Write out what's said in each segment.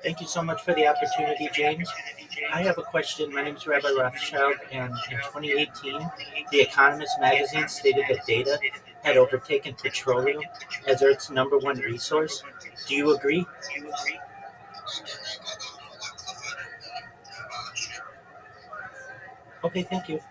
Thank you so much for the opportunity, James. I have a question. My name is Rabbi Rothschild, and in 2018, The Economist magazine stated that data had overtaken petroleum as Earth's number one resource. Do you agree? Okay, thank you.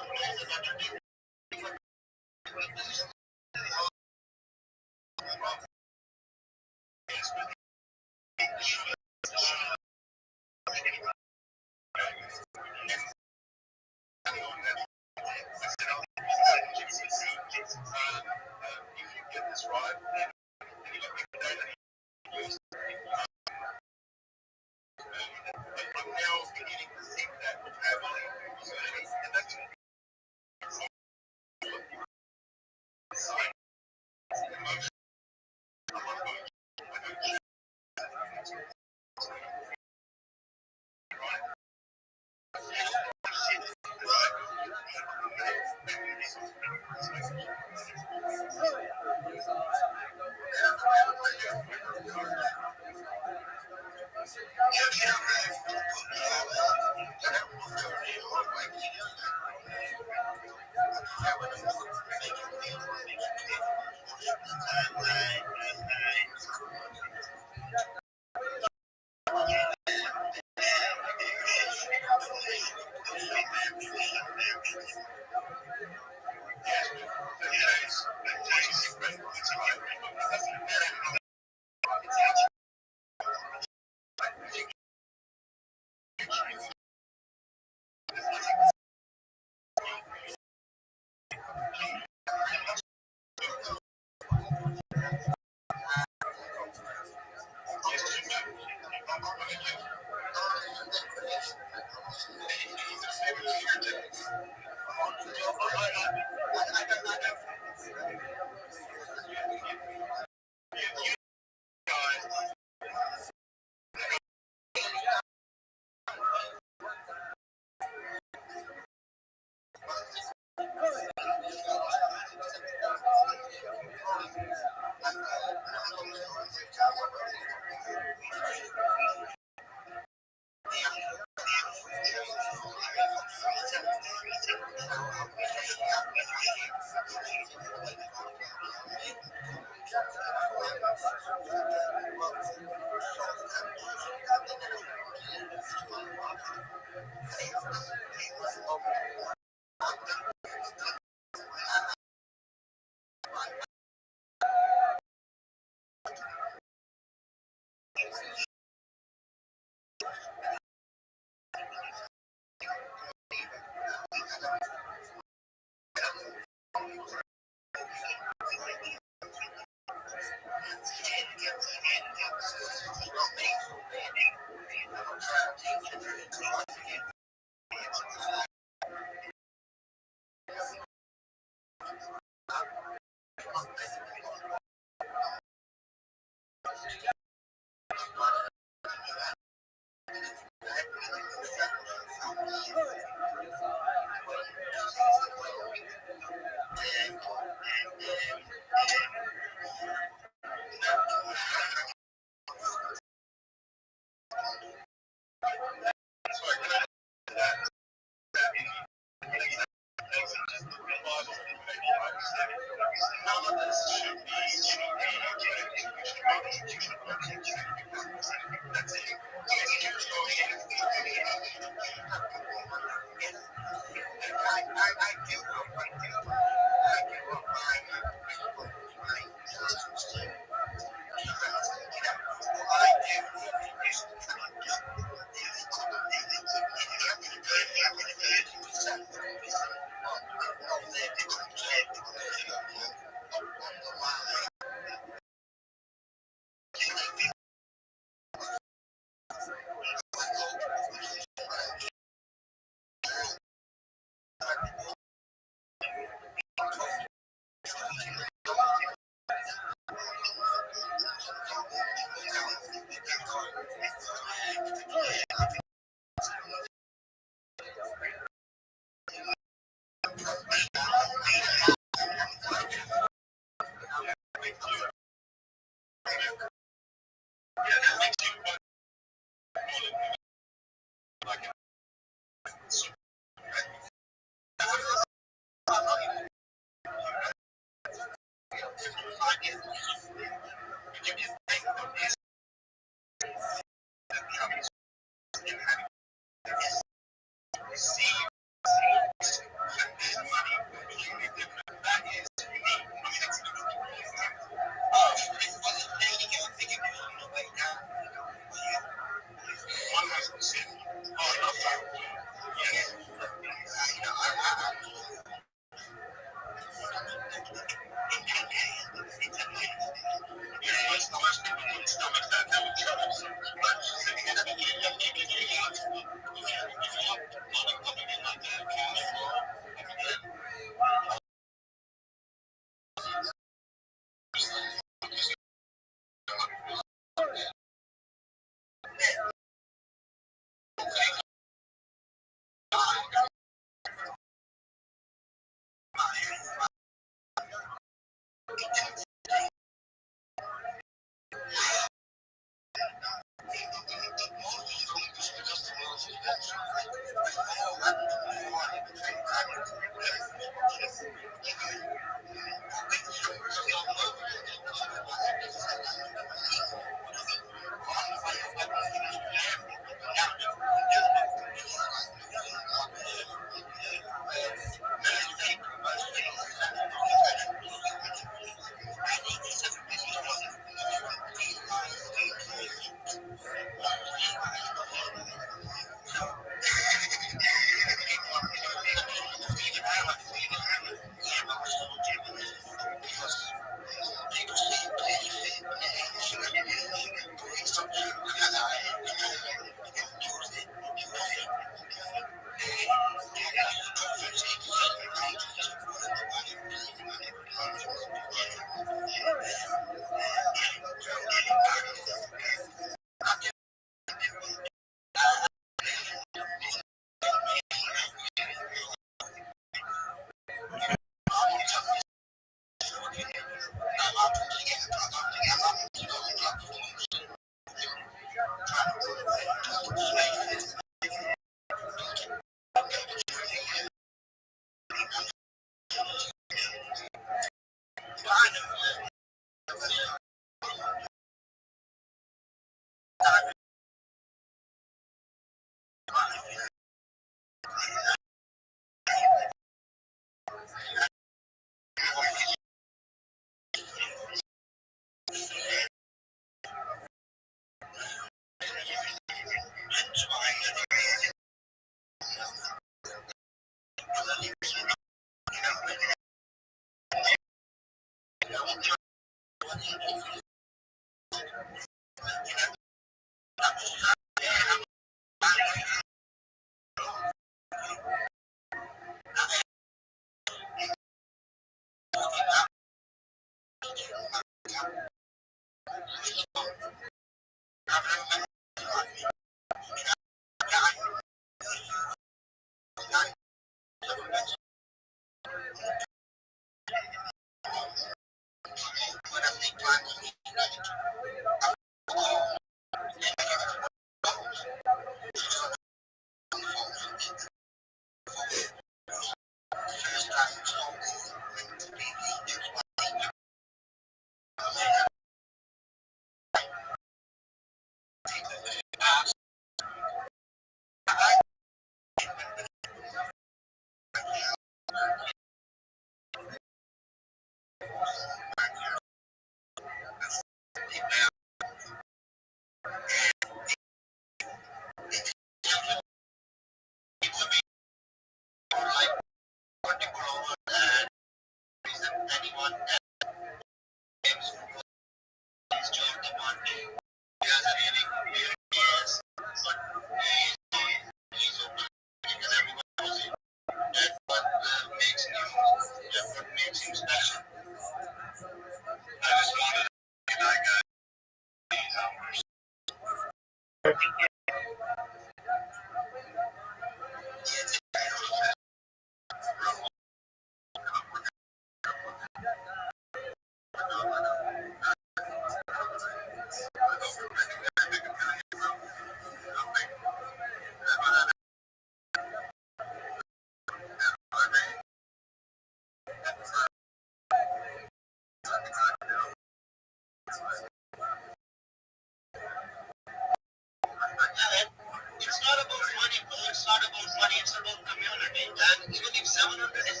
It's not about money, bro. It's not about money. It's about community. And even if 700 is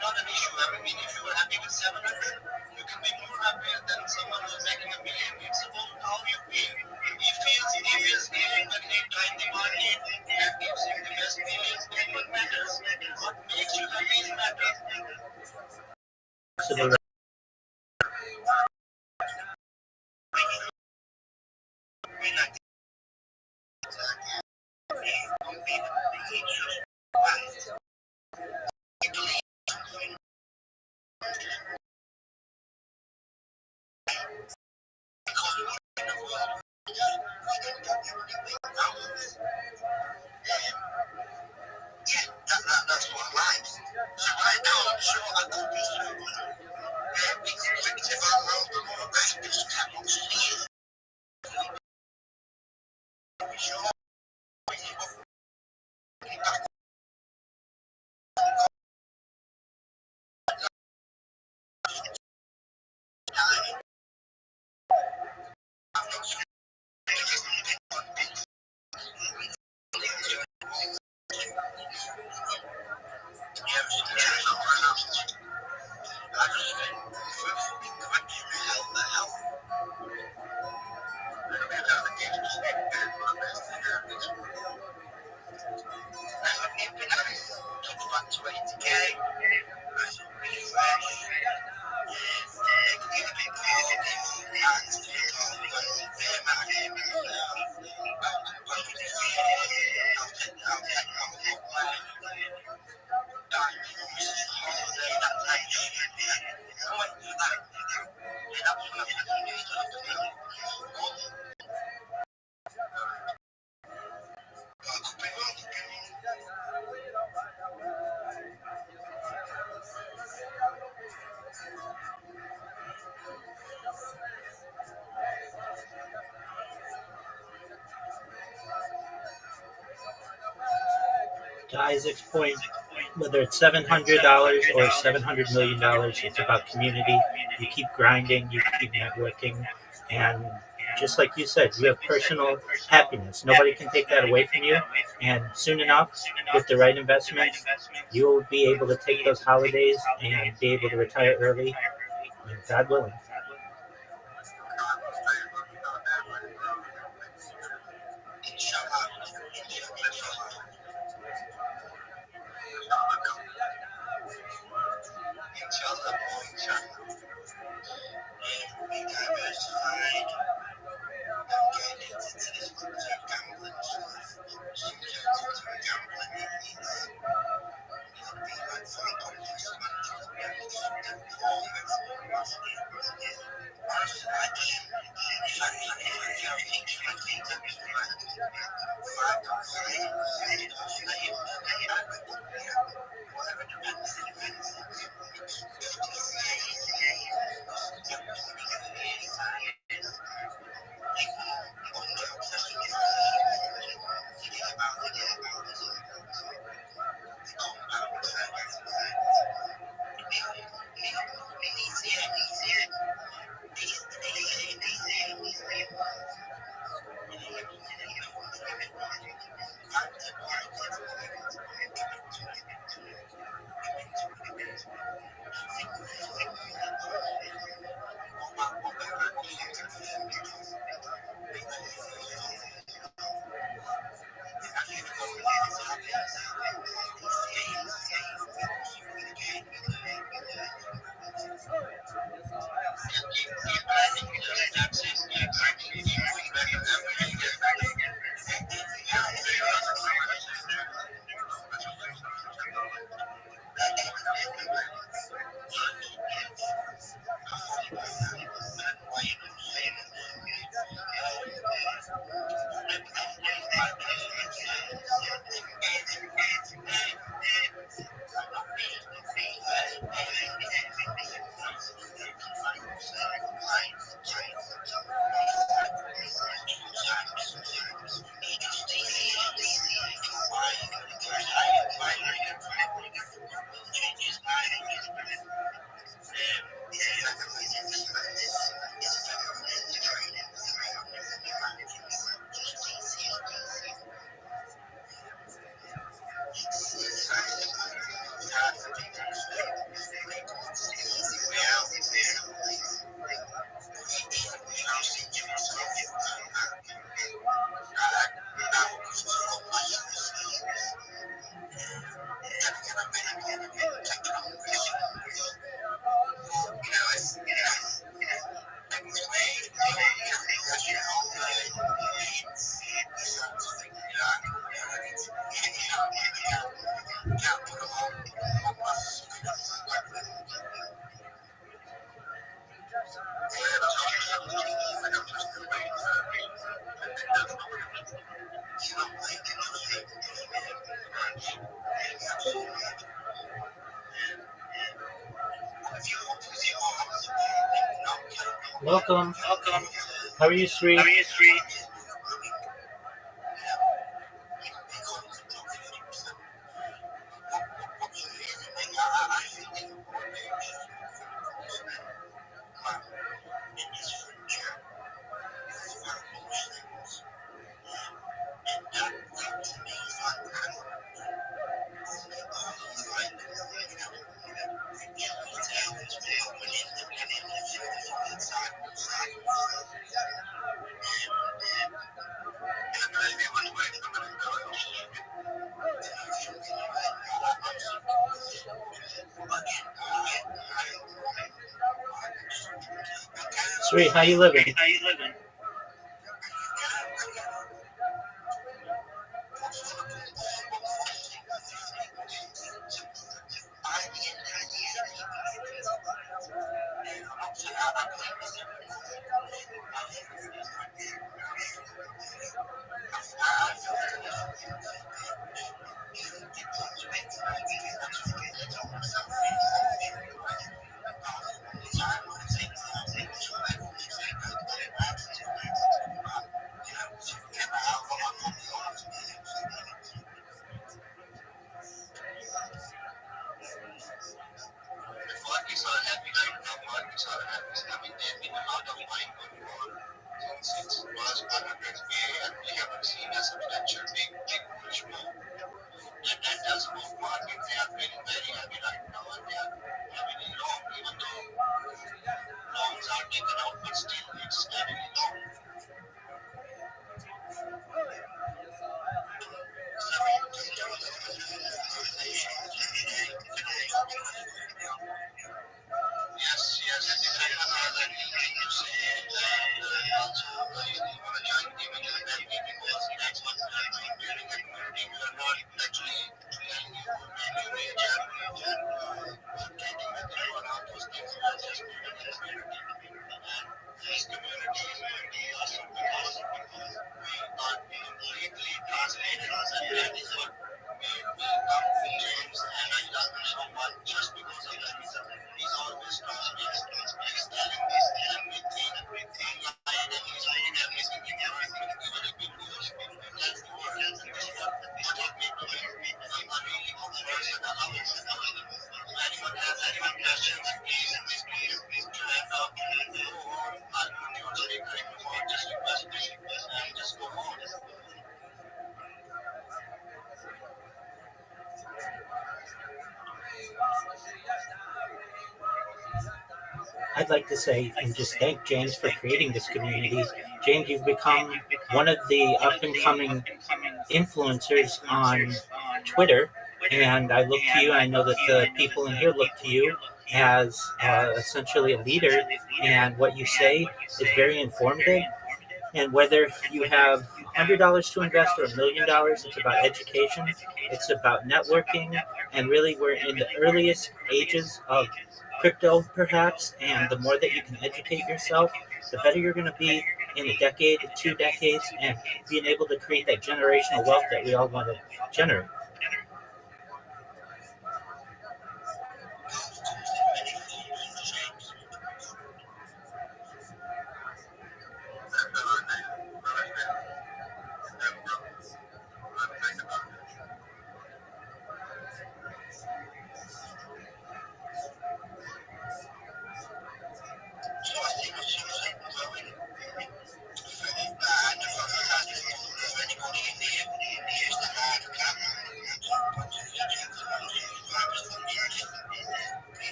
not an issue, I mean, if you are happy with 700, you can be more happier than someone who's making a million. It's about how you feel. He feels giving when he joined the market and gives him the best feelings. Then what matters? What makes you happy is matters. Absolutely. That's what life. So right now, I'm sure I could be if I'm around the world, I just cannot see it. Sure. To Isaac's point, whether it's $700 or $700 million, it's about community. You keep grinding, you keep networking, and just like you said, you have personal happiness. Nobody can take that away from you. And soon enough, with the right investments, you'll be able to take those holidays and be able to retire early, God willing. Welcome. How are you, Sri? Sri, how you living? I'd like to say and just thank James for creating this community. James, you've become one of the up and coming influencers on Twitter, and I look to you. I know that the people in here look to you as essentially a leader, and what you say is very informative. And whether you have $100 to invest or $1 million, it's about education, it's about networking, and really we're in the earliest ages of crypto, perhaps. And the more that you can educate yourself, the better you're going to be in a decade, 2 decades, and being able to create that generational wealth that we all want to generate.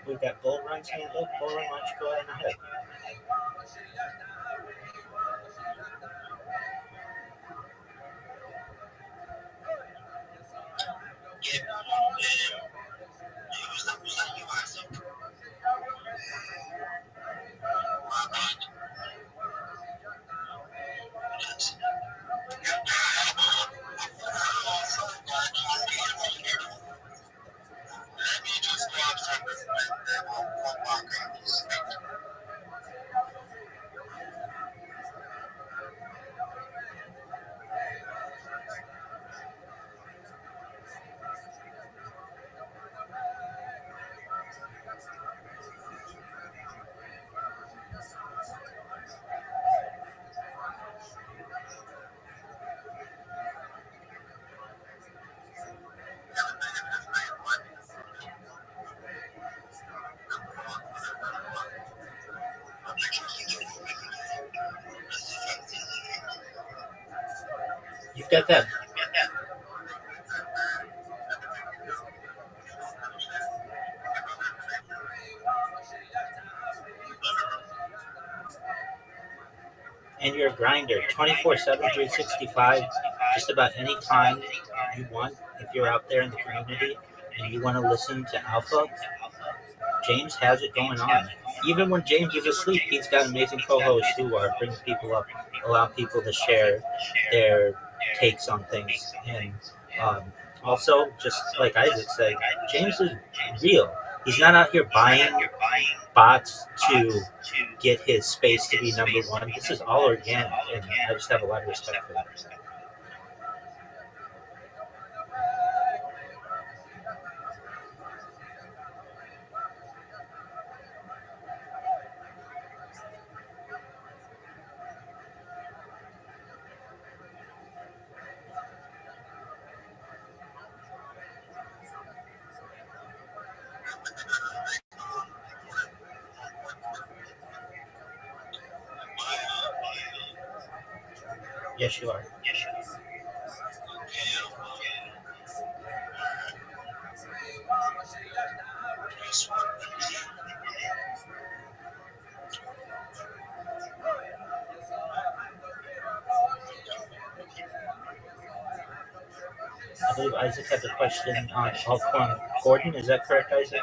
We've got Bull Run's hand up. Bull Run, why don't you go ahead and ahead? You've got that. And you're a grinder 24/7, 365, just about any time you want. If you're out there in the community and you want to listen to Alpha, James has it going on. Even when James is asleep, he's got amazing co-hosts who are bringing people up, allow people to share their takes on things. And um, also, just like Isaac said, James is real. He's not out here buying bots to get his space to be number one. This is all organic, and I just have a lot of respect for that. Yes, you are. I believe Isaac had the question on Alcorn Gordon. Is that correct, Isaac?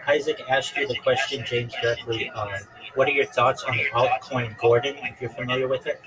Isaac asked you the question, James, directly. What are your thoughts on the altcoin Gordon, if you're familiar with it?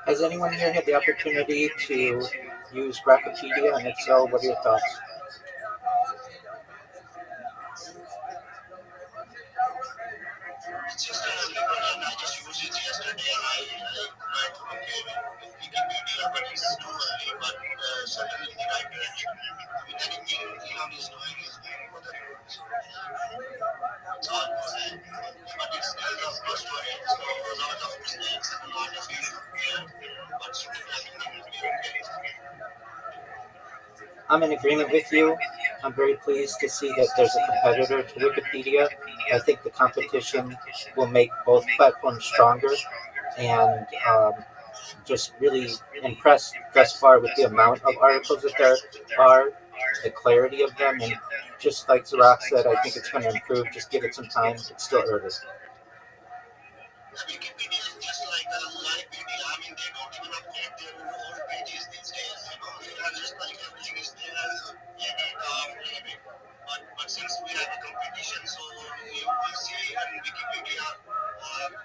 Has anyone here had the opportunity to use Graphopedia, and if so, what are your thoughts? It's just a new version. I just used it yesterday and I thought, okay, with Wikipedia, but it's too early, but certainly in the right direction. I mean, anything Elon is doing is doing for the good. So it's all good. But it's still the first version, so a lot of mistakes and a lot of issues there. But soon everything will be okay. I'm in agreement with you. I'm very pleased to see that there's a competitor to Wikipedia. I think the competition will make both platforms stronger, and just really impressed thus far with the amount of articles that there are, the clarity of them, and just like Zorak said, I think it's going to improve. Just give it some time. It's still early. Wikipedia is just like a Livepedia. I mean, they don't even update their old pages these days. You know, they are just like everything is there, leave it. But since we have a competition, so you will see even Wikipedia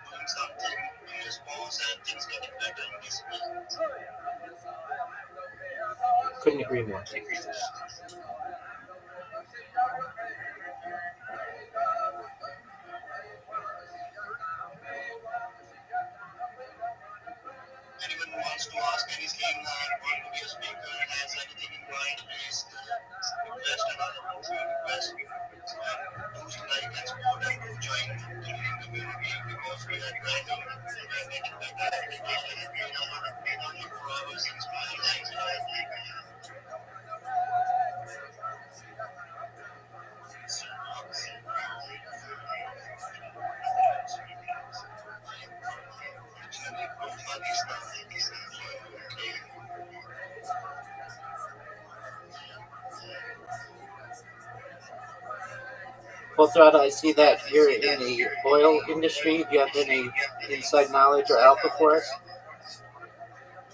doing something in response and things getting better in this way. Couldn't agree more. Anyone wants to ask anything or want to be a speaker, has anything in mind, please request another friend request. And do like and support and do join the reading community because we are grinding, we are getting better every day. It's been only 4 hours since we are live here. Fortunately, Pakistan is doing okay. Full throttle, I see that you're in the oil industry. Do you have any inside knowledge or alpha for us?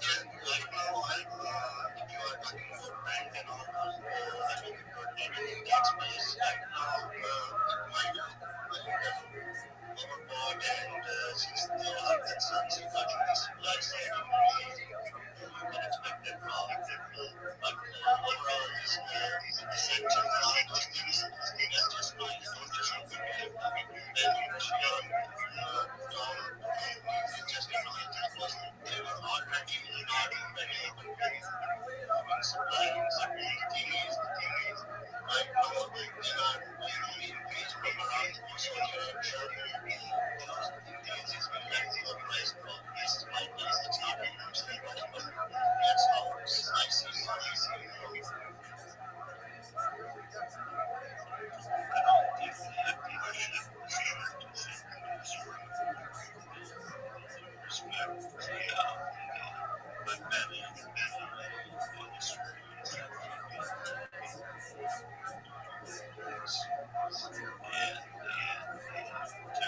Yeah, right now, if you are talking about Brent and all those, I mean, if you are trading in that space, right now, it might look a little overbought, and since there are concerns regarding the supply side increase, you can expect a drop. But overall, with the sanctions and all those things, that's just noise. Don't just look into it. I mean, valuing Russia down to is just a noise because they were already not very open to having supply. But the thing is, right now they are going to increase from around Saudi Arabia. Those increases will lead to a price drop. This might not, it's not a huge thing, but that's how I see markets right now. I don't think we have much respect the web banning industry and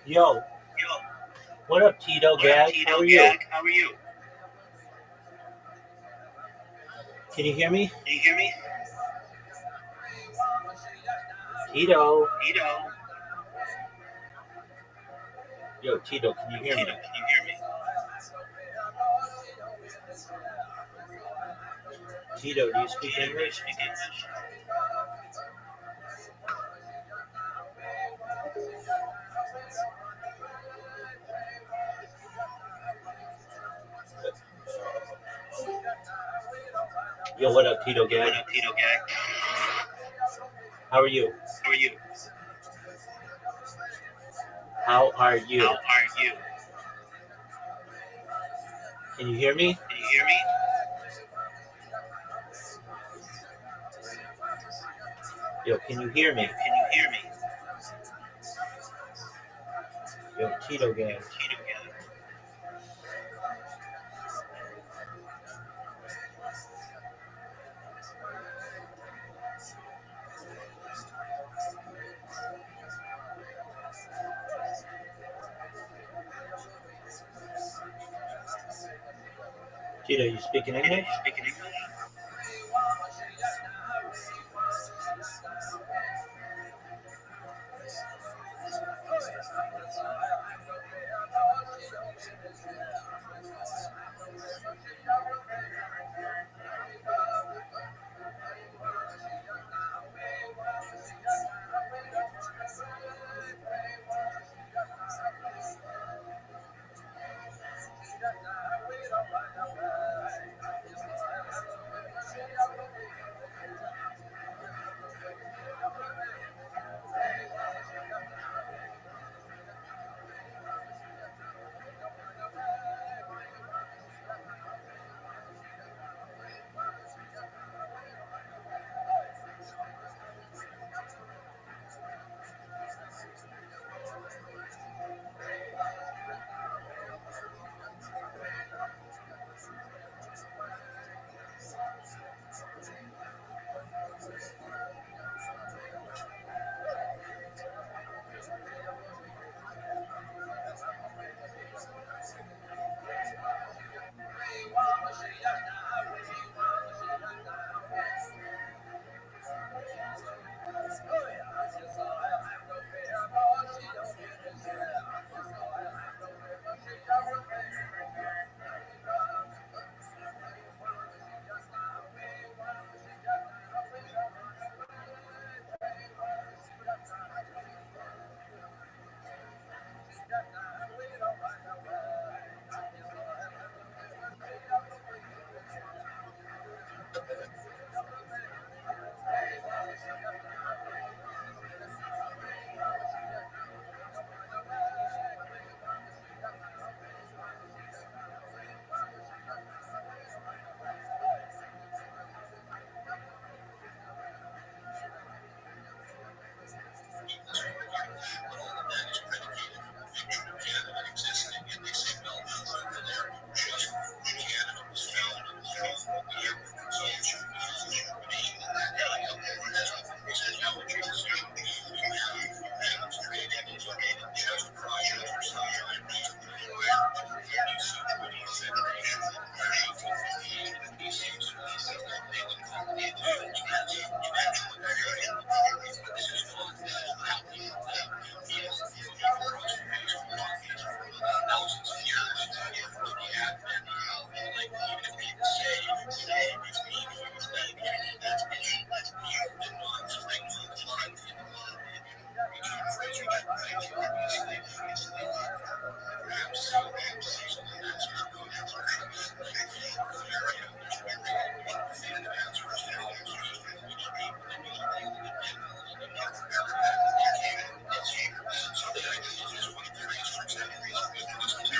Yo, what up, Tito Gag? How are you? How are you? Can you hear me? Can you hear me? Tito. Tito. Yo, Tito, can you hear me? Tito, can you hear me? Tito, do you speak Tito, do you English? speak English? Yo, what up, Tito Gag? What up, Tito Gag? How are you? How are you? How are you? How are you? Can you hear me? Can you hear me? Yo, can you hear me? Can you hear me? Yo, Tito Gag. Tito Gag. Tito, you speaking Tito, English? you speak English?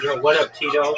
Yo, what up, Tito?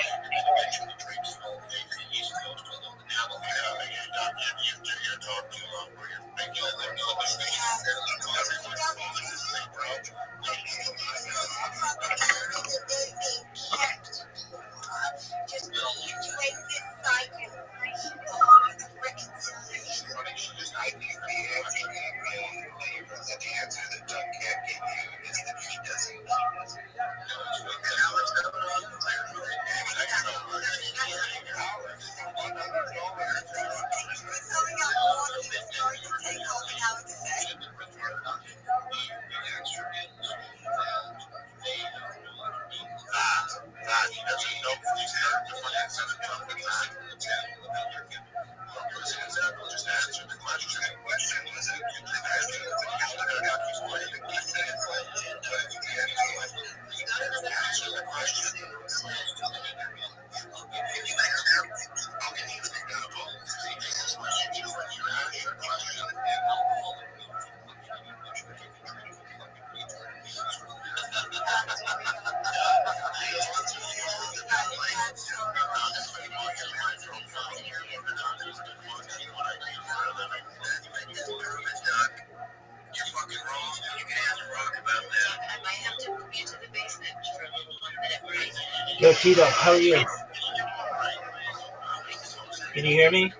Yo, Tito, how are you? Can you hear me?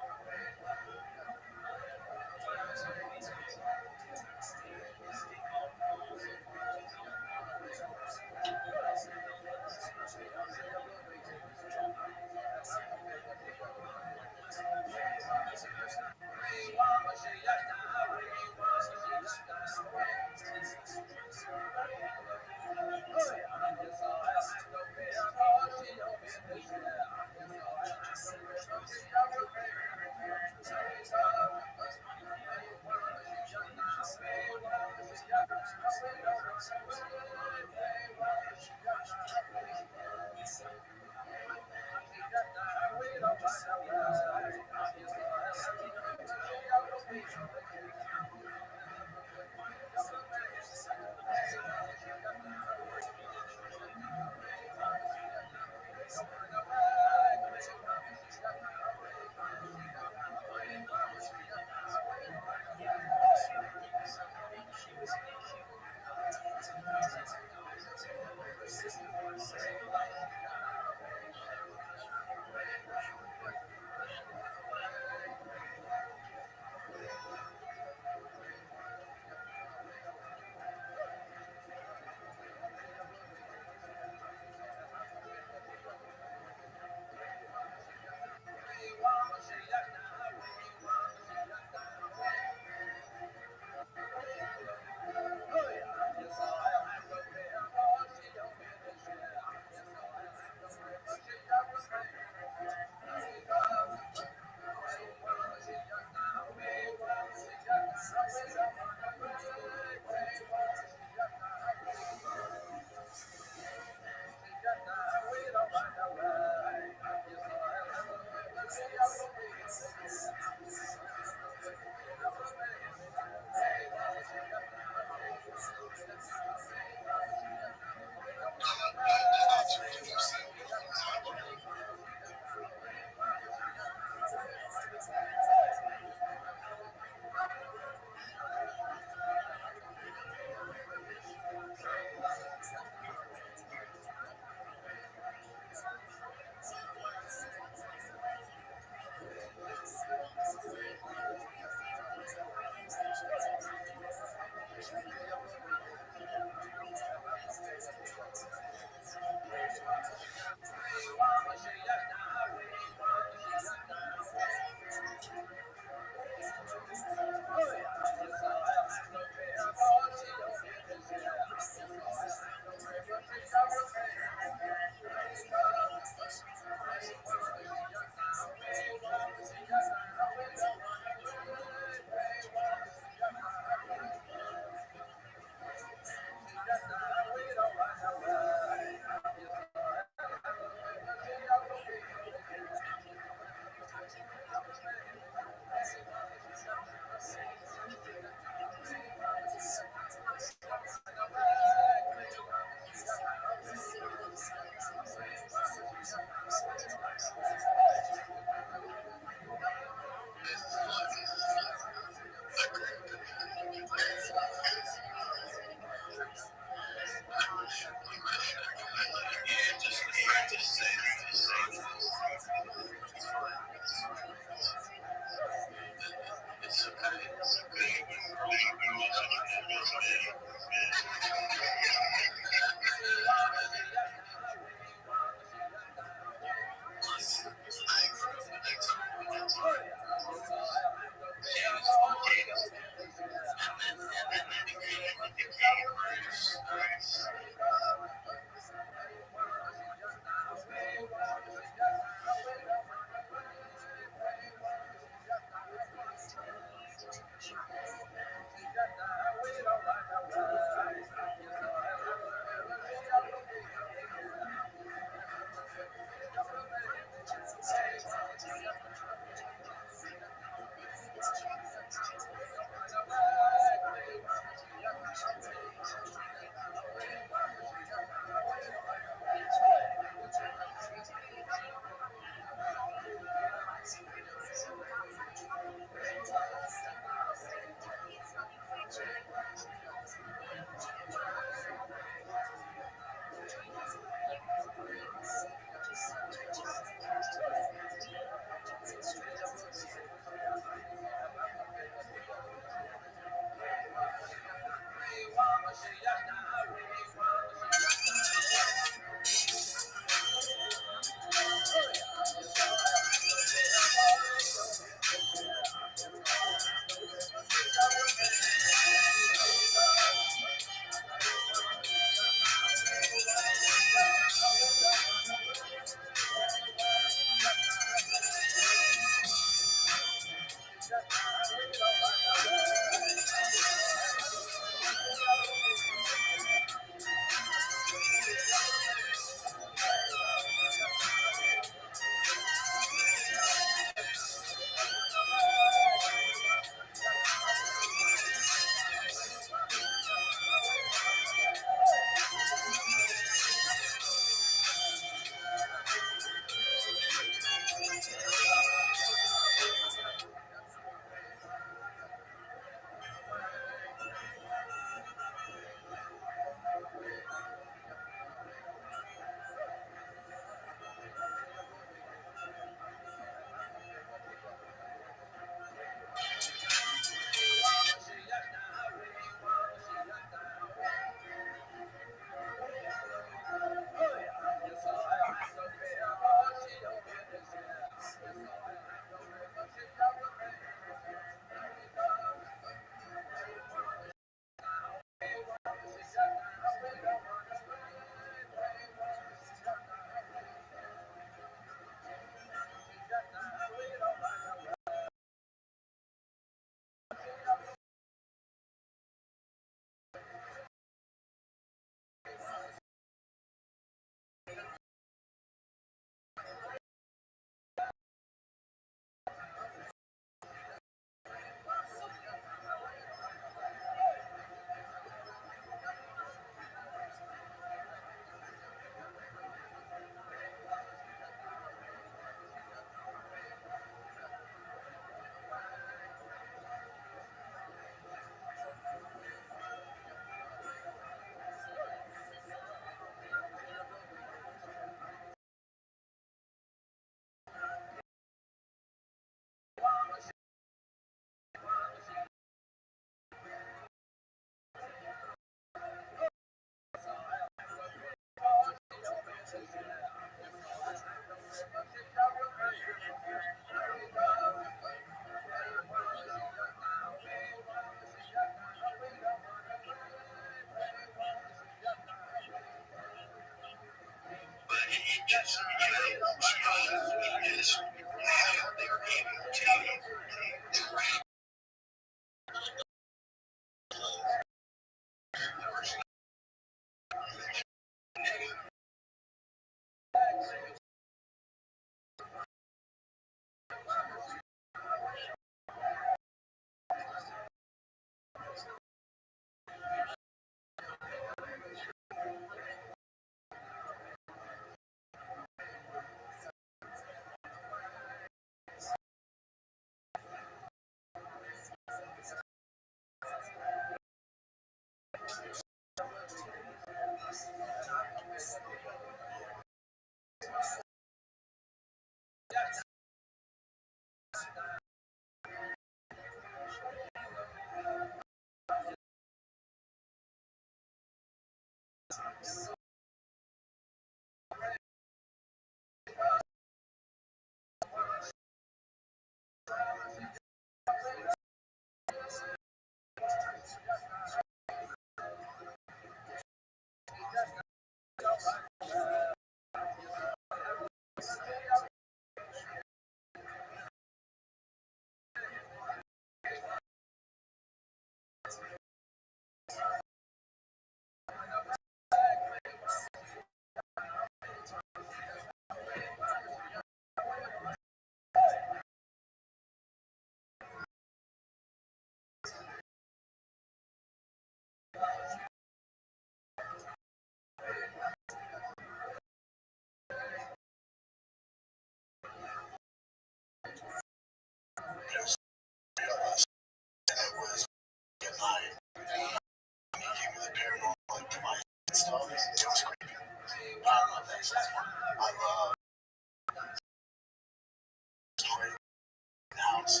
house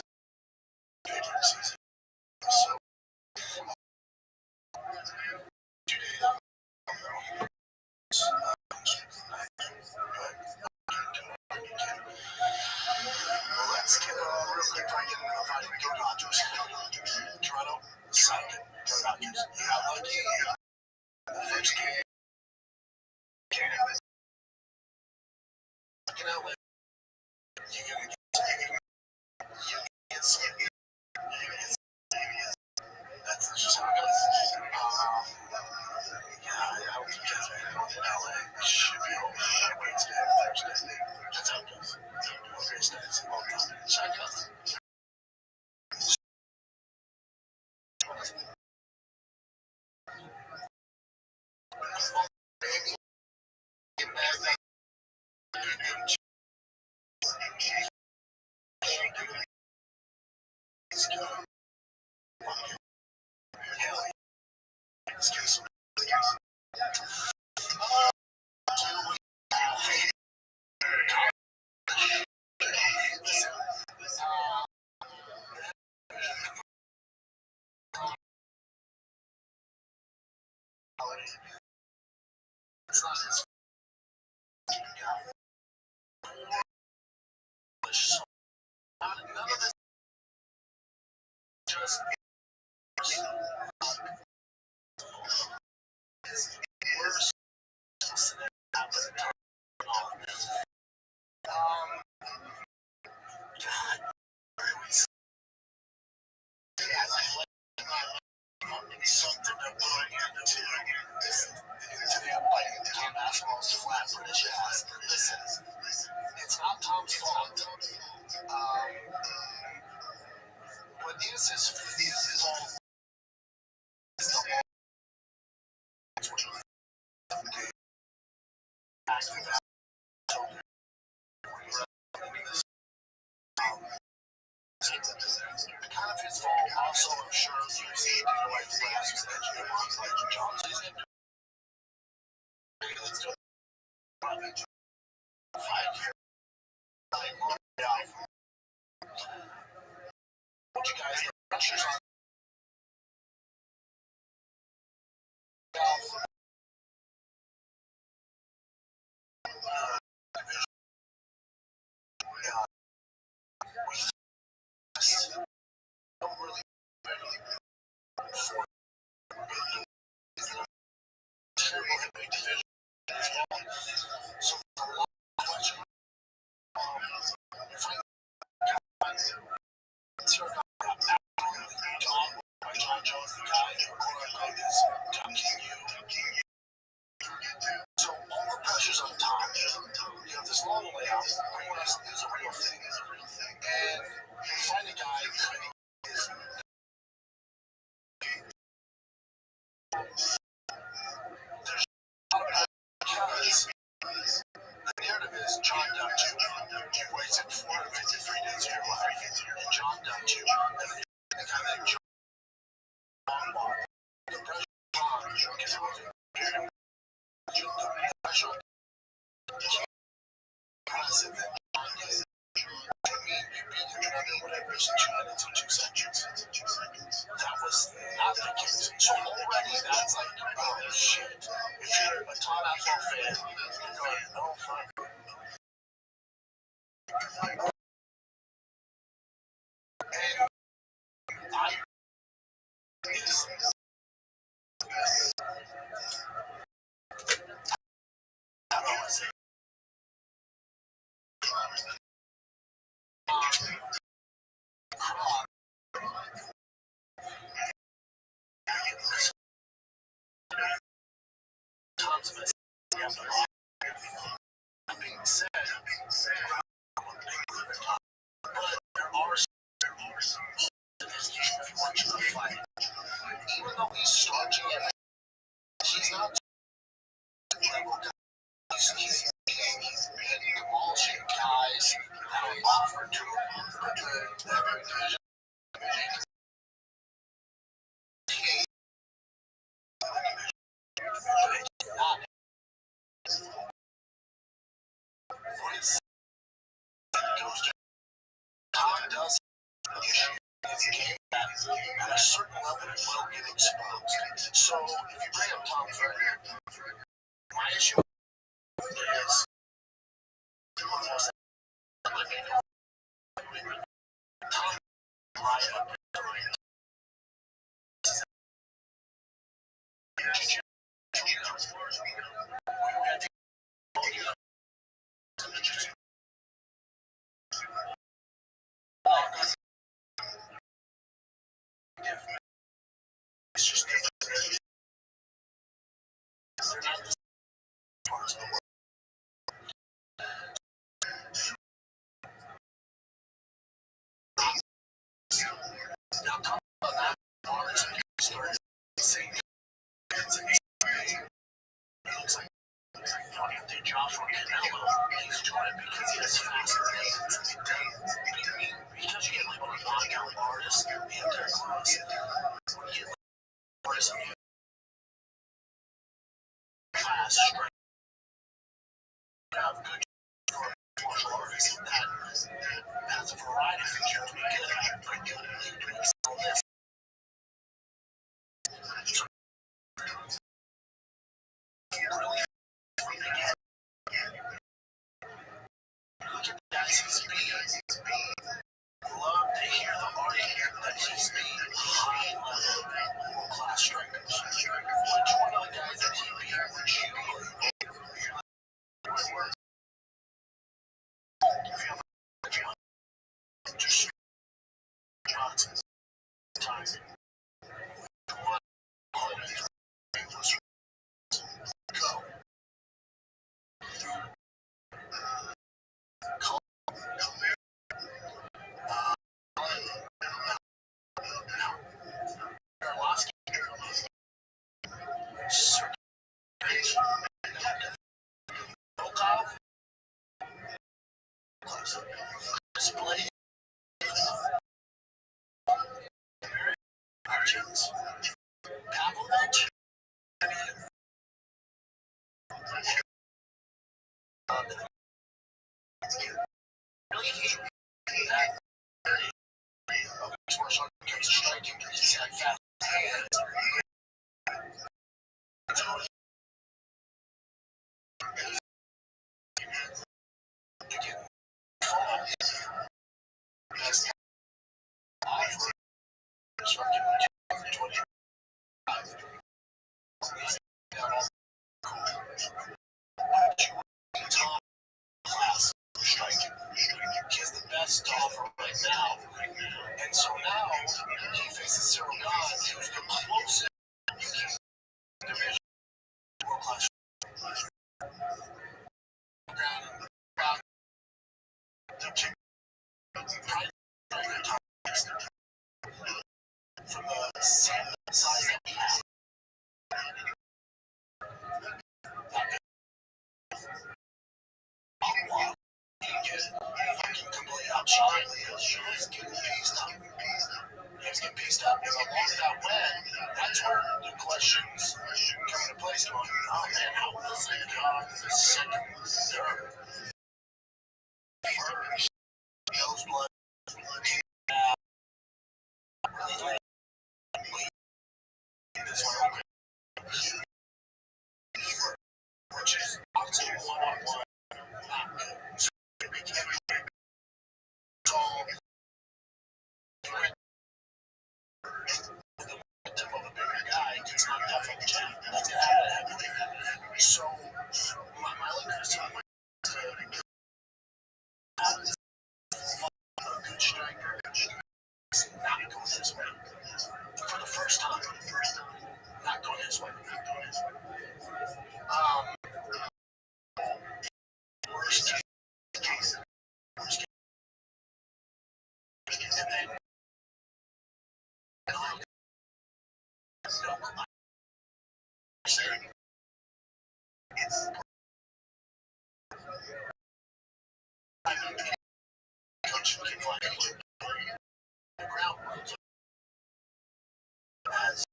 favorite season. So 2 days let's get real quick before I get into the fight. Go Dodgers. Toronto, Sunday. Go Dodgers. You got lucky. The first game. Looking at LA. You gotta get some. That's just how it goes. Yeah, I would guess maybe in LA. It should be over Wednesday or Thursday. That's how it goes. Okay, starts all done. Check us. It's not his none of this just is worse. God, something to bring into today I'm biting Tom Asphalt's flat British ass. Listen, it's not Tom's fault. What is his fault? Is the kind of his fault. Also, I'm sure you've seen like last like Johnson's in let's do 5 years. What you guys get pressures on? Don't really so a lot of question. If I John Jones, the guy who is Tom King. So all the pressure's on Tom. You have this long layoff. Ring rust is a real thing. And you find a guy who is there's because the narrative is John dumped you. You wasted 453 days of your life, and John dumped you. And the guy that John bought, the pressure on John because it wasn't the pressure on passive that John did. I mean, you beat him under whatever is 2 minutes and 2 seconds. That was not the case. So already that's like, oh shit. If you're a Tom Asphalte fan, you're going, oh fuck. And I is I don't want to say tons of it. That being said, but there are some in his game if you watch the fight. Even though he's stretching it, he's not he's hitting the ball shape guys that are offered to him. But the heavyweight division at a certain level, it will get exposed. So if you bring up Tom's record, my issue is almost Tom live up it's just different. They're not the parts of the world. Now talk about that artist started saying it looks like after Joshua Canelo, he's doing it because he has faster hands. Because you get labeled a knockout artist in their class, when you get labeled artist in class, straight have good martial artists that has a variety of things you have to be good at, but you need to excel in this. So really look at that he's being love to hear the argument that he's being high level world class strikers. Which one of the guys that he beat would you if you have a just Johnson time one go. Display Argents, Pavlovich, really hate that. Sports on comes striking, he's had fast hands. He has the best offer right now. And so now he faces Cyril God, who's the closest division world class. From the sample size that we have. Completely outshine. He's getting pieced up. He's getting pieced up. If I lost that win, that's where the questions come into place. Going, oh man, how was it? The second, third, first, nose blood, this one, which is obviously one-on-one. So so my look is a good striker, not going his way for the first time. Not going his way. Worst case. And then coach can find the ground rules as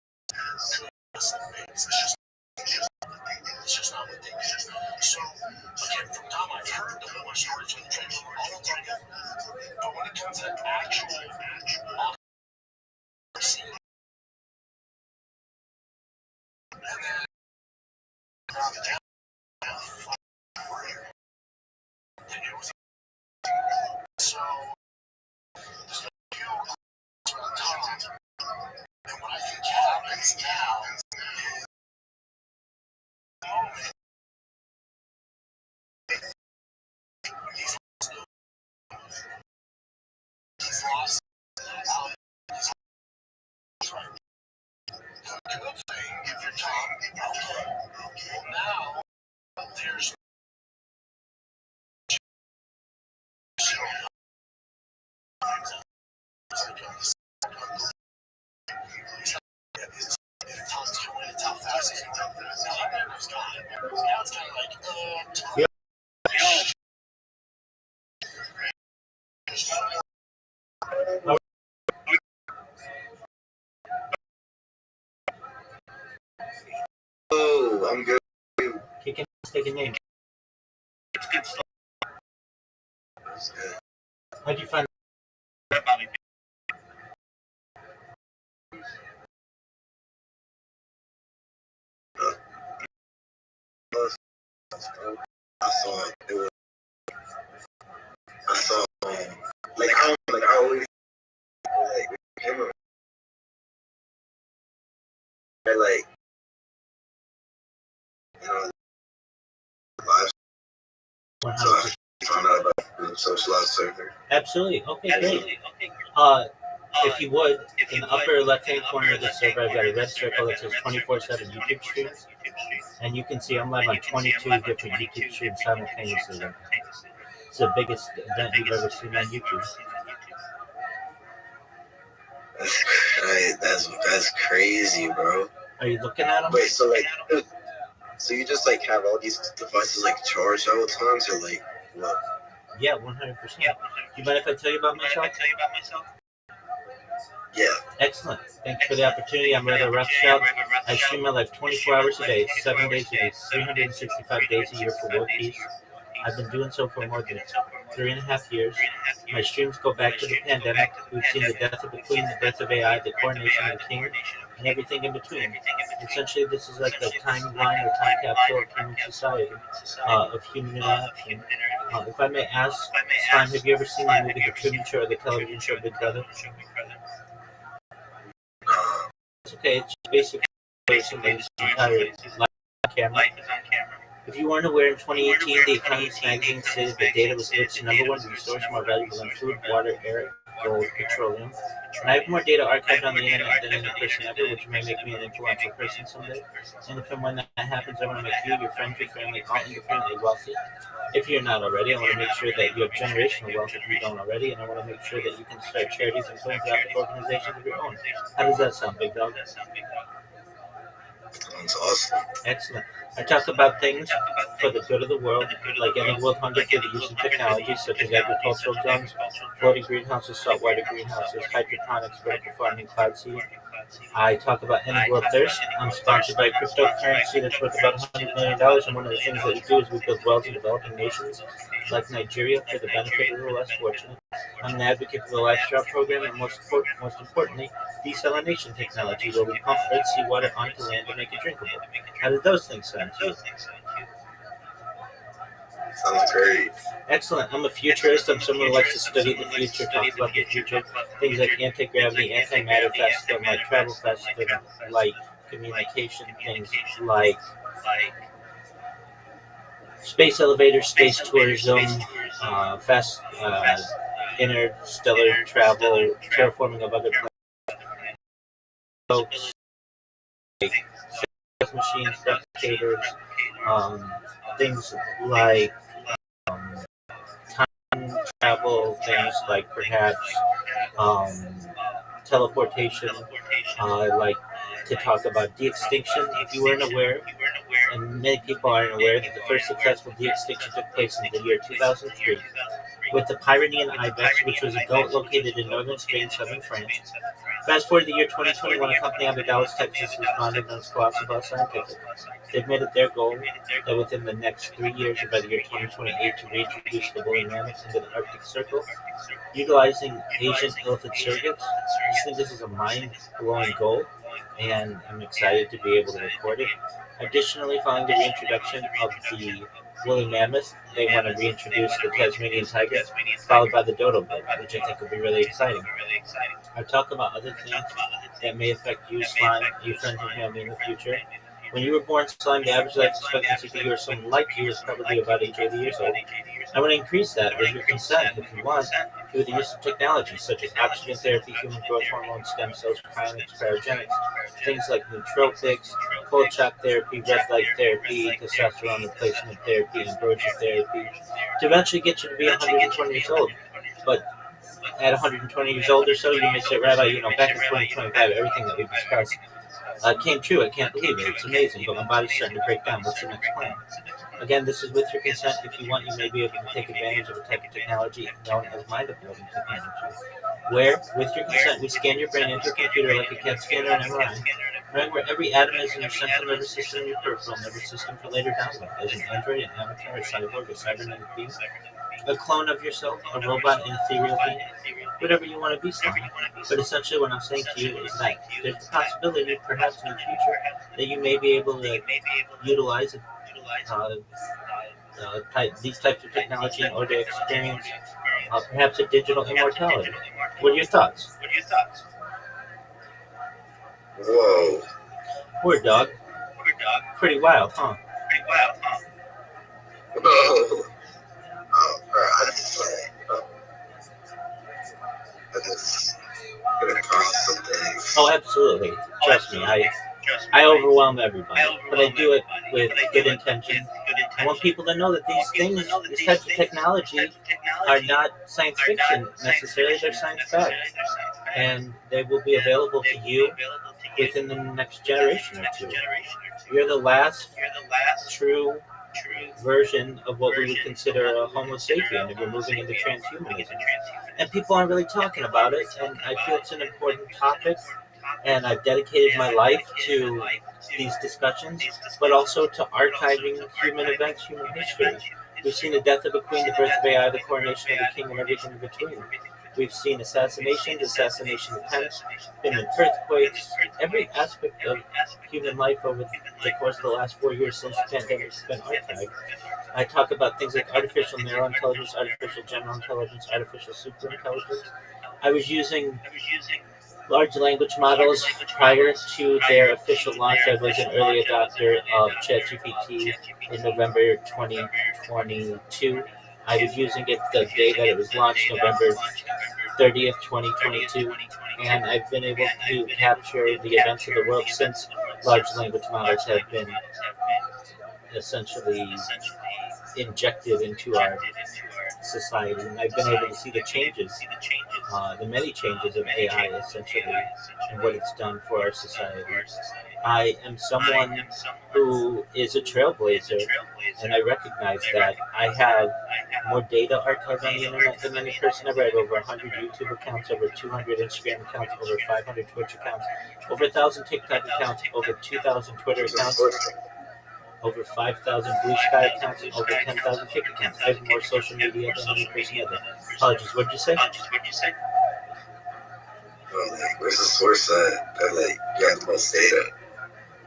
it's just not what they do. So again, from Tom, I've heard the war stories with the training all the time. But when it comes to actual Oh, I'm good. Kick in, take a name. How'd you find I saw it. I saw I always him like live. So I found out about socialized surfing. Absolutely. Okay, great. If you would, in the upper left-hand corner of the server, I've got a red circle that says 24/7 YouTube streams, and you can see I'm live on 22 different YouTube streams simultaneously. It's the biggest event you've ever seen on YouTube. That's crazy, bro. Are you looking at them? Wait, so you just have all these devices charged all the times, or what? Yeah, 100%. Do you mind if I tell you about myself? Yeah. Excellent. Thank you for the opportunity. I'm Rabbi Rothschild. I stream my life 24 hours a day, 7 days a week, 365 days a year for world peace. I've been doing so for more than 3.5 years. My streams go back to the pandemic. We've seen the death of the Queen, the birth of AI, the coronation of the King, and everything in between. Essentially, this is like a timeline or time capsule of human society, of human interaction. If I may ask, Slime, have you ever seen the movie The Truman Show or the television show Big Brother? It's okay. It's basically somebody's entire life on camera. If you weren't aware, in 2018, The Economist magazine stated that data was Earth's #1 resource, more valuable than food, water, air, gold, petroleum. And I have more data archived on the internet than any person ever, which may make me an influential person someday. And if and when that happens, I want to make you, your friends, your family, all independently wealthy. If you're not already, I want to make sure that you have generational wealth if you don't already, and I want to make sure that you can start charities and philanthropic organizations of your own. How does that sound, Big Dog? Sounds awesome. Excellent. I talk about things for the good of the world, like ending world hunger through the use of technologies such as agricultural drones, floating greenhouses, saltwater greenhouses, hydroponics, vertical farming, cloud seeding. I talk about ending world thirst. I'm sponsored by a cryptocurrency that's worth about $100 million, and one of the things that we do is we build wells in developing nations like Nigeria for the benefit of the less fortunate. I'm an advocate for the Lifestyle program, and most importantly, desalination technology, where we pump Earth seawater onto land to make it drinkable. How did those things sound to you? Sounds great. Excellent. I'm a futurist. I'm someone who likes to study the future, talk about the future, things like anti-gravity, antimatter, faster than light, travel faster than light, communication, things like space elevators, space tourism, fast interstellar travel, terraforming of other planets, like space machines, replicators, things like time travel, things like perhaps teleportation. I like to talk about de-extinction. If you weren't aware, and many people aren't aware, that the first successful de-extinction took place in the year 2003 with the Pyrenean ibex, which was a goat located in northern Spain, southern France. Fast forward to the year 2021, a company out of Dallas, Texas, was founded known as Colossal Scientific. They've made it their goal that within the next 3 years, or by the year 2028, to reintroduce the woolly mammoths into the Arctic Circle, utilizing Asian elephant surrogates. I just think this is a mind-blowing goal, and I'm excited to be able to record it. Additionally, following the reintroduction of the woolly mammoth, they want to reintroduce the Tasmanian tiger, followed by the dodo bird, which I think will be really exciting. I'll talk about other things that may affect you, slime, your friends and family in the future. When you were born, slime, the average life expectancy for you or someone like you is probably about 80 years old. I want to increase that with your consent, if you want, through the use of technology such as oxygen therapy, human growth hormone, stem cells, cryonics, cryogenics, things like nootropics, cold shock therapy, red light therapy, testosterone replacement therapy, ambrosia therapy, to eventually get you to be 120 years old. But at 120 years old or so, you may say, Rabbi, back in 2025, everything that we discussed came true. I can't believe it. It's amazing, but my body's starting to break down. What's the next plan? Again, this is with your consent. If you want, you may be able to take advantage of a type of technology known as mind-uploading technology, where, with your consent, we scan your brain into a computer like a CAT scanner and MRI, knowing where every atom is in your central nervous system and your peripheral nervous system for later download as an android, an avatar, a cyborg, a cybernetic being, a clone of yourself, a robot, an ethereal being, whatever you want to be, slime. But essentially, what I'm saying to you is that there's the possibility, perhaps in the future, that you may be able to utilize these types of technology in order to experience perhaps a digital immortality. What are your thoughts? Whoa. Word dog. Pretty wild, huh? Whoa. I just gonna cross some things. Oh, absolutely. Trust me, I overwhelm everybody, but I do it with good intention. I want people to know that these types of technology are not science fiction necessarily, they're science fact. And they will be available to you within the next generation or two. You're the last true version of what we would consider a Homo sapien, and we're moving into transhumanism. And people aren't really talking about it, and I feel it's an important topic, and I've dedicated my life to these discussions, but also to archiving human events, human history. We've seen the death of a queen, the birth of AI, the coronation of a king, and everything in between. We've seen assassination attempts, been in earthquakes, every aspect of human life over the course of the last 4 years since the pandemic has been archived. I talk about things like artificial narrow intelligence, artificial general intelligence, artificial superintelligence. I was using large language models prior to their official launch. I was an early adopter of ChatGPT in November 2022. I was using it the day that it was launched, November 30th, 2022, and I've been able to capture the events of the world since large language models have been essentially injected into our society, and I've been able to see the changes, the many changes of AI essentially, and what it's done for our society. I am someone who is a trailblazer, and I recognize that. I have more data archived on the internet than any person ever. I have over 100 YouTube accounts, over 200 Instagram accounts, over 500 Twitch accounts, over 1,000 TikTok accounts, over 2,000 Twitter accounts, over 5,000 Blue Sky accounts, and over 10,000 Kick accounts. I have more social media than any person ever. Apologies, what did you say? Where's the source that you have the most data?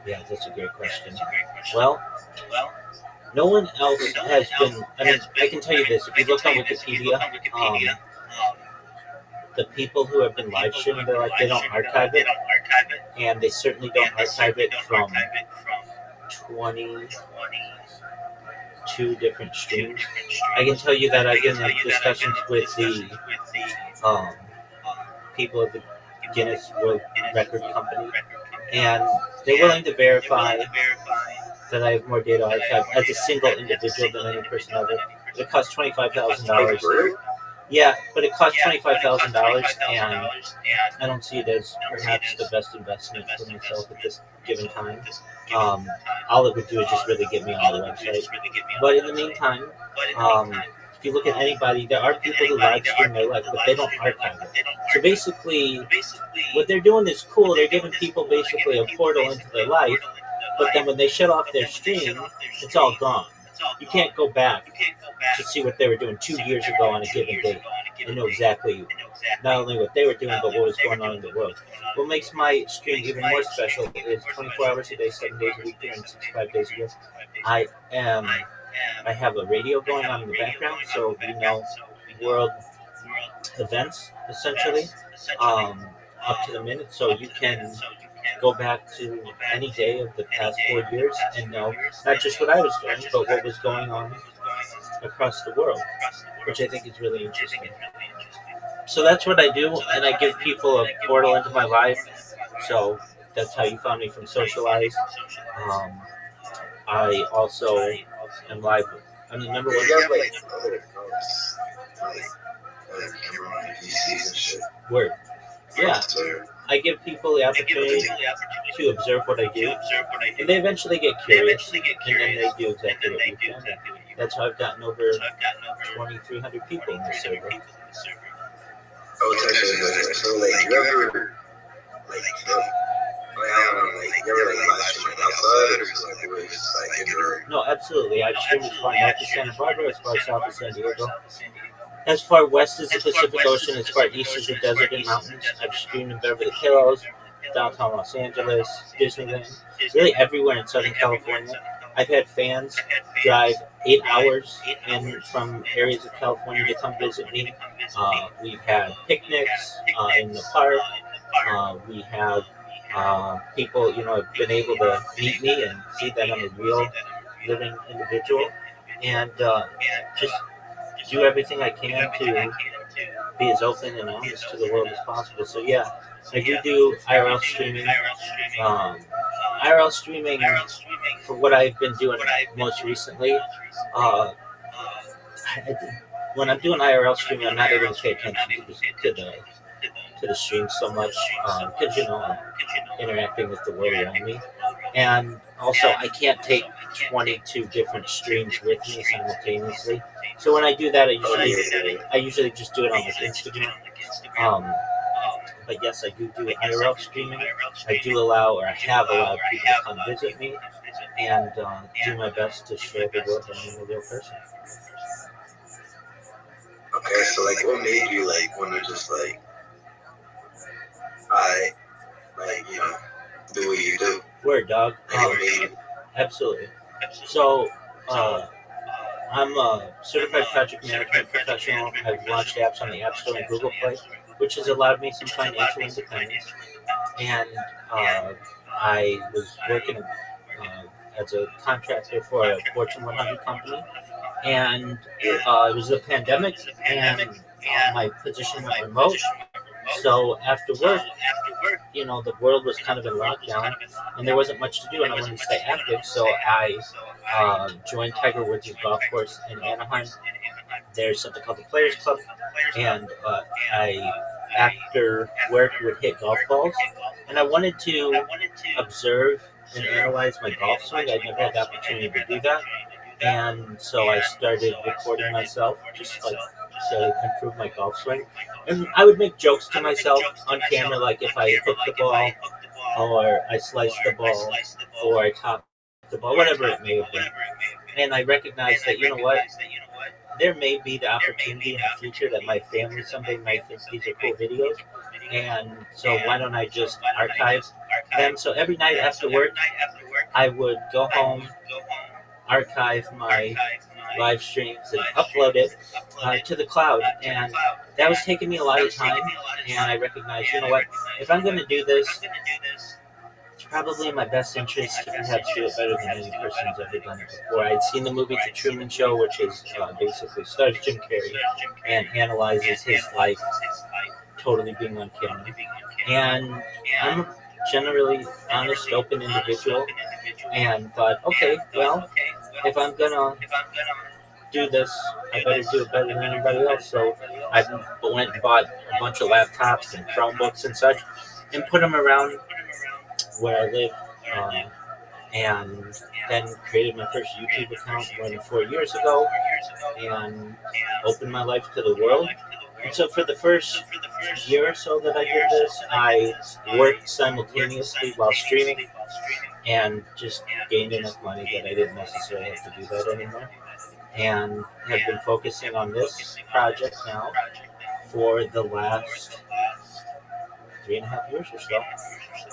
Yeah, that's a great question. Well, no one else has been. I mean, I can tell you this: if you look on Wikipedia, the people who have been live streaming their life, they don't archive it, and they certainly don't archive it from 22 different streams. I can tell you that I've been in discussions with the people of the Guinness World Record Company, and they're willing to verify that I have more data archived as a single individual than any person ever. It costs $25,000. Yeah, but it costs $25,000, and I don't see it as perhaps the best investment for myself at this given time. All it would do is just really get me on the website. But in the meantime, if you look at anybody, there are people who live stream their life, but they don't archive it. So basically, what they're doing is cool. They're giving people basically a portal into their life, but then when they shut off their stream, it's all gone. You can't go back to see what they were doing 2 years ago on a given date. and know exactly not only what they were doing, but what was going on in the world. What makes my stream even more special is 24 hours a day, 7 days a week, 365 days a year. I am. I have a radio going on in the background, so we know world events essentially, um, up to the minute. So you can go back to any day of the past 4 years and know not just what I was doing, but what was going on across the world, which I think is really interesting. So that's what I do, and I give people a portal into my life. So that's how you found me from Socialize. Um, I also am live. I'm the number Do one. you have like other accounts, like camera on PCs and shit? Word. Yeah, So, I give people the opportunity to observe what I do, and they eventually get curious, and then they do exactly what you've done. That's how I've gotten over 2,300 people in this server. oh, it's actually good. So, like, you ever, like, I don't know, like, you ever, like, live stream like outside, or is it like, it was just, like, indoor? No, absolutely. I've streamed as far north as Santa Barbara, as far south as San Diego. As far west as the Pacific Ocean, as far east as the desert and mountains. I've streamed in Beverly Hills, downtown Los Angeles, Disneyland, really everywhere in Southern California. I've had fans drive 8 hours in from areas of California to come visit me. We've had picnics in the park. We have people, have been able to meet me and see that I'm a real living individual, and just do everything I can to be as open and honest to the world as possible. So yeah, I do IRL streaming. Um, IRL streaming for what I've been doing most recently. Uh, when I'm doing IRL streaming, I'm not able to pay attention to the stream so much because I'm interacting with the world around me, and also I can't take 22 different streams with me simultaneously. So when I do that, I usually just do it on like Instagram. Um, but yes, I do IRL streaming. I do allow, or I have allowed people to come visit me, and do my best to show the world that I'm a real person. Okay, so, like, what made you, like, want to just, like, I, like, do what you do? Word, dog. Like, what made you? Absolutely. So, I'm a certified project management professional. I've launched apps on the App Store and Google Play, which has allowed me some financial independence. And I was working as a contractor for a Fortune 100 company, and it was a pandemic, and my position went remote. So after work, the world was kind of in lockdown, and there wasn't much to do, and I wanted to stay active. So I joined Tiger Woods' golf course in Anaheim. There's something called the Players Club, and I, after work, would hit golf balls, and I wanted to observe and analyze my golf swing. I'd never had the opportunity to do that, and so I started recording myself, just like to improve my golf swing. And I would make jokes to myself on camera, like if I hooked the ball, or I sliced the ball, or I topped the ball, whatever it may have been. And I recognized that, there may be the opportunity in the future that my family someday might think these are cool videos. And so why don't I just archive them? So every night after work, I would go home, archive my live streams, and upload it to the cloud. And that was taking me a lot of time. And I recognized, if I'm going to do this, it's probably in my best interest to perhaps do it better than any person who's ever done it before. I'd seen the movie The Truman Show, which is basically stars Jim Carrey and analyzes his life totally being on camera. And I'm a generally honest, open individual, and thought, okay, well, if I'm gonna do this, I better do it better than anybody else. So I went and bought a bunch of laptops and Chromebooks and such, and put them around where I live, and then created my first YouTube account more than 4 years ago, and opened my life to the world. And so for the first year or so that I did this, I worked simultaneously while streaming, and just gained enough money that I didn't necessarily have to do that anymore, and have been focusing on this project now. for the last 3.5 years or so.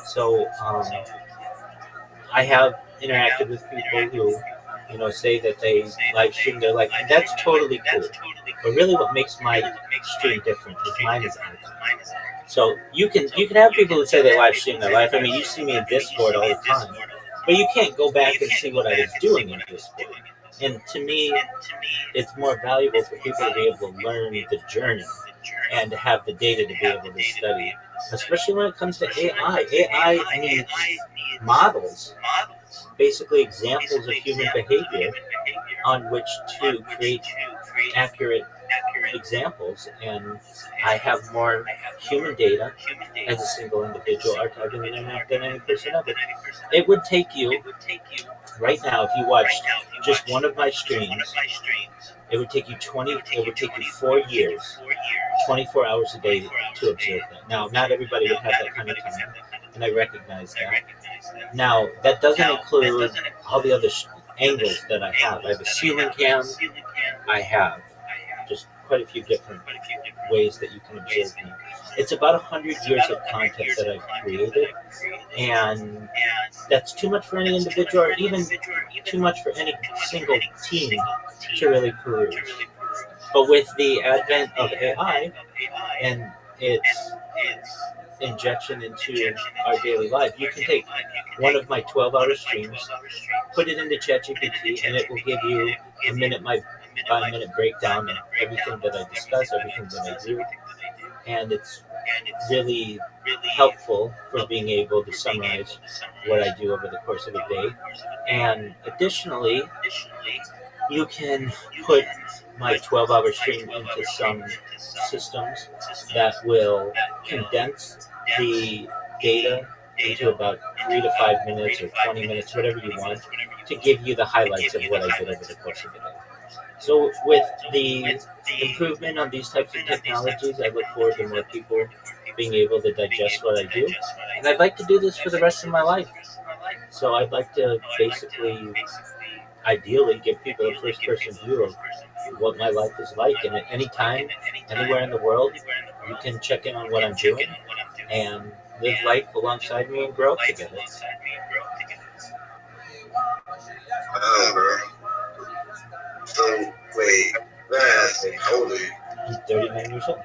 So I have interacted with people who, say that they live stream their life, and that's totally cool. But really, what makes my stream different is mine is active. So you can have people who say they live stream their life. I mean, you see me in Discord all the time, but you can't go back and see what I was doing in Discord. And to me, it's more valuable for people to be able to learn the journey and to have the data to be able to study, especially when it comes to AI. AI needs models, basically examples of human behavior on which to create accurate examples, and I have more human data as a single individual archived in the internet than any person ever. It would take you, right now, if you watched just one of my streams, it would take you 4 years, 24 hours a day to observe that. Now, not everybody would have that kind of time, and I recognize that. Now, that doesn't include all the other angles that I have. I have a ceiling cam. I have just quite a few different ways that you can observe me. It's about 100 years of content that I've created, and that's too much for any individual, or even too much for any single team to really peruse. But with the advent of AI and its injection into our daily life, you can take one of my 12-hour streams, put it into ChatGPT, and it will give you a minute by minute breakdown of everything that I discuss, everything that I do, and it's really helpful for being able to summarize what I do over the course of a day. And additionally, you can put my 12-hour stream into some systems that will condense the data into about 3 to 5 minutes or 20 minutes, whatever you want, to give you the highlights of what I did over the course of the day. So with the improvement on these types of technologies, I look forward to more people being able to digest what I do. And I'd like to do this for the rest of my life. So I'd like to basically, ideally, give people a first-person view of what my life is like. And at any time, anywhere in the world, you can check in on what I'm doing and live life alongside me and grow up together. Bro. So, wait, how old are you? I'm 39 years old.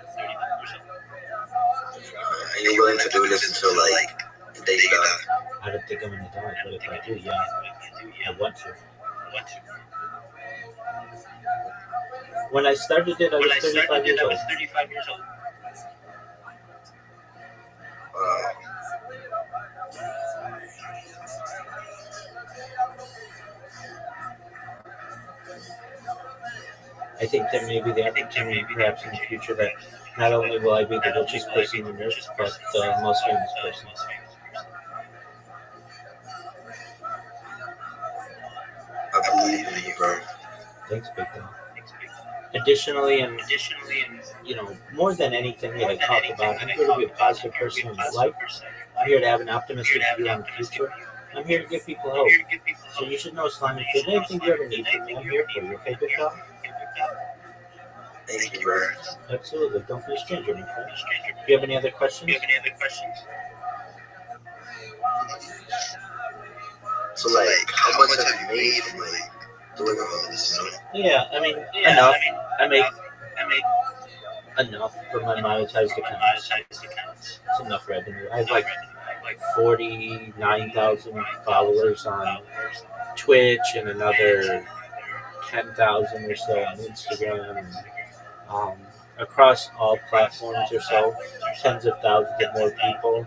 And you're willing to do this until, the day you die? I don't think I'm going to die, but if I do, yeah, I want to. When I started it, I was 35 years old. I think there may be the opportunity, perhaps in the future, that not only will I be the richest person on earth, but the most famous person. I believe in you, bro. Thanks, Big Dog. Additionally, and more than anything that I talk about, I'm here to be a positive person in my life. I'm here to have an optimistic view on the future. I'm here to give people hope. So you should know, Slime, if there's anything you ever need from me, I'm here for you. Okay, Big Dog? Thank you, bro. Absolutely. Don't be a stranger, my friend. Do you have any other questions? So, how much have you made from, doing all this, Yeah, I mean, enough. I make enough for my monetized accounts. It's enough revenue. I have 49,000 followers on Twitch and another 10,000 or so on Instagram. And, across all platforms or so, tens of thousands of more people.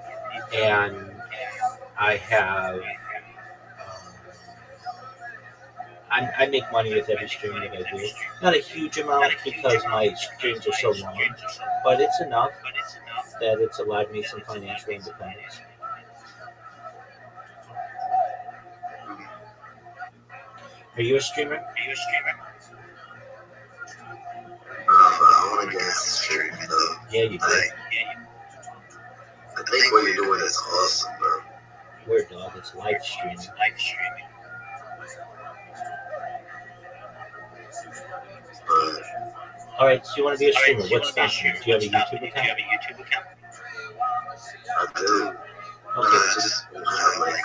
And I have... I make money with every stream that I do. Not a huge amount because my streams are so long, but it's enough that it's allowed me some financial independence. Are you a streamer? I want to get streaming, though. Yeah, you do. I think what you're doing is awesome, bro. Word, dog. It's live streaming. But All right, so you want to be a streamer? What's stopping you? Do you have a YouTube account? I do. Okay. I just have like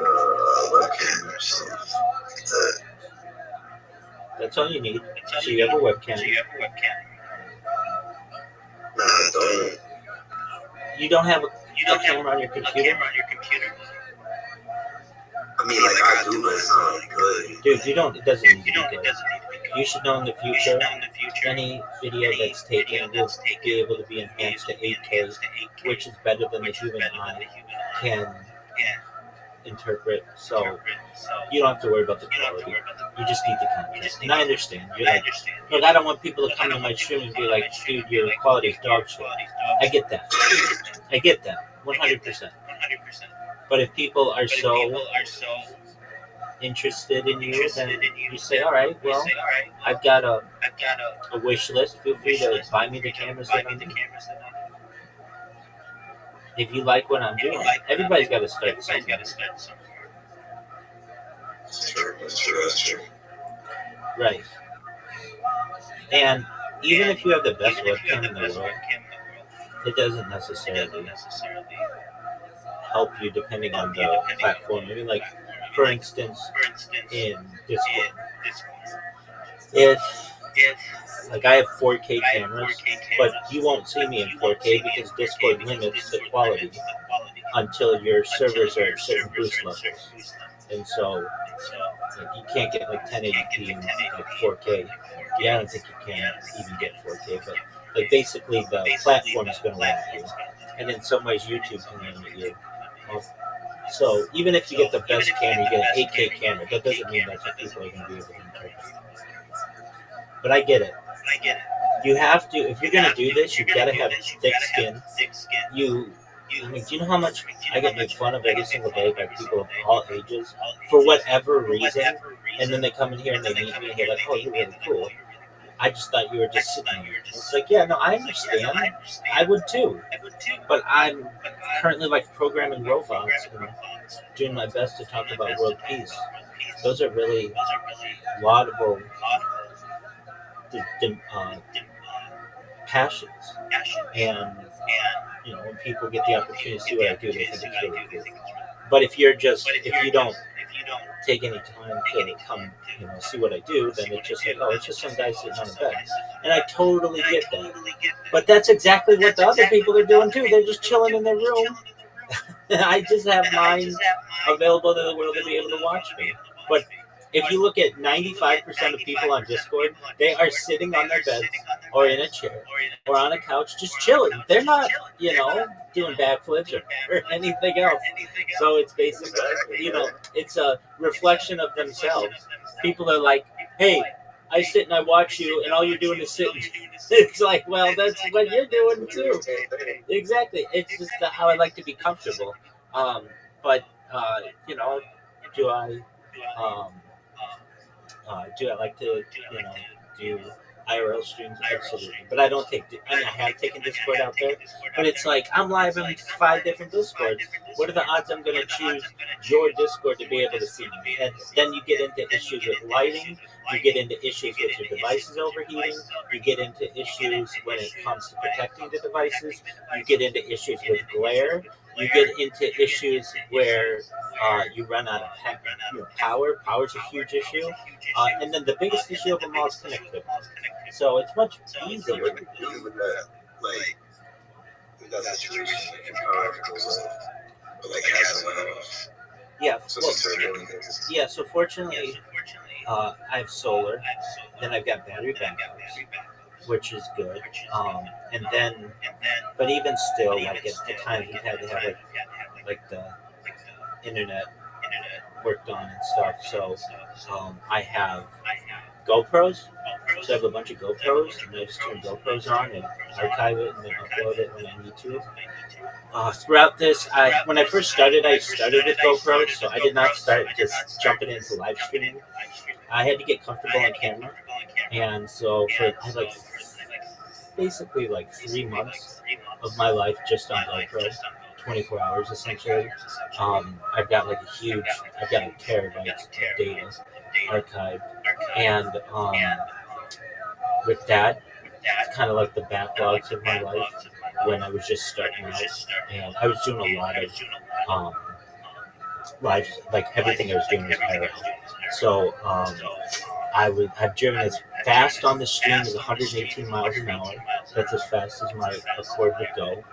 a webcam or something like that. That's all you need. So you have a webcam. No, I don't. You don't have a camera on your computer? I mean, like I do, but it's not like good. Dude, you don't. It doesn't need to be good. You should know in the future, any video that's taken will be able to be enhanced to 8K, which is better than the human eye can interpret. So you don't have to worry about the quality. You just need the content. And I understand. You're like, look, I don't want people to come to my stream and be like, dude, your quality is dog shit. I get that. 100%. But if people are so interested in you, then you say, all right, well, I've got a wish list. Feel free to buy me the cameras that I need. If you like what I'm doing, everybody's got to start somewhere. That's true. Right. And even if you have the best webcam in the world, it doesn't necessarily help you depending on the platform. I mean, like, for instance, in Discord, if like I have 4K cameras, but you won't see me in 4K because Discord limits the quality until your servers are at certain boost levels, and so like, you can't get like 1080p in like 4K. Yeah, I don't think you can even get 4K, but like basically the platform is going to limit you, and in some ways YouTube can limit you. So even if you get the best camera, you get an 8K camera, that doesn't mean that's what people are going to be able to interpret. But I get it. You have to, if you're going to do this, you've got to have thick skin. I mean, do you know how much I get made fun of every single day by people of all ages for whatever reason? And then they come in here and they meet me and they're like, oh, you're really cool. I just thought you were just sitting there. It's like, yeah, no, I understand. I would too. But I'm currently like programming robots and doing my best to talk about world peace. Those are really laudable passions. And, you know, when people get the opportunity to see what I do, they think it's really cool. But if you don't take any time to come, you know, see what I do, then it's just like, oh, it's just some guy sitting on a bed. And I totally get that. But that's exactly what the other people are doing too. They're just chilling in their room. I just have mine available to the world to be able to watch me. But if you look at 95% of people on Discord, they are sitting on their beds or in a chair or on a couch just chilling. They're not, you know, doing backflips or anything else. So it's basically, you know, it's a reflection of themselves. People are like, hey, I sit and I watch you and all you're doing is sitting. It's like, well, that's what you're doing too. Exactly. It's just how I like to be comfortable. But you know, do I like to, you know, do IRL streams? Absolutely. But I don't take, I mean, I have taken Discord out there, but it's like, I'm live on 5 different Discords. What are the odds I'm going to choose your Discord to be able to see me? And then you get into issues with lighting, you get into issues with your devices overheating, you get into issues when it comes to protecting the devices, you get into issues with glare, you get into issues where you run out of power. Power's a huge issue. And then the biggest issue of them all is connectivity. So it's much easier. Like, that situation, if your power goes up, but like has went off. Yeah. Well, so fortunately, I have solar. Then I've got battery backups, which is good. And then, but even still, like at times we've had to have like the internet worked on and stuff. So I have GoPros. So I have a bunch of GoPros, and I just turn GoPros on and archive it and then upload it when I need to. Throughout this, when I first started, I started with GoPros, so I did not start just jumping into live streaming. I had to get comfortable on camera, and so I had like basically like 3 months of my life just on GoPro, 24 hours essentially. I've got like terabytes of data archived, And with that, it's kind of like the backlogs of my life when I was just starting out, and I was doing a lot of um, live, like everything I was doing was viral. So I've driven as fast on the stream as 118 miles an hour. That's as fast as my Accord would go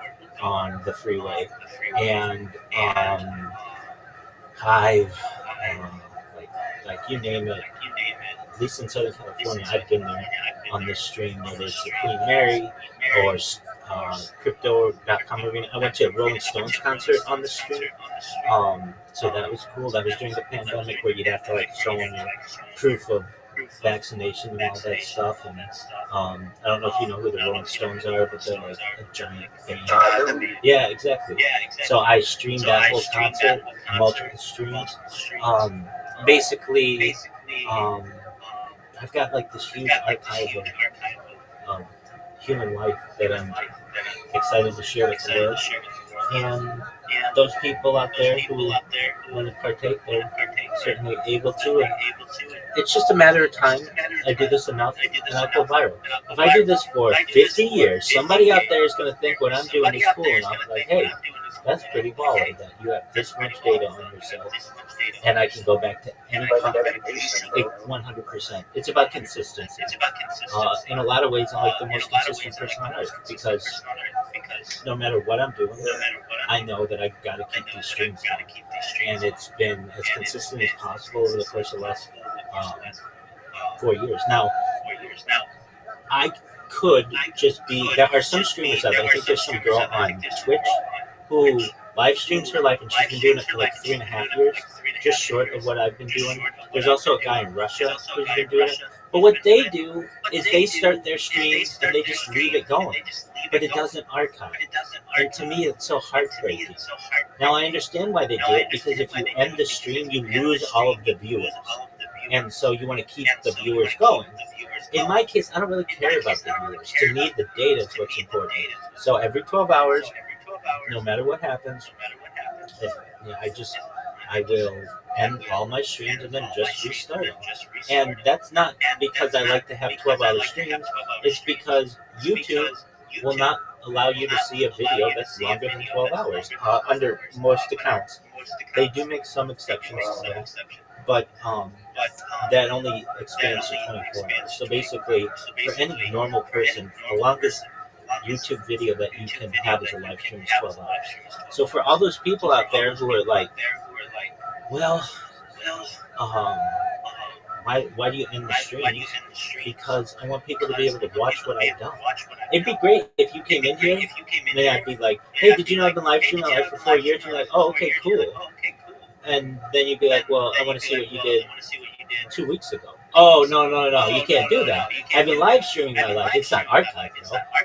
on the freeway, and I've like you name it. At least in Southern California, I've been there on this stream, whether it's the Queen Mary or Crypto.com Arena. I went to a Rolling Stones concert on the stream. So that was cool. That was during the pandemic where you'd have to like show them your proof of vaccination and all that stuff. And I don't know if you know who the Rolling Stones are, but they're like a giant band. Yeah, exactly. So I streamed that whole concert, multiple streams. Basically, I've got like this huge archive of human life that I'm excited to share with the world. And those people out there who want to partake, they're certainly able to. And it's just a matter of time. I do this enough, and I'll go viral. If I do this for 50 years, somebody out there is going to think what I'm doing is cool enough. Like, hey, that's pretty baller that you have this much data on yourself, and I can go back to any company. 100%. It's about consistency. In a lot of ways, I'm like the most consistent person on earth because no matter what I'm doing, I know that I've got to keep these streams going. And it's been as consistent as possible over the course of the last 4 years. Now, I could just be. There are some streamers out there. I think there's some girl on Twitch who live streams her life, and she's been doing it for like 3.5 years, just short of what I've been doing. There's also a guy in Russia who's been doing it. But what they do is they start their stream and they just leave it going, but it doesn't archive. And to me, it's so heartbreaking. Now, I understand why they do it, because if you end the stream, you lose all of the viewers. And so you want to keep the viewers going. In my case, I don't really care about the viewers. To me, the data is what's important. So every 12 hours, no matter what happens, I will end all my streams and then just restart them. And that's not because I like to have 12-hour streams. It's because YouTube will not allow you to see a video that's longer than 12 hours under most accounts. They do make some exceptions to that, but that only expands to 24 hours. So basically, for any normal person, the longest YouTube video that you can have as a live stream is 12 hours. So for all those people out there who are like, well, why do you end the stream? Because I want people to be able to watch what I've done. It'd be great if you came in here and then I'd be like, hey, did you know I've been live streaming my life for 4 years? And you're like, oh, okay, cool. And then you'd be like, well, I want to see what you did 2 weeks ago. Oh, no, you can't do that. I've been live streaming my life. It's not archived,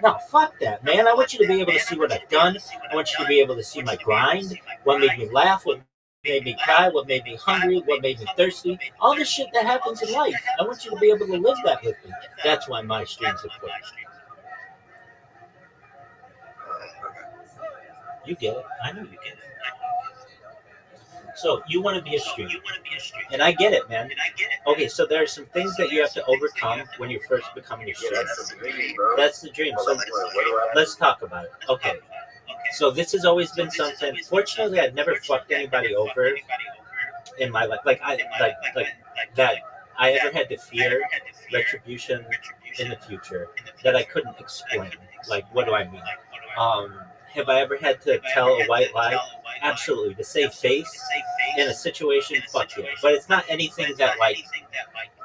No, fuck that, man. I want you to be able to see what I've done. I want you to be able to see my grind, what made me laugh, what made me cry, what made me hungry, what made me thirsty. All the shit that happens in life. I want you to be able to live that with me. That's why my streams are important. You get it. I know you get it. So you want to be a streamer, and I get it, man. Okay, so there are some things that you have to overcome when you're first becoming a streamer. That's the dream. So let's talk about it. Okay. So this has always been something. Fortunately, I've never fucked anybody over in my life. Like that I ever had to fear retribution in the future that I couldn't explain. Like, what do I mean? Have I ever had to tell a white lie? Absolutely. To save face in a situation, fuck yeah. But it's not anything that like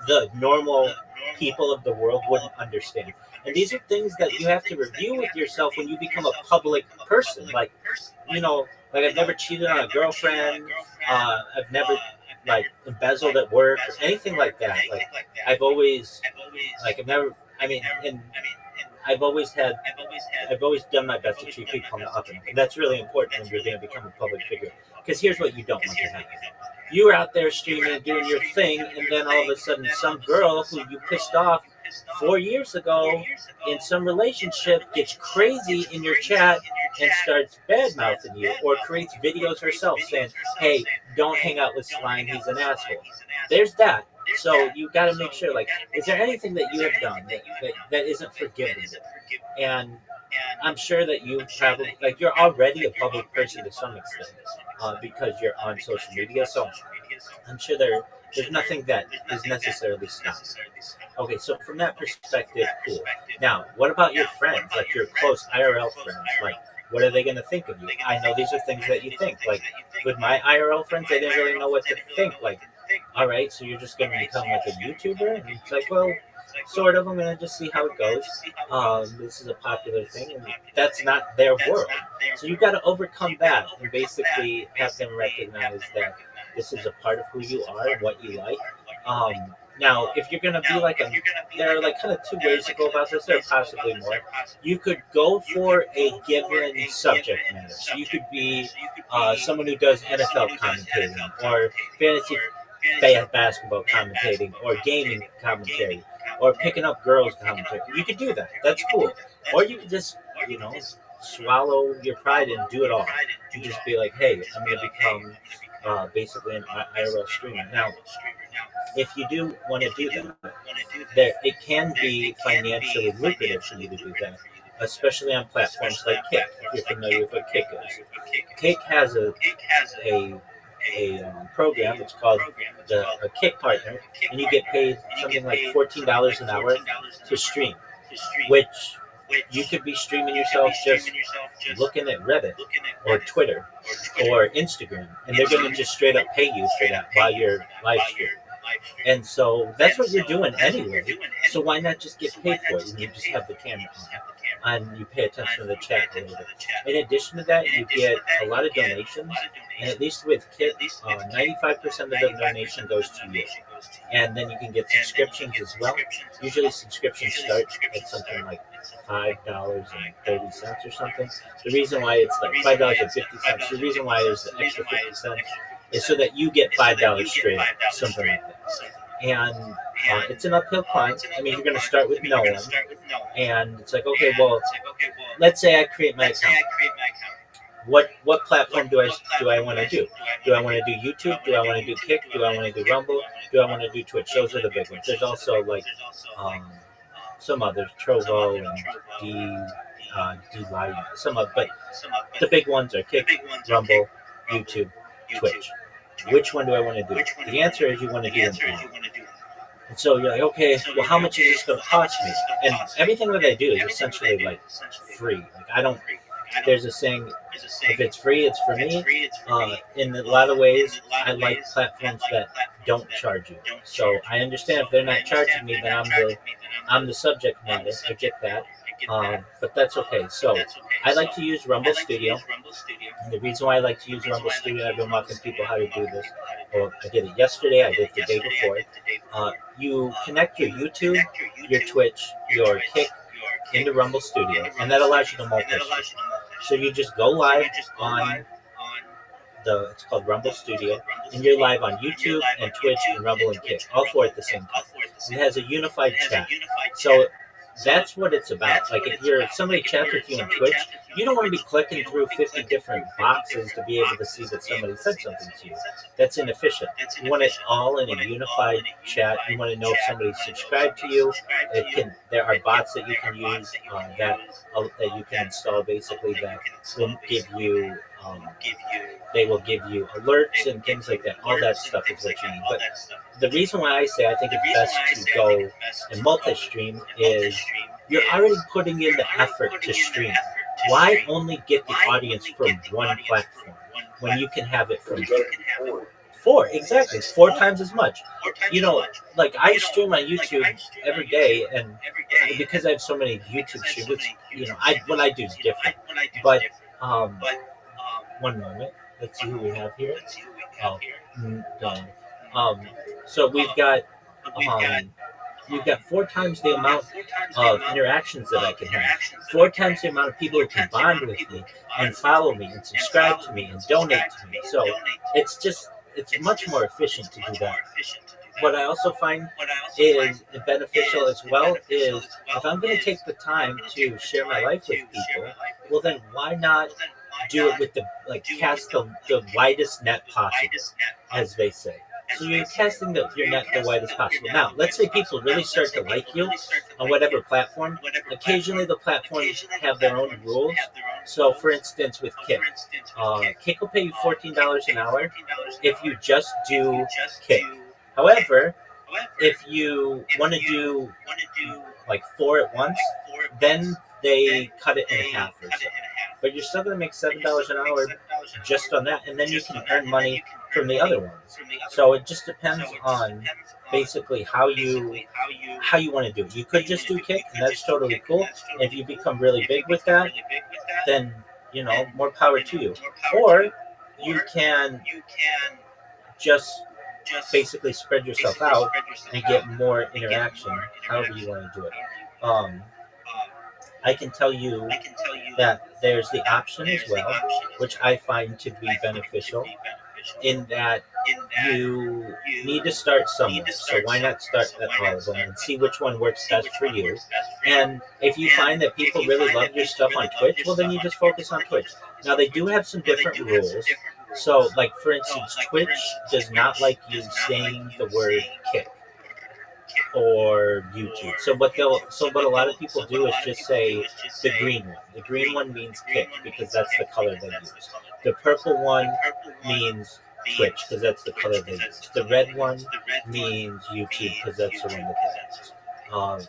the normal people of the world wouldn't understand. And these are things that you have to review with yourself when you become a public person. Like, I've never cheated on a girlfriend. I've never embezzled at work or anything like that. Like, I've always done my best to treat people on the up and up. And that's really important when you're going to become a public figure. Because here's what you don't want to happen. You're out there streaming, doing your thing, and then all of a sudden some girl who you pissed off 4 years ago in some relationship gets crazy in your chat and starts bad-mouthing you, or creates videos herself saying, hey, don't hang out with Slime, he's an asshole. There's that. So you got to make sure, like, is there anything that you have done that isn't forgivable? And I'm sure that you probably, like, you're already a public person to some extent because you're on social media. So I'm sure there's nothing that is necessarily stopped. Okay, so from that perspective, cool. Now, what about your friends, like your close IRL friends? Like, what are they going to think of you? I know these are things that you think. Like, with my IRL friends, they didn't really know what to think. Like, all right, so you're just going to become like a YouTuber? And it's like, well, sort of. I'm going to just see how it goes. This is a popular thing, and that's not their world. So you've got to overcome that and basically have them recognize that this is a part of who you are and what you like. Um, Now, if you're gonna be like there are like kind of two ways to go about this. There are possibly more. You could go for a given subject matter. So you could be someone who does NFL commentating or fantasy basketball commentating or gaming commentary or picking up girls commentary. You could do that. That's cool. Or you could just, you know, swallow your pride and do it all. You just be like, hey, I'm gonna become basically an IRL streamer. Now, if you do want to do that, there it can be financially lucrative for you to do that, especially on platforms like Kick. If you're familiar with what Kick is, Kick has a program. It's called a Kick Partner, and you get paid something like $14 an hour to stream, which you could be streaming yourself just looking at Reddit or Twitter or Instagram, and they're going to just straight up pay you for that while you're live streaming. And so that's what you're doing anyway. So why not just get paid for it? And you just have the camera on, and you pay attention to the chat a little bit. In addition to that, you get a lot of donations, and at least with Kit, 95% of the donation goes to you. And then you can get subscriptions as well. Usually subscriptions start at something like $5.30 or something. The reason why it's like $5.50, the reason why there's the extra 50 cents is so that you get $5 straight, something like that. And it's an uphill climb. I mean, you're going to start with no one, and it's like, okay, well, let's say I create my account. What platform do I want to do? Do I want to do YouTube? Do I want to do Kick? Do I want to do Rumble? Do I want to do Twitch? Those are the big ones. There's also like some others, Trovo and D Live, some of, but the big ones are Kick, Rumble, YouTube, Twitch. Which one do I want to do? The answer is you want to do them all. And so you're like, okay, well, how much is this going to cost me? And everything that I do is essentially like free. Like I don't. There's a saying, if it's free, it's for me. In a lot of ways, I like platforms that don't charge you. So I understand if they're not charging me, then I'm the subject matter. I get that. But that's okay. So I like to use Rumble Studio. And the reason why I like to use Rumble Studio, I've been walking people how to do this. Well, I did it yesterday. I did it the day before. You connect your YouTube, your Twitch, your Kick into Rumble Studio, and that allows you to multi-stream. So you just go live on it's called Rumble Studio, and you're live on YouTube and Twitch and Rumble and Kick, all four at the same time. It has a unified chat. So that's what it's about. Like if somebody chats with you on Twitch, you don't want to be clicking through 50 different boxes to be able to see that somebody said something to you. That's inefficient. You want it all in a unified chat. You want to know if somebody subscribed to you. There are bots that you can use that you can install basically that will give you they will give you alerts and things like that. All that stuff is what you need. But the reason why I say I think it's best to go and multi-stream is you're already putting in the effort to stream. Why only get the audience from one platform when you can have it from four? Exactly. It's 4 times as much. You know, like I stream on YouTube every day, and because I have so many YouTube streams, you know, what I do is different. But one moment. Let's see who we have here. So we've got 4 times the amount of interactions that I can have. 4 times the amount of people who can bond with me and follow me and subscribe to me and donate to me. So it's much more efficient to do that. What I also find is beneficial as well is if I'm going to take the time to share my life with people, well then why not do it with cast the widest net possible, as they say. So you're casting your net the widest possible. Now, let's say people really start to like you on whatever platform. Occasionally, the platforms have their own rules. So, for instance, with Kick, Kick will pay you $14 an hour if you just do Kick. However, if you want to do like 4 at once, then they cut it in half or so. But you're still going to make $7 an hour just on that, and then you can earn money from the other ones. So it just depends on basically how you want to do it. You could just do Kick, and that's totally cool. And if you become really big with that, then more power to you. Or you can just basically spread yourself out and get more interaction, however you want to do it. I can tell you that there's the option as well, which I find to be beneficial, in that you need to start somewhere. So why not start at all of them and see which one works best for you? And if you find that people really love your stuff on Twitch, well, then you just focus on Twitch. Now, they do have some different rules. So, like, for instance, Twitch does not like you saying the word Kick or YouTube. So what a lot of people do is just say the green one. The green one means Kick because that's the color they use. The purple one means Twitch because that's the color they use. The red one means YouTube because that's the one that they use.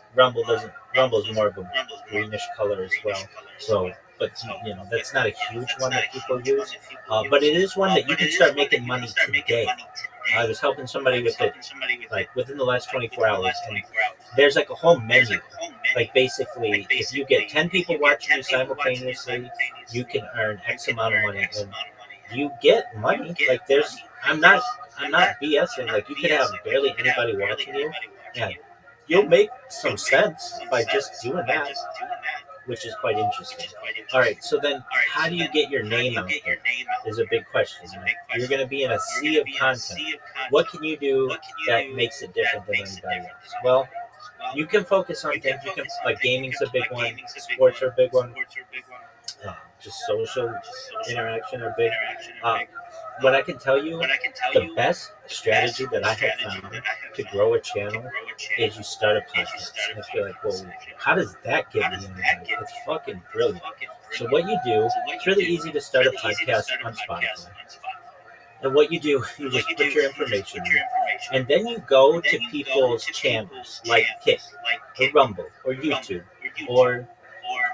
Rumble's more of a greenish color as well. So, but that's not a huge one that people use. But it is one that you can start making money today. I was helping somebody with it like within the last 24 hours, and there's like a whole menu. Like basically, if you get 10 people watching you simultaneously, you can earn X amount of money, and you get money. Like I'm not BSing. Like you could have barely anybody watching you, and you'll make some sense by just doing that, which is quite interesting. All right, so then how do you get your name out there is a big question. You're going to be in a sea of content. What can you do that makes it different than anybody else? Well, you can focus on things. You can, like, gaming's a big one, sports are a big one, just social interaction are big. What I can tell you, the best strategy that I have found to grow a channel is you start a podcast. And I feel like, well, how does that get me anybody? It's fucking brilliant. So what you do, it's really easy to start a podcast on Spotify. And what you do, you just put your information in, and then you go to people's channels like Kick, or Rumble, or YouTube, or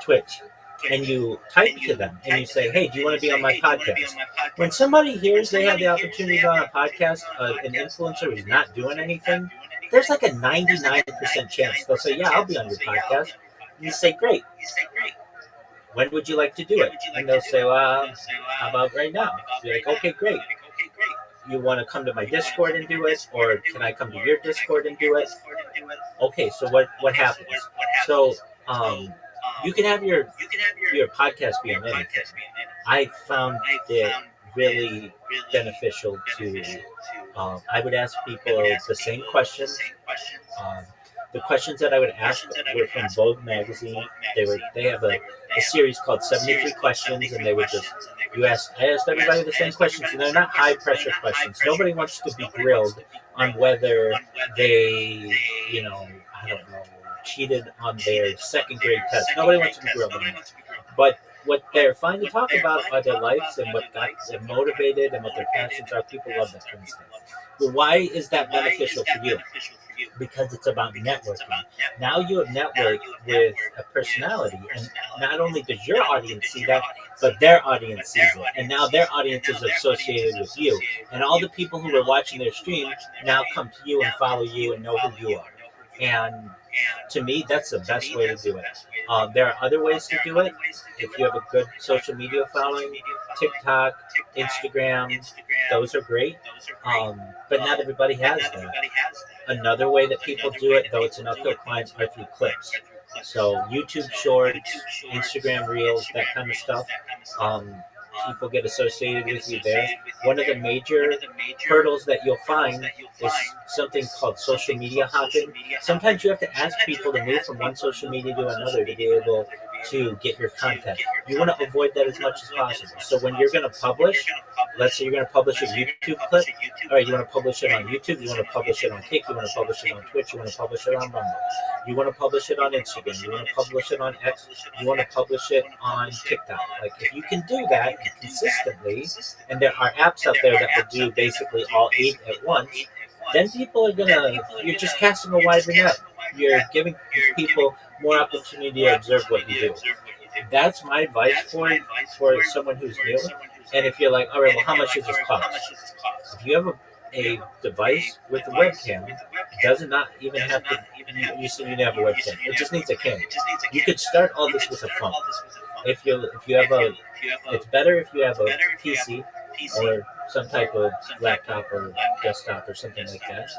Twitch, and you type to them and you say, hey, do you want to be on my podcast? When somebody hears they have the opportunity to be on a podcast, an influencer who's not doing anything, there's like a 99% chance they'll say, yeah, I'll be on your podcast. And you say, great. When would you like to do it? And they'll say, well, how about right now? You're like, okay, great. You want to come to my Discord and do it, or can I come to your Discord and do it? Okay, so what happens? So you can have your podcast be on anything. I found it really beneficial to. I would ask people the same questions. The questions that I would ask were from Vogue magazine. They have a series called 73 Questions, and they would just I asked everybody the same questions, and they're not high pressure questions. Nobody wants to be grilled on whether they, I don't know, cheated on their second grade test. Nobody wants to be grilled on that. But what they're fine to talk about are their lives and what got them motivated and what their passions are. People love that kind of stuff. But why is that beneficial for you? Because it's about networking. Now you have networked with a personality, and not only does your audience see that, but their audience sees it, and now their audience is associated with you, and all the people who are watching their stream now come to you and follow you and know who you are. And to me, that's the best way to do it. There are other ways to do it. If you have a good social media following, TikTok, Instagram, those are great. But not everybody has that. Another way that people do it, though it's an uphill climb, are through clips. So YouTube Shorts, Instagram Reels, that kind of stuff. People get associated with you there. One of the major hurdles that you'll find is something called social media hopping. Sometimes you have to ask people to move from one social media to another to be able to get your content. You want to avoid that as much as possible. So when you're going to publish, let's say you're going to publish a YouTube clip, all right, you want to publish it on YouTube, you want to publish it on Kick, you want to publish it on Twitch, you want to publish it on Rumble, you want to publish it on Instagram, you want to publish it on X, you want to publish it on TikTok. Like, if you can do that consistently, and there are apps out there that will do basically all 8 at once, then people are gonna, you're just casting a wider net. You're giving people more opportunity to observe what you do. That's my advice for someone who's new. And if you're like, all right, well, how much does this cost? If you have a device with a webcam, it does not even have to, you said you didn't have a webcam. It just needs a camera. You could start all this with a phone. If you have a, it's better if you have a PC or some type of laptop or desktop or something like that.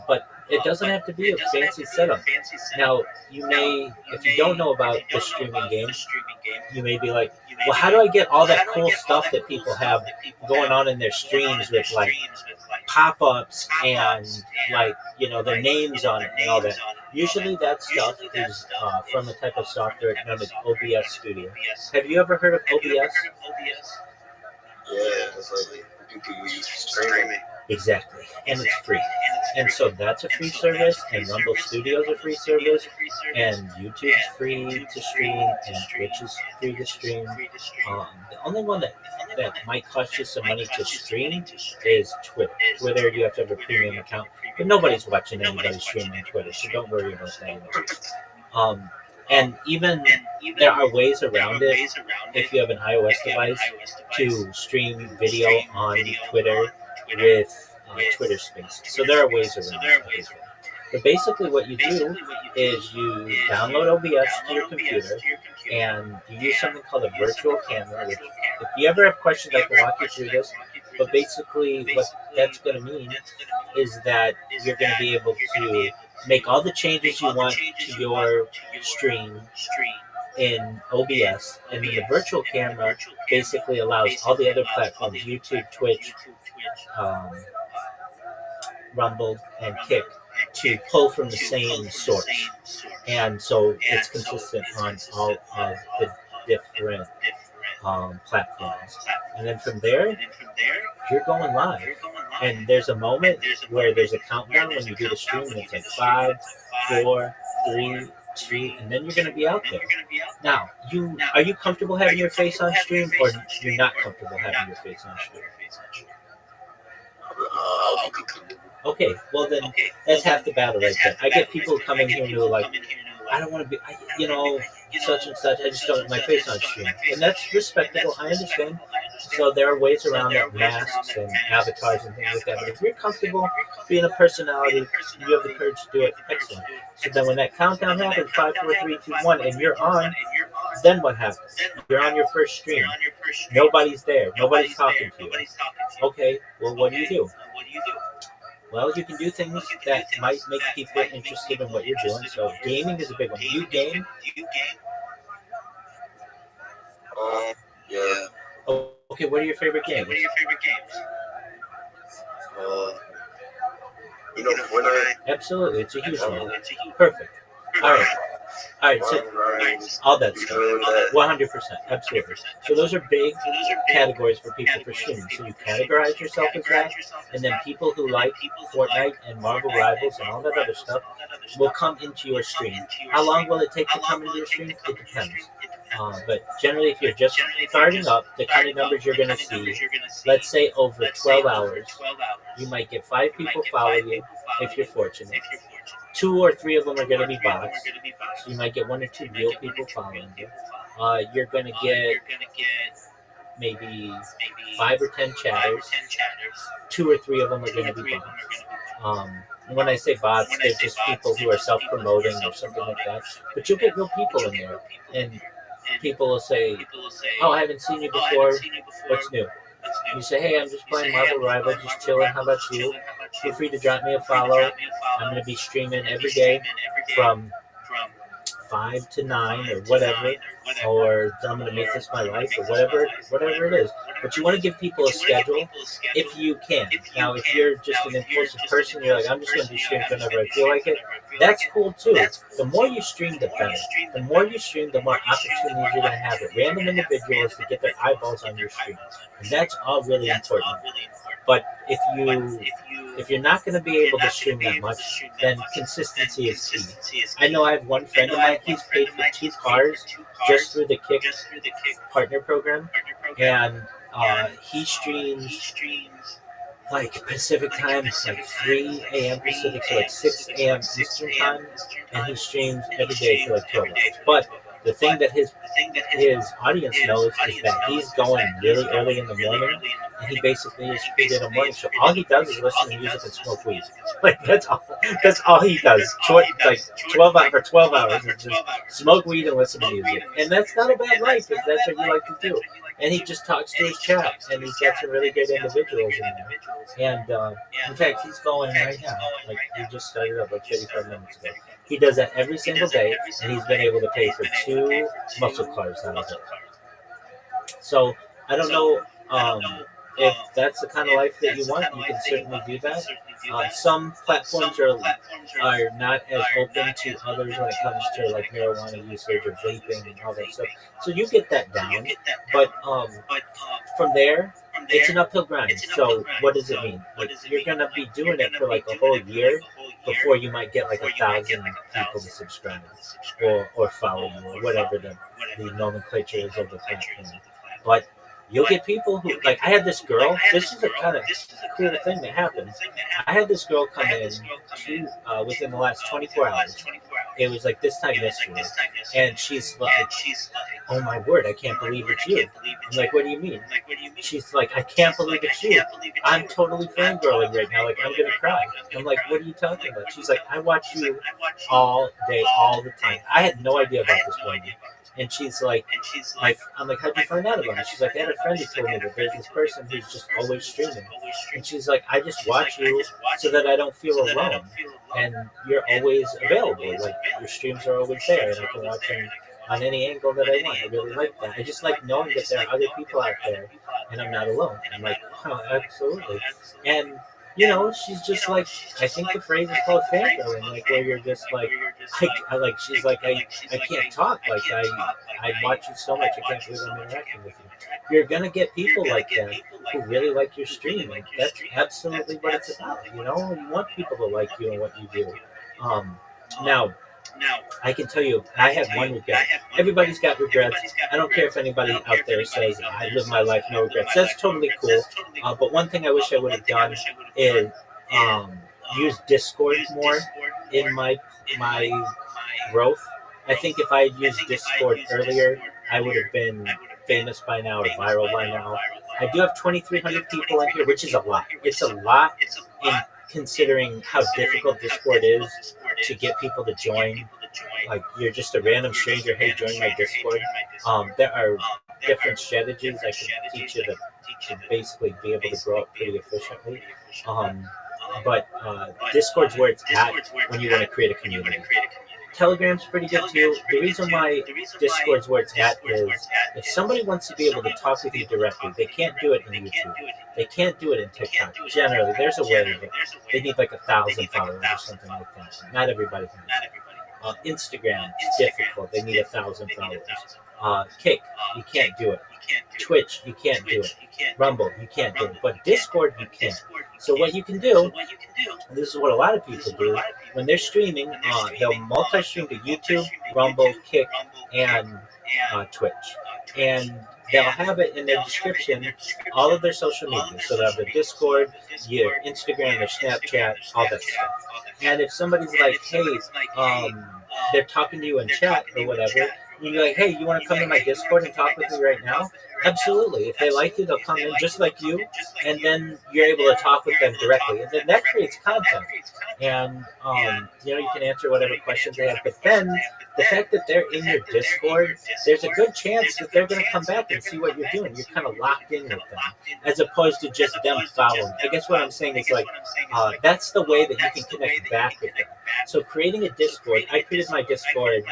But it doesn't have to be a fancy setup. Now, you may, if you don't know about the streaming game, you may be like, well, how do I get all that cool stuff that people have going on in their streams with like pop-ups and like, you know, their names on it and all that? Usually that stuff is from a type of software known as OBS Studio. Have you ever heard of OBS? Yeah, it's like people use streaming. Exactly, and it's free. And so that's a free service, and Rumble Studio is a free service, and YouTube's free to stream, and Twitch is free to stream. The only one that might cost you some money to stream is Twitter. Twitter, you have to have a premium account, but nobody's watching anybody stream on Twitter, so don't worry about that. And even there are ways around it if you have an iOS device to stream video on Twitter with Twitter Spaces. So there are ways around it as well. But basically what you do is you download OBS to your computer and you use something called a virtual camera. Which, if you ever have questions, I can walk you through this. But basically what that's going to mean is that you're going to be able to make all the changes you want to your stream in OBS, and then the virtual camera basically allows all the other platforms, YouTube, Twitch, Rumble, and Kick, to pull from the same source. And so it's consistent on all of the different platforms. And then from there, you're going live. And there's a moment where there's a countdown when you do the stream, and it's like 5, 4, 3, 2, and then you're going to be out there. Now, are you comfortable having your face on stream, or you're not comfortable having your face on stream? Okay, well then that's half the battle right there. I get people coming here who are like, I don't want to be, such and such. I just don't want my face on stream, and that's respectable. I understand. So there are ways around that, masks and avatars and things like that. But if you're comfortable being a personality, you have the courage to do it. Excellent. So then when that countdown happens, 5, 4, 3, 2, 1, and you're on, then what happens? You're on your first stream. Nobody's there. Nobody's talking to you. Okay, well, what do? Well, you can do things that might make people interested in what you're doing. So gaming is a big one. Do you game? Yeah. Oh, okay, what are your favorite games? Fortnite. Absolutely, it's a huge one. Perfect. All right. So all that stuff, 100%, absolutely. So those are big categories for people for streaming. So you categorize yourself as that, and then people who like Fortnite and Marvel Rivals and all that other stuff will come into your stream. How long will it take to come into your stream? It depends. But generally, if you're just starting up, the kind of numbers you're going to see, let's say over 12 hours, you might get 5 people follow you if you're fortunate. 2 or 3 of them are going to be bots, so you might get 1 or 2 real people following you. You're going to get maybe 5 or 10 chatters. 2 or 3 of them are going to be bots. And when I say bots, they're just people who are self-promoting or something like that. But you'll get real people in there, and people will say, "Oh, I haven't seen you before. What's new?" You say, "Hey, I'm just playing Marvel Rival, just chilling. How about you? Feel free to drop me a follow. I'm going to be streaming every day from 5 to 9 or whatever, or I'm going to make this my life or whatever it is. But you want to give people a schedule if you can. Now, if you're just an impulsive person, you're like, I'm just going to do streams whenever I feel like it. That's cool too. The more you stream, the better. The more you stream, the more opportunities you're going to have at random individuals to get their eyeballs on your stream, and that's all really important. But if you're not going to be able to stream that much, then consistency is key. I know I have one friend of mine. He's paid for 2 cars just through the Kick partner program, and he streams like Pacific time, like 3 a.m. Pacific, so like 6 a.m. Eastern time, and he streams every day for like 12 hours. But the thing that his audience knows is that he's going really early in the morning, and he basically is created a morning show. All he does is listen to music and smoke weed. Like that's all he does. Like 12 hours, is just smoke weed and listen to music. And that's not a bad life if that's what you like to do. And he just talks to his chat, and he's got some really good individuals in there. And in fact, he's going right now. Like he just started up like 35 minutes ago. He does that every single day, and he's been able to pay for 2 muscle cars out of it. So I don't know if that's the kind of life that you want. You can certainly do that. Some platforms are not as open to others when it comes to like marijuana usage or vaping and all that stuff. So you get that down, but from there, it's an uphill grind. So what does it mean? Like you're gonna be doing it for like a whole year before you might get like 1,000 people to subscribe or follow you or whatever the nomenclature is of the platform. But you'll get people who, like, I had this girl. This is a kind of cool thing that happened. I had this girl come in within the last 24 hours. It was like this time yesterday, and she's like, "Oh my word, I can't believe it's you." I'm like, "What do you mean?" She's like, "I can't believe it's you. I'm totally fangirling right now. Like, I'm gonna cry." I'm like, "What are you talking about?" She's like, "I watch you all day, all the time." I had no idea about this woman. And she's like, I'm like, how'd you find out about it? She's like, I had a friend who told me that there's this person who's just always streaming. And she's like, I just watch you so that I don't feel alone. And you're always available. Like, your streams are always there, and I can watch them on any angle that I want. I really like that. I just like knowing that there are other people out there, and I'm not alone. I'm like, oh, absolutely. And you know, she's just like, I think the phrase is called fangirling, like where you're just like, she's like, I can't talk, like I watch you so much, I can't believe I'm interacting with you. You're gonna get people like that who really like your stream. Like that's absolutely what it's about. You know, you want people to like you and what you do. Now, I can tell you, I have one regret. Everybody's got regrets. I don't care if anybody out there says I live my life no regrets. That's totally cool. But one thing I wish I would have done is use Discord more in my growth. I think if I had used Discord earlier, I would have been famous by now or viral by now. I do have 2,300 people in here, which is a lot. It's a lot in considering how difficult Discord is to get people to join. Like, you're just a random stranger, hey, join my Discord. There are different strategies I can teach you to basically be able to grow up pretty efficiently. But Discord's where it's at when you want to create a community. Telegram's pretty good too. The reason why Discord's where it's at is if somebody wants to be able to talk with you directly, they can't do it in YouTube. They can't do it in TikTok. Generally, there's a way, but they need like 1,000 followers or something like that. Not everybody has. Instagram, it's difficult. They need 1,000 followers. Kick, you can't do it. Twitch, you can't do it. Rumble, you can't do it. But Discord, you can. So what you can do, and this is what a lot of people do, when they're streaming, they'll multi-stream to YouTube, Rumble, Kick, and Twitch. And they'll have it in their description, all of their social media. So they'll have their Discord, your Instagram, their Snapchat, all that stuff. And if somebody's like, hey, they're talking to you in chat or whatever, you're like, hey, you want to come to my Discord and talk with me right now? Absolutely. If they like you, they'll come in just like you, and then you're able to talk with them directly, and then that creates content. And you can answer whatever questions they have. But then the fact that they're in your Discord, there's a good chance that they're going to come back and see what you're doing. You're kind of locked in with them, as opposed to just them following. I guess what I'm saying is like that's the way that you can connect back with them. So creating a Discord, I created my Discord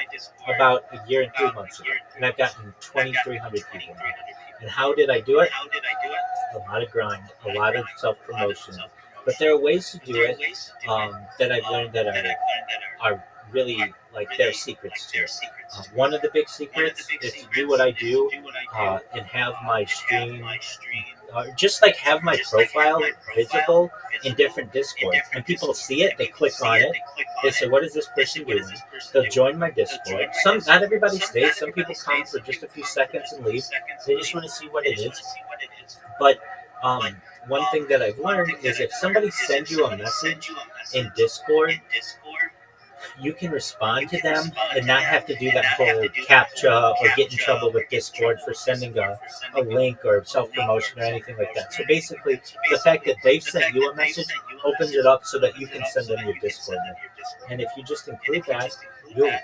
about a year and 3 months ago, and I've gotten 2,300 people. And how did I do it? A lot of grind, a lot of self-promotion. But there are ways to do it that I've learned that are really like they're secrets to. One of the big secrets is to do what I do and have my stream, just like have my profile visible in different Discords. When people see it, they click on it. They say, "What is this person doing?" They'll join my Discord. Not everybody stays. Some people come for just a few seconds and leave. They just want to see what it is. But one thing that I've learned is if somebody sends you a message in Discord, you can respond to them and not have to do that whole CAPTCHA or get in trouble with Discord for sending a link or self-promotion or anything like that. So basically, the fact that they've sent you a message opens it up so that you can send them your Discord link. And if you just include that,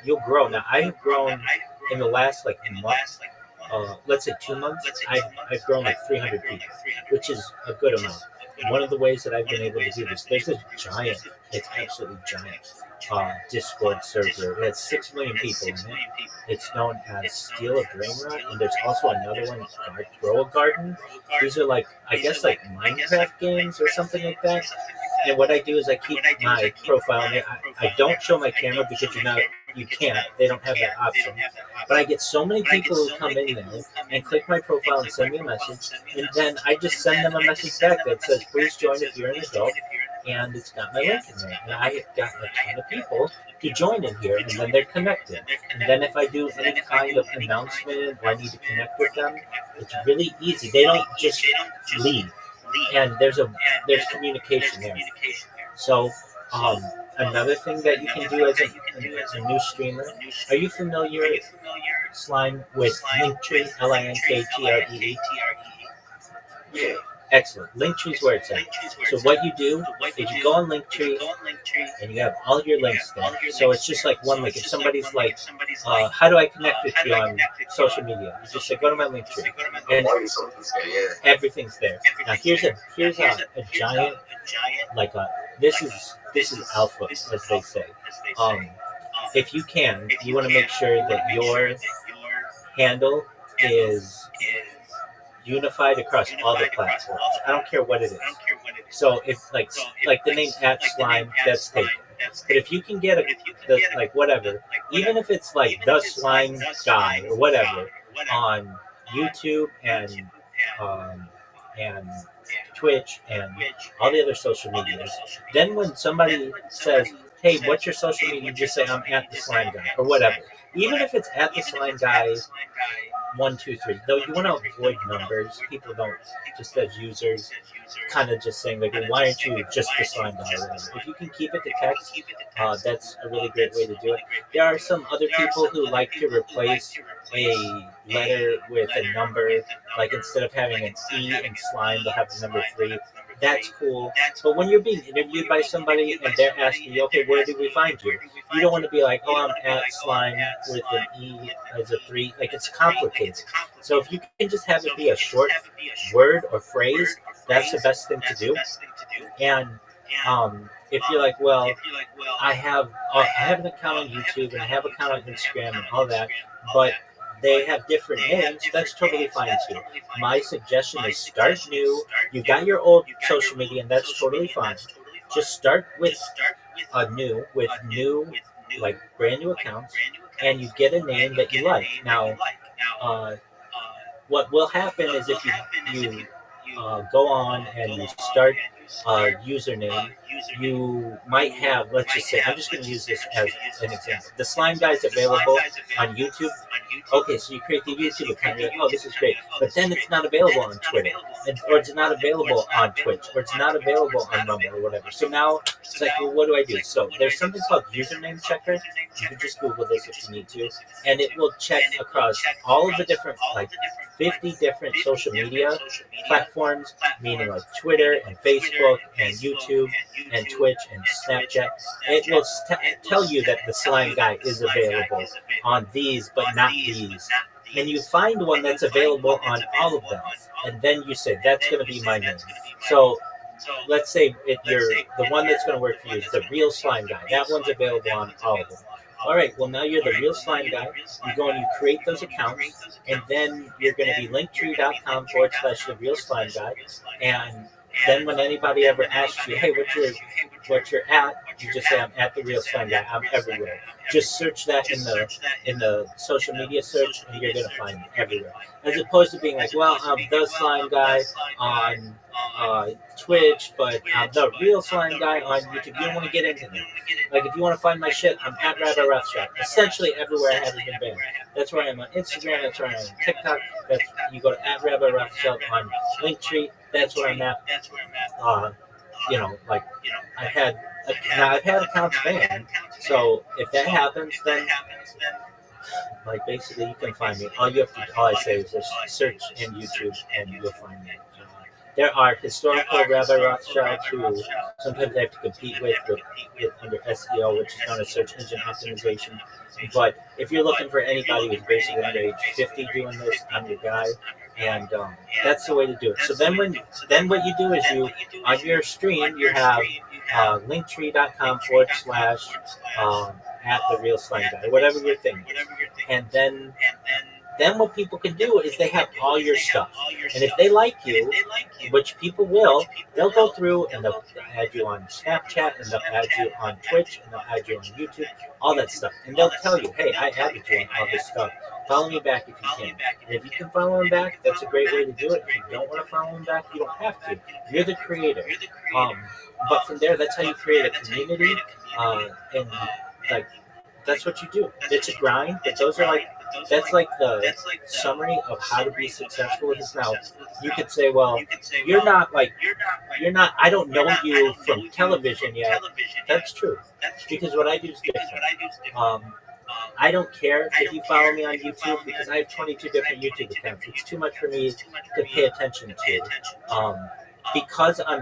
you'll grow. Now, I have grown in the last month. Let's say 2 months, I've grown like 300 people, which is a good amount. One of the ways that I've been able to do this, there's a giant, it's absolutely giant Discord server. It has 6 million people in it. It's known as Steal a Brainrot, and there's also another one, Grow a Garden. These are like, I guess like Minecraft games or something like that. And what I do is I keep my profile. I don't show my camera because you can't. They don't have that option. But I get so many people who come in there and click my profile and send me a message, and then I just send them a message back that says, "Please join if you're an adult." And it's got my link in there. And I have gotten a ton of people to join in here, and then they're connected. And then if I do any kind of announcement or I need to connect with them, it's really easy. They don't just leave. And there's communication there. So another thing that you can do as a new streamer, are you familiar, Slime, with Linktree, Linkttree? Yeah. Excellent. Linktree is where it's at. So what you do is you go on Linktree and you have all your links there. So it's just like one link. If somebody's like, how do I connect with you on social media? You just say, go to my Linktree, and everyth's there. Now here's a giant, like this is alpha, as they say. If you can, you want to make sure that your handle is unified across all the platforms. I don't care what it is. So if like the name @slime, that's taken. But if you can get whatever, even if it's like the slime guy or whatever on YouTube and Twitch and all the other social medias, then when somebody says, "Hey, what's your social media?" you just say, "I'm @the slime guy" or whatever. Even if it's @the slime guy 1, 2, 3. Though you want to avoid numbers, people don't, just as users, kind of just saying like, well, why aren't you just the slime guy or whatever. If you can keep it to text, that's a really great way to do it. There are some other people who like to replace a letter with a number, like instead of having an E in slime, they'll have the number 3. That's cool. But when you're being interviewed by somebody and they're asking you, okay, where did we find you? You don't want to be like, oh, I'm @slime with an E as a 3. Like, it's complicated. So if you can just have it be a short word or phrase, that's the best thing to do. And if you're like, well, I have an account on YouTube and I have an account on Instagram and all that, but they have different names, that's totally fine too. My suggestion is start new. You've got your old social media, and that's totally fine. Just start with new, like brand new accounts, and you get a name that you like. Now, what will happen is if you go on and you start a username, you might have, let's just say, I'm just going to use this as an example. The slime guy is available on YouTube. Okay, so you create the YouTube account, you're like, oh, this is great. But then it's not available on Twitter. or it's not available on Twitch, or it's not available on Rumble or whatever. So now it's like, well, what do I do? So there's something called username checker. You can just Google this if you need to, and it will check across all of the different, like 50 different social media platforms, meaning like Twitter and Facebook and YouTube and Twitch and Snapchat. It will tell you that the slime guy is available on these, but not these. And you find one that's available on all of them, and then you say that's going to be my name. So let's say if you're the one that's going to work for you is the real slime guy. That one's available on all of them. All right, well, now you're the real slime guy. You go and you create those accounts, and then you're going to be linktree.com/the real slime guy. And then when anybody ever asks you, hey, what you're at, you just say, I'm at the real slime guy. I'm everywhere. Just search that in the social media search, and you're going to find me everywhere. As opposed to being like, well, I'm the slime guy on Twitch, but I'm the real slime guy on YouTube. You don't want to get into that. Like, if you want to find my shit, I'm at Rabbi Rothschild. Essentially everywhere I haven't been banned. That's where I am on Instagram. That's where I am on TikTok. You go to at Rabbi Rothschild on Linktree. That's where I'm at. I've had accounts banned. So if that happens, then like basically you can find me. All I say is just search in YouTube and you'll find me. There are historical Rabbi Rothschilds who sometimes I have to compete with under SEO, which is known as search engine optimization. But if you're looking for anybody who's basically under age 50 doing this, I'm your guy. And that's the way to do it. So then what you do is you, on your stream, you have linktree.com / at the real slime guy, whatever your thing is. And then what people can do is they have all your stuff. And if they like you, which people will, they'll go through and they'll add you on Snapchat, and they'll add you on Twitch, and they'll add you on YouTube, all that stuff. And they'll tell you, hey, I added you on all this stuff. Follow me back if you can. And if you can follow him back, that's a great way to do it. If you don't want to follow him back, you don't have to. You're the creator. But from there, that's how you create a community. And like that's what you do. It's a grind, but that's like the summary of how to be successful with this. Now, you could say, well, you're not, I don't know you from television yet. That's true. Because what I do is different. I don't care if you follow me on YouTube because I have 22 different YouTube accounts. It's too much for me to pay attention to. Because I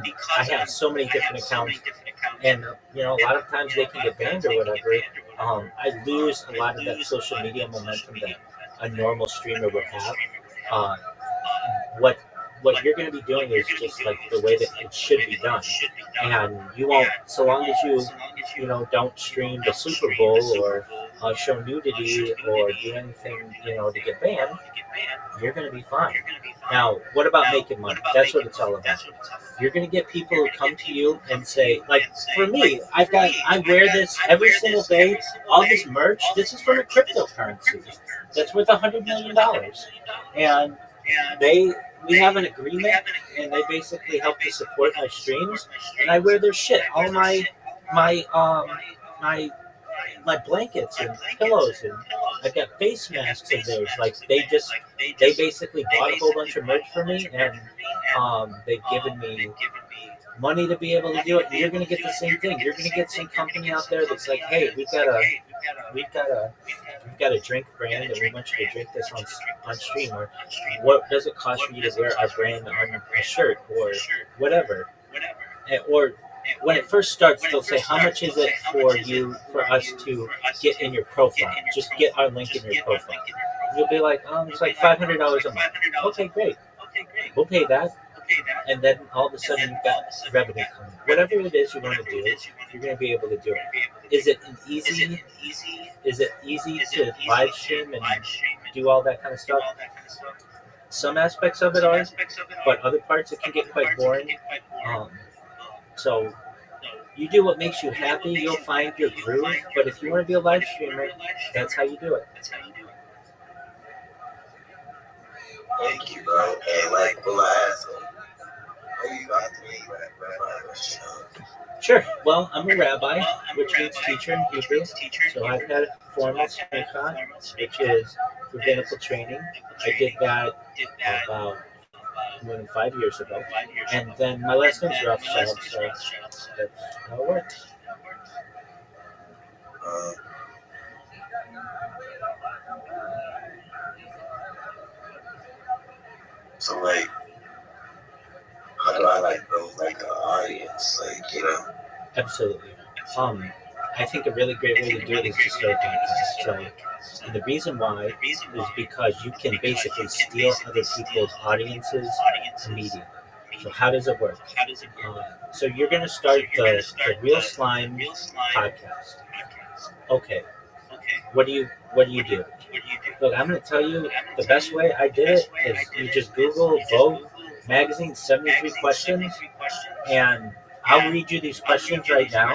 have so many different accounts, and a lot of times they can get banned or whatever. I lose a lot of that social media momentum that a normal streamer would have. What you're going to be doing is just like the way that it should be done, and you won't, so long as you don't stream the Super Bowl or show nudity or do anything to get banned, you're going to be fine. Now, what about making money? That's what it's all about. You're going to get people who come to you and say, like, for me, I wear this every single day. All this merch, this is from a cryptocurrency that's worth $100 million, and we have an agreement, and they basically help to support my streams, and I wear their shit. All my blankets and pillows, and I've got face masks of theirs. Like they basically bought a whole bunch of merch for me, and they've given me money to be able to do it. And you're going to get the same thing. You're going to get some company out there that's like, hey, we've got a drink brand, and we want you to drink this on stream. Or what does it cost for you to wear our brand on a shirt or whatever? Or when it first starts, they'll say, how much is it for us to get in your profile? Just get our link in your profile. You'll be like, it's like $500 a month. Okay, great. We'll pay that. And then all of a sudden you've got revenue coming. Whatever it is you want to do, you're going to be able to do it. Is it easy to live stream and do all that kind of stuff? Some aspects of it are, but other parts it can get quite boring. So you do what makes you happy, you'll find your groove. But if you want to be a live streamer, that's how you do it. Thank you, bro. And will I ask are you about to be Rabbi Rothschild? Sure. Well, I'm a rabbi, which means teacher in Hebrew. So I've had a formal smicha, which is rabbinical training. I did that about more than 5 years ago. And then my last name's Rothschild, so that's how it works. Uh, so like, how do I like build like an audience? Like, you know? Absolutely. I think a really great way to do it is to start a podcast. So, and the reason why is because you can basically steal other people's audiences immediately. So how does it work? So you're going to start the Real Slime podcast. Okay. What do you do? Look, I'm going to tell you the best way I did it is you just Google Vogue magazine 73 questions, and I'll read you these questions right now.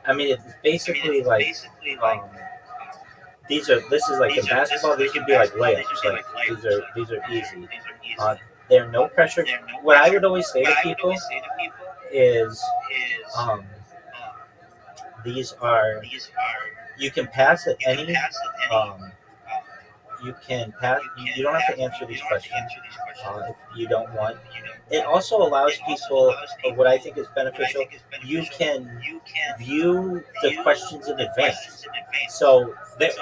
I mean, it's basically like um, this is like in basketball. These would be like layups. Like these are easy. Uh, they're no pressure. What I would always say to people is um, these are you can pass at any um, you can pass. You don't have to answer these questions if you don't want. It also allows people, what I think is beneficial, you can view the questions in advance. So, like,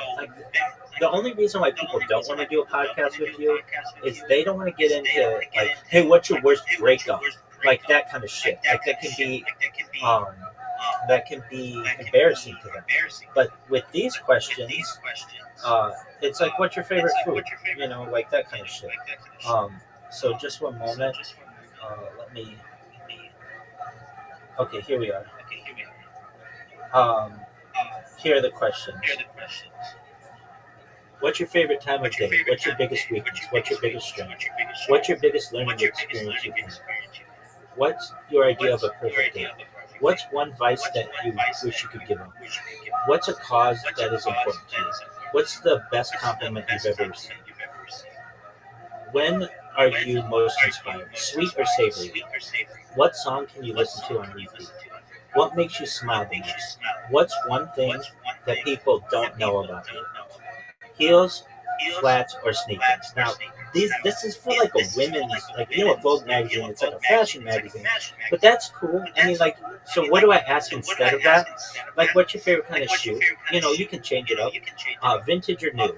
the only reason why people don't want to do a podcast with you is they don't want to get into, like, hey, what's your worst breakup? Like, that kind of shit. Like, um, that can be embarrassing to them. But with these questions, it's like, what's your favorite food? You know, like that kind of shit. So just one moment. Let me. Okay, here we are. Um, here are the questions. What's your favorite time of day? What's your biggest weakness? What's your biggest strength? What's your biggest learning experience you've had? What's your idea of a perfect day? What's one vice that you wish you could give up? What's a cause that is important to you? What's the best compliment you've ever received? When are you most inspired? Sweet or savory? What song can you listen to on repeat? What makes you smile the most? What's one thing that people don't know about you? Heels, flats, or sneakers? Now, this is for like a women's, like, you know, a Vogue magazine. It's like a fashion magazine, but that's cool. I mean, like, so what do I ask instead of that? Like, what's your favorite kind of shoe? You know, you can change it up. Vintage or new?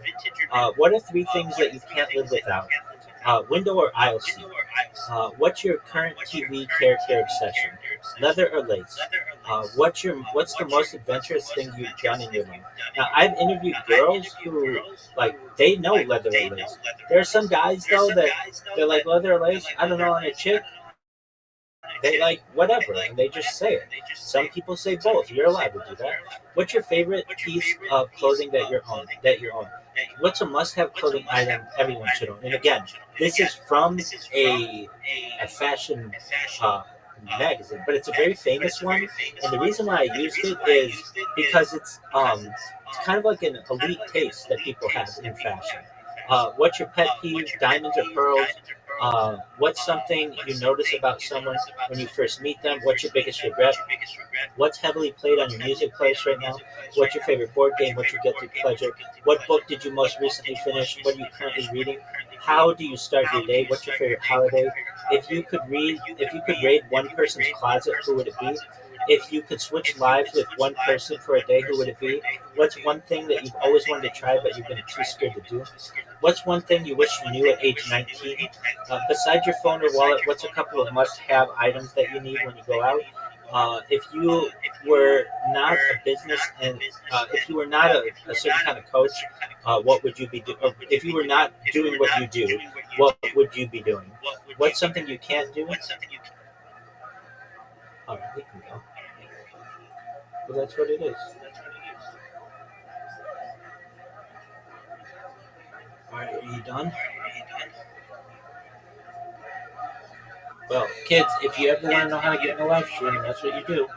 What are three things that you can't live without? Window or aisle seat? What's your current TV character obsession? Leather or lace? What's the most adventurous thing you've done in your life? Now, I've interviewed girls who, like, they know leather or lace. There are some guys though that they're like, leather or lace. I don't know, on a chick, they like whatever, and they just say it. Some people say both. You're allowed to do that. What's your favorite piece of clothing that you're on? What's a must-have clothing item everyone should own? And again, this is from a fashion magazine, but it's a very famous one. And the reason why I used it is because it's kind of like an elite taste that people have in fashion. What's your pet peeve? Diamonds or pearls? What's something you notice about someone when you first meet them? What's your biggest regret? What's heavily played on your music playlist right now? What's your favorite board game? What's your guilty pleasure? What book did you most recently finish? What are you currently reading? How do you start your day? What's your favorite holiday? If you could raid one person's closet, who would it be? If you could switch lives with one person for a day, who would it be? What's one thing that you've always wanted to try but you've been too scared to do? What's one thing you wish you knew at age 19? Besides your phone or wallet, what's a couple of must-have items that you need when you go out? If you were not a business and if you were not a certain kind of coach, what would you be doing? If you were not doing what you do, what would you be doing? What's something you can't do? All right, we can go. Well, that's what it is. All right, are you done? Well, kids, if you ever want to know how to get in a live stream, that's what you do.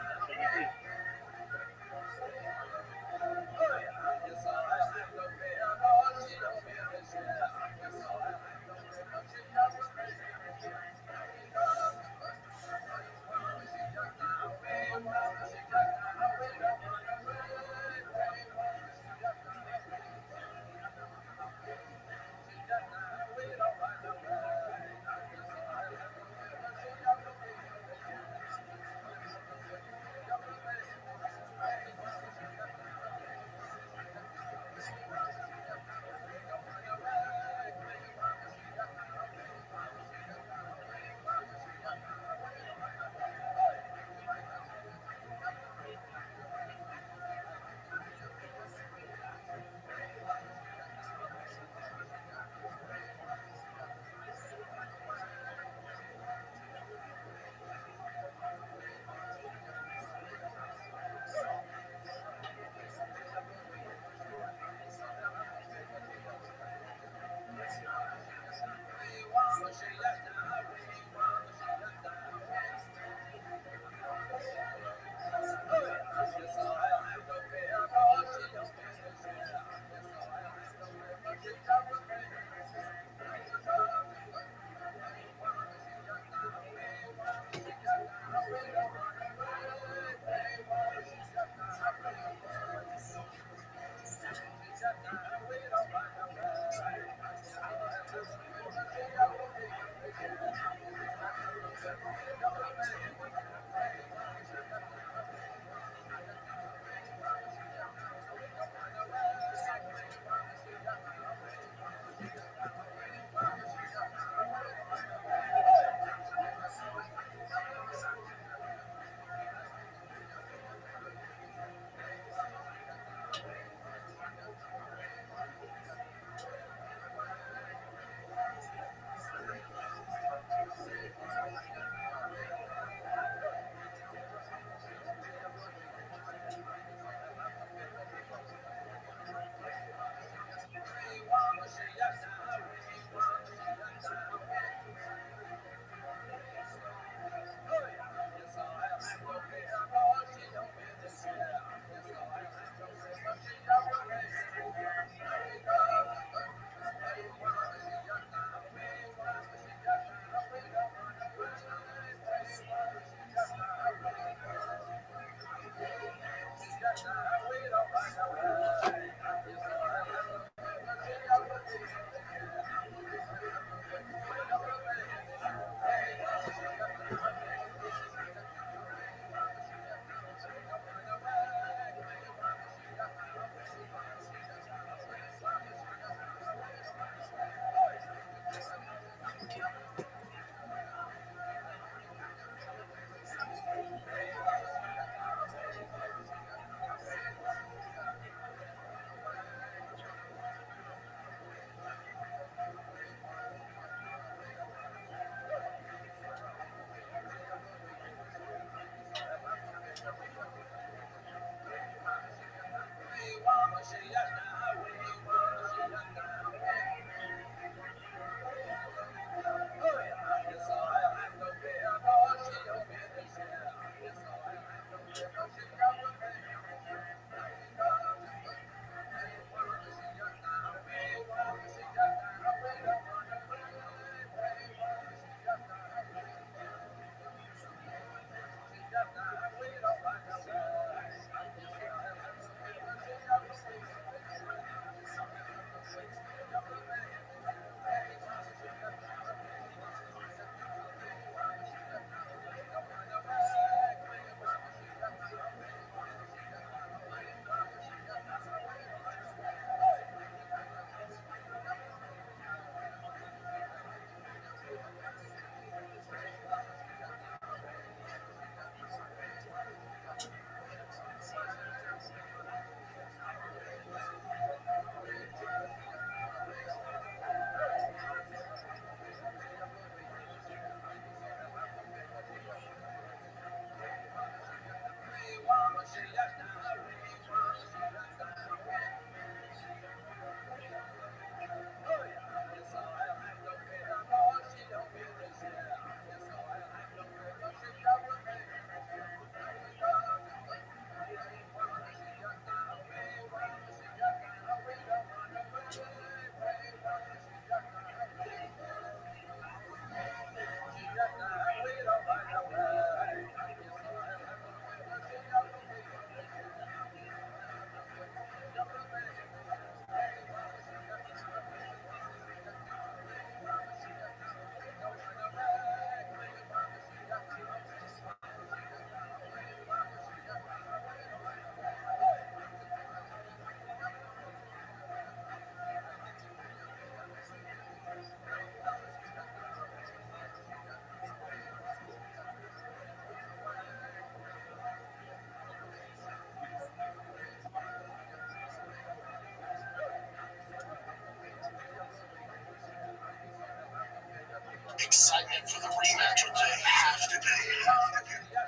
Excitement for the rematch will take half the day.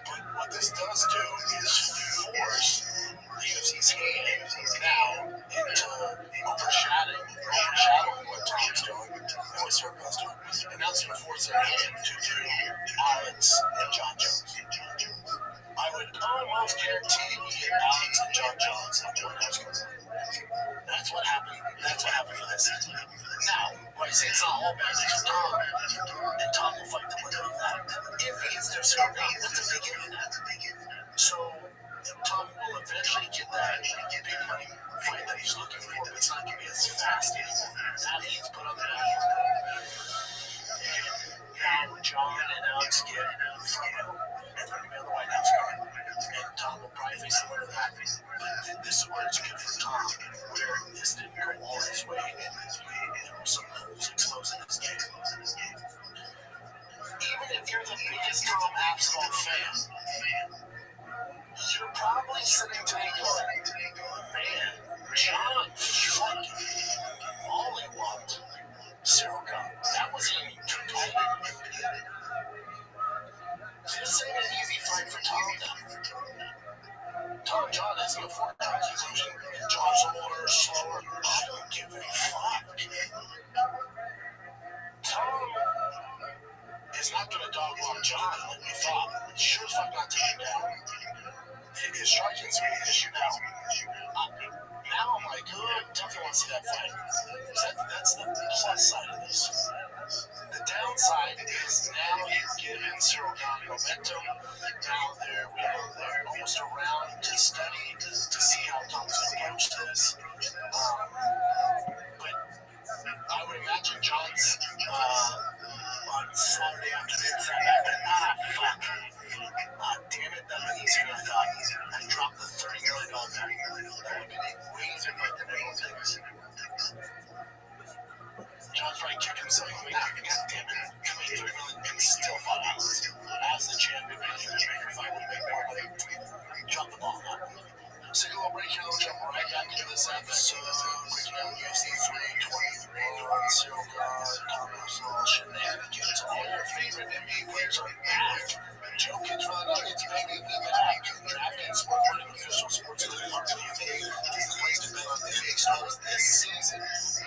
But what this does do is force the UFC's hand now into overshadowing what Tom's doing and what Sergio's doing. And that's going to force their hand to do Alex and John Jones. I would almost guarantee we get Alex and John Jones on Jordan. That's what happened. That's what happened for this season. Now, when I say it's not all bad news for Tom, and Tom will fight the winner of that. If he gets their score down, that's a big if in that. So, Tom will eventually get that big money fight that he's looking for, but it's not going to be as fast anymore. Now he's put on the back. And now John and Alex get Fredo, and they're going to be on the White House card. And Tom will probably face the winner of that. But this is where it's good for Tom, where this didn't go all his way, and there were some holes exposed in his game. Even if you're the biggest Tom Absalom fan, you're probably sitting today going, man, John fucking mollywopped Cyril Gane. That was a competitive. This ain't an easy fight for Tom now. John is a four-round conclusion. John's older, slower. I don't give a fuck. Tom is not going to dog walk John like we thought. Sure as fuck not taking him down. His striking's an issue now. Now I'm like, oh, definitely want to see that fight. That's the plus side of this. The downside is now you've given Cyril Gane momentum. Now they're almost around to study to see how Tom will break down, jump right back into this episode. Breaking down UFC 323 on Cyril God, Thomas Shenanigans. All your favorite NBA players are back. Jokic for the Nuggets, baby, we back. DraftKings Sportsbook, official sports league of the NBA, is the place to bet on NBA stars this season.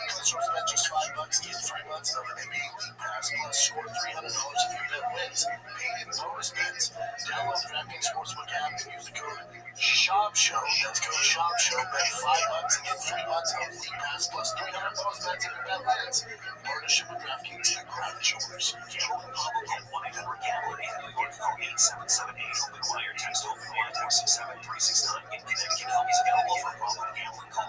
Customers bet just $5, get 3 months of an NBA League Pass, plus score $300 if your bet wins. Paid in bonus bets. Download the DraftKings Sportsbook app and use the code SHOPSHOW. That's code SHOPSHOW. Bet $5 and get 3 months of League Pass, plus $300 bonus bets if your bet wins. Partnership with DraftKings, the crowd is yours. Gambling problem? Call 1-800-GAMBLER. In New York, call 8778-OPEN-WIRE. Text OPEN-WIRE, text 73669. In Connecticut, help is available for problem gambling. Call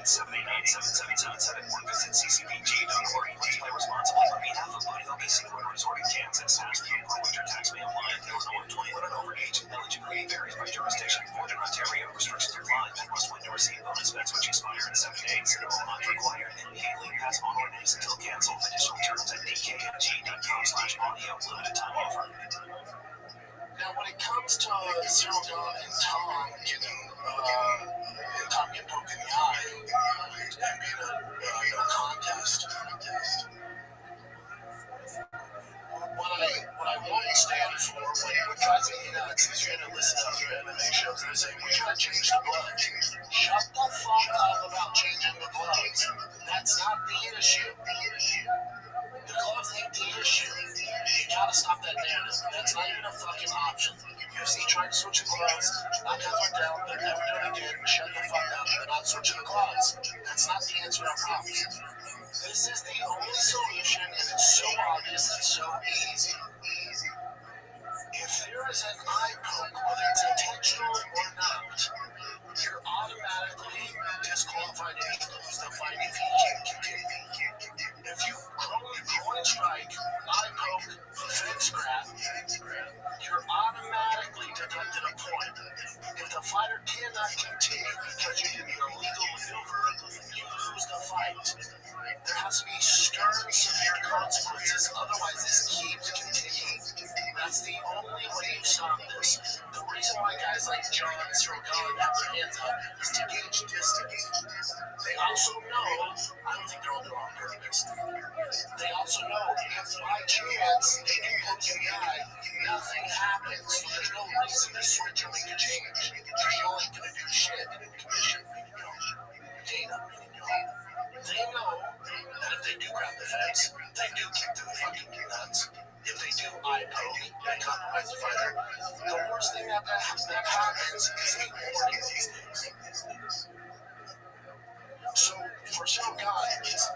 888-789-7777 or visit ccpg.org. Please play responsibly on behalf of Money Hill Casino and Resort in Kansas. Ask the winter tax may apply. Illinois, 21 and over age. Eligibility varies by jurisdiction. Northern Ontario, restrictions apply. Bet must win to receive bonus bets which expire in 7 days. Not required. NBA League Pass on or names until canceled. Additional terms at dkng.com/audio. Limited time offer. Now, when it comes to Cyril God and Tom getting poked in the eye and being a no contest, what I won't stand for, what drives me nuts, is you're going to listen to other MMA shows and they're saying, we gotta change the gloves. Shut the fuck up about changing the gloves. That's not the issue. The gloves ain't the issue. You gotta stop that narrative. That's not even a fucking option. UFC tried to switch the gloves. Knockouts went down. They're never doing it again. Shut the fuck up. They're not switching the gloves. That's not the answer to our problems. This is the only solution, and it's so obvious and so easy. If there is an eye poke, whether it's intentional or not, you're automatically disqualified and you lose the fight if you can't continue. If you groin strike, eye poke, fence grab, you're automatically deducted a point. If the fighter cannot continue because you did an illegal maneuver, you lose the fight. There has to be stern, severe consequences, otherwise this keeps continuing. That's the only way you stop this. The reason why guys like John and Cyril God have their hands up is to gauge distance. They also know, I don't think they're all doing it on purpose. They also know if by chance they do poke in the eye, nothing happens. So there's no reason to switch or make a change. Because you ain't gonna do shit. Commission, meaning Dana, meaning they know that if they do grab the fence, they do kick to the fucking nuts. If they do eye poke and compromise the fighter, the worst thing that happens is a warning these days. So for Cyril God, it's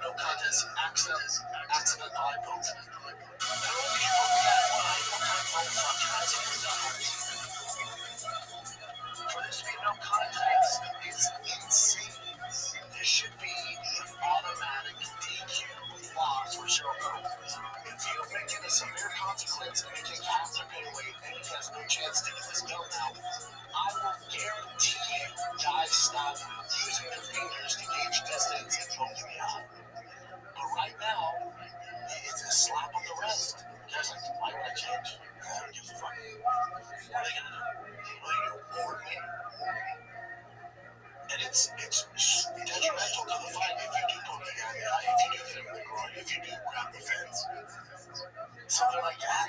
no contest, accident eye poke. Not only do you poke the guy eye, what kind of motherfucker has it done? For this to be no contest, it's insane. This should be an automatic DQ loss for Cyril God. If you make it a severe consequence and you take half their pay away and he has no chance to get this belt now, I will guarantee you guys stop using their fingers to gauge distance and poke in the eye. But right now, it's a slap on the wrist. Guys like, why would I change? I don't give a fuck. What are they gonna do? Are they gonna warn me? And it's detrimental to the fight if you do poke the guy in the eye, if you do hit him in the groin, if you do grab the fence. Something like that.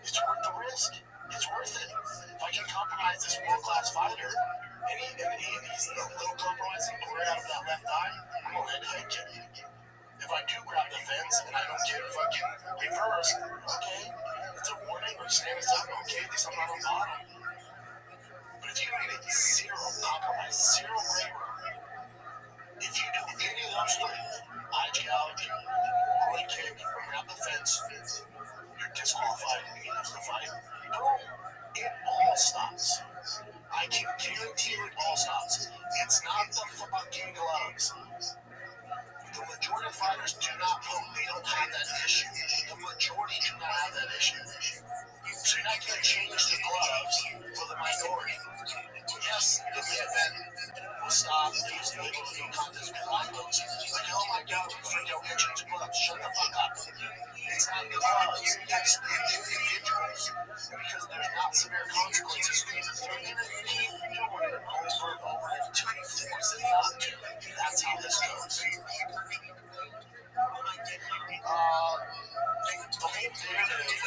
It's worth the risk. It's worth it. If I can compromise this world-class fighter, and he's a little compromising, right out of that left eye, I'm gonna land a head kick. If I do grab the fence and I don't get fucking reversed, okay, it's a warning. Or stand us up, okay, at least I'm not on bottom. But if you made it zero compromise, zero gray room, if you do any of those three, eye gouge, groin kick, or grab the fence, you're disqualified and you lose the fight. Boom. It all stops. I can guarantee you it all stops. It's not the fucking gloves. The majority of fighters do not poke. They don't have that issue. The majority do not have that issue. So you're not going to change the gloves for the minority. Yes, the main event will stop. There's no contest with my votes. Like, oh my God, we freak out. We change the gloves. Shut the fuck up. It's not the gloves. It's the individuals. because there's not severe consequences. They're going to keep doing it over and over until you force it not to. That's how this goes. The whole narrative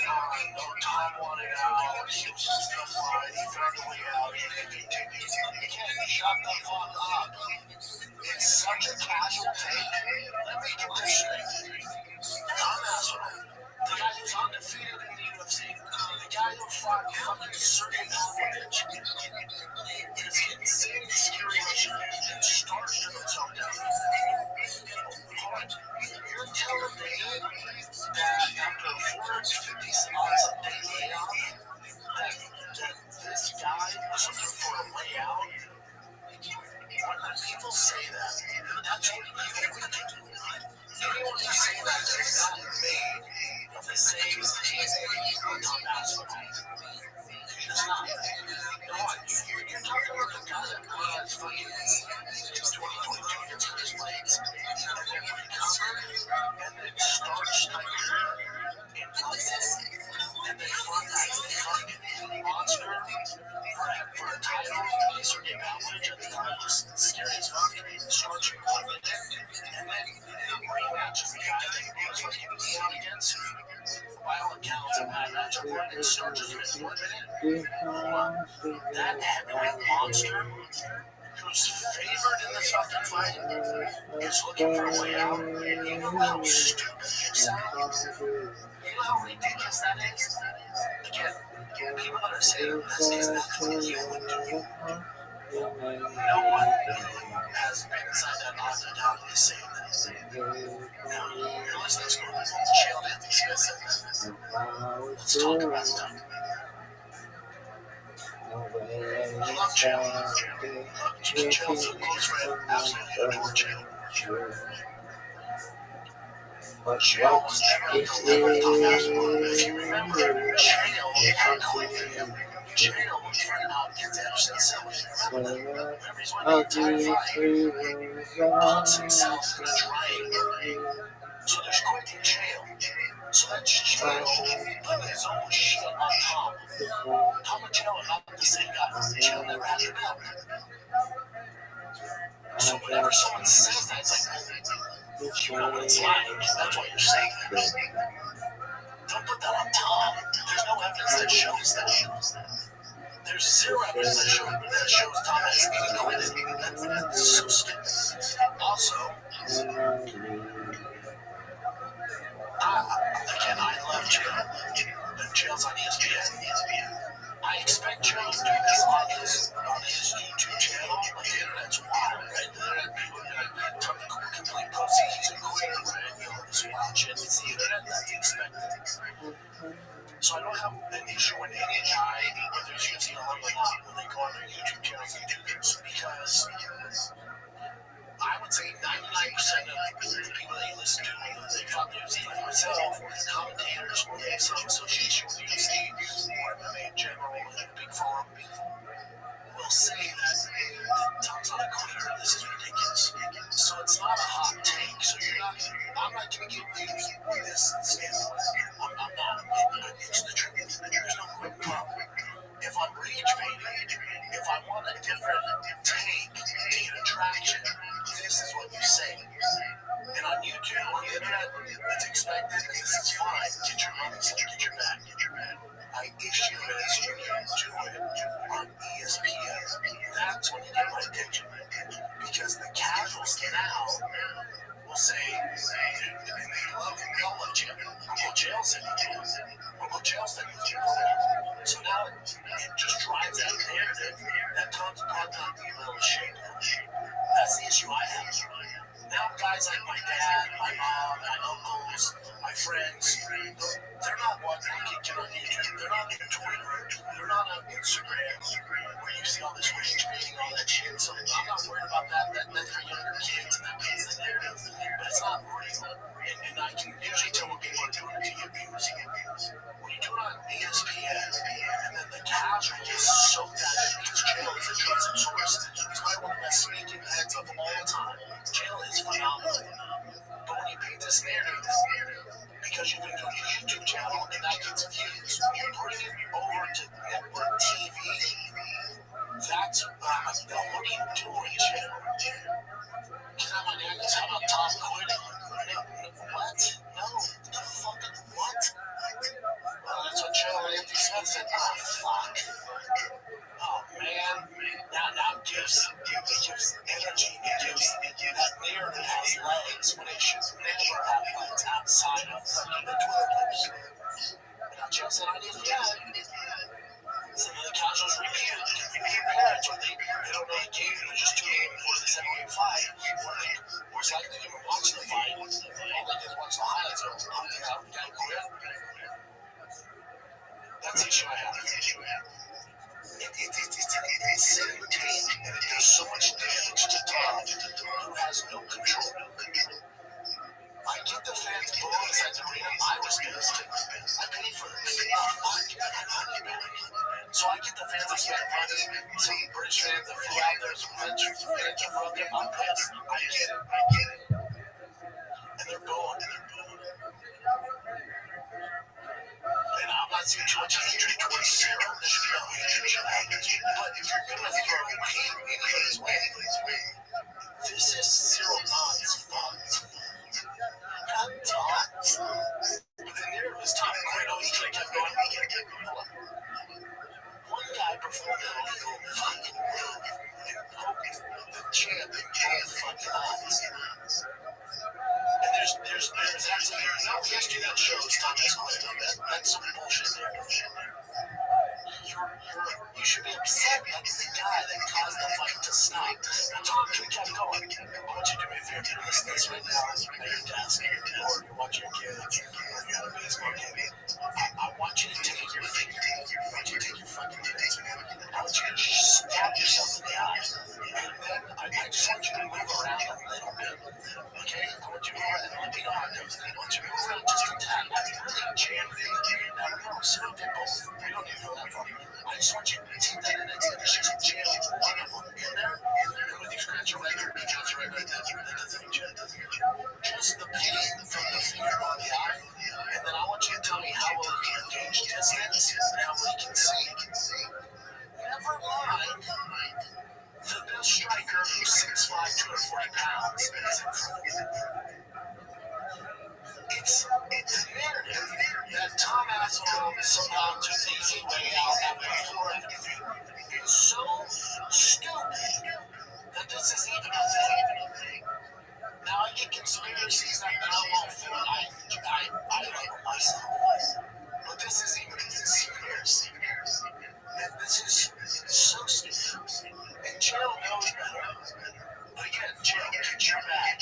on Tom wanted out, he was just gonna fight, he found a way out, and it continues. Again, shut the fuck up. It's such a casual take. Let me get this straight. I'm asshole. The guy who's undefeated in the UFC, the guy who fought fucking Sergey Pavlovich, is insane, scary mission, and starched himself down. You're telling me that after 450 spots of day layoff, that this guy was looking for a way out? When people say that, that's what you would do. Anyone who say that is not made of the same DNA on top basketball. It's not. No, you're talking about the guy that was fucking since 2022 gets his legs and then recovered and then starts like in places and they fought that fucking monster for a title. Sergey Pavlovich at the time was scary as fuck. Starts recording it and then rematches the guy that he was fucking out against. By all accounts, a bad match report and starts within 1 minute. That heavyweight monster who's favored in this fucking fight is looking for a way out. You know how stupid it sounds? You know how ridiculous that is? Again, people that are saying this is not what you would do. No one has been inside that octagon is saying this. Now, you're listening to Chael Anthony Smith said that. Let's talk about that. I love Chael. Chael's a close friend. Absolutely adore Chael. But Chael what was never if the level of top basketball. If you remember, Chael had quit. Chael was trying out against Anderson Silva. Remember he's winning the entire fight. Bugs himself was trying. So there's quitting Chael. So that's Chael putting his own shit on top. Tom and Chael are not the same guy. Chael never had the belt. So whenever someone says that, it's like, you know what it's like. That's why you're saying that. Don't put that on Tom. There's no evidence that shows that. There's zero evidence that shows Tom has any quitting. That's so stupid. Also, again, I love Chael. And Chael's on ESPN. I expect Chael to do this on his YouTube channel, but the internet's wild, right? The internet people are gonna talk complete pussy. He's a quitter, right? You know, this wild shit. It's the internet that's expected. So I don't have an issue when any guy, whether it's UFC or not, when they go on their YouTube channels and do this, because I would say 99% of the people that you listen to, they follow the UFC like myself, or the commentators, or they have some association with the UFC, or MMA in general, or a big forum, will say that Tom's not a quitter, this is ridiculous. So it's not a hot take. So I'm not going to give you this standpoint. I'm not. But it's the truth. There's no quick problem. If I'm rage baiting, if I want a different take to get attraction, this is what you say. And on YouTube, on the internet, it's expected, and this is fine. Get your money, so get your back. I issue it as you do it on ESPN. That's when you get my attention. Because the casuals now will say, and they love Chael. Uncle Chael said he did. Uncle Chael said he was good. So now it just drives that narrative that Tom's not going to be a little shape. That's the issue I have. Now guys like my dad, my mom, my uncles, my friends, they're not watching get on YouTube. They're not on Twitter. They're not on Instagram where you see all this rage baiting, all that shit. So I'm not worried about that. That's for younger kids and that means the narrative. But it's not real. And I can usually tell what people are doing to get views. When you do it on ESPN, and then the casual is so bad because Chael is a trusted source. He's probably one of the best speaking heads of all time. Chael is phenomenal. But when you paint this narrative, because you've been doing your YouTube channel and that gets views, you bring it over just tune in for this heavyweight fight. More likely than even watch the fight. All they did was watch the highlights of the guy quit. That's the issue I have. It's an insane take, and it does so much damage to Tom, who has no control. I get the fans booing inside the arena. I was pissed. I pay for this. So I get the fans that spent money. Some British fans that flew out there, some French fans that flew out there. I'm pissed. I get it. And they're booing. And I'm not seeing too much hatred towards Sarah. There should be no hatred. But if you're going to throw hate anybody's way, this is Zero Non's fault. Not Tom's. But then there was Tom Quinn. He could have kept going. One guy performed an illegal fucking move and poked the champ in both fucking eyes. And there's absolutely no history that shows Thomas Quinn. That's some bullshit there. You should be upset at the guy that caused the fight to stop. Now, Tom could have kept going. I want you to do me a favor. You're listening to this right now at your desk, or you're watching your kids, or you're at a baseball game. I want you to take your finger. I want you to take your fucking kids. I want you to stab yourself in the eye. And then I just want you to move around a little bit. Okay? I want you to move around and let me know how it goes. I want you to move around just a tad. I really jam it. Now remember, so they both, we don't need to go that far. I just want you to take that index and just jam one of them in there. And with you scratch your right there, that doesn't mean just the pain from the finger on the eye. And then I want you to tell me how well you can gauge distance and how well you can see. Never mind. The best striker who's 6'5", 240 pounds is in front of you. It's a narrative that Tom Aswell somehow took the easy way out after the floor interview. It's so stupid that this is even a thing. Now I get conspiracies that I won't fit. I label myself. But this is even a conspiracy. And this is so stupid. And Chael knows better. But again, Chael, get your back.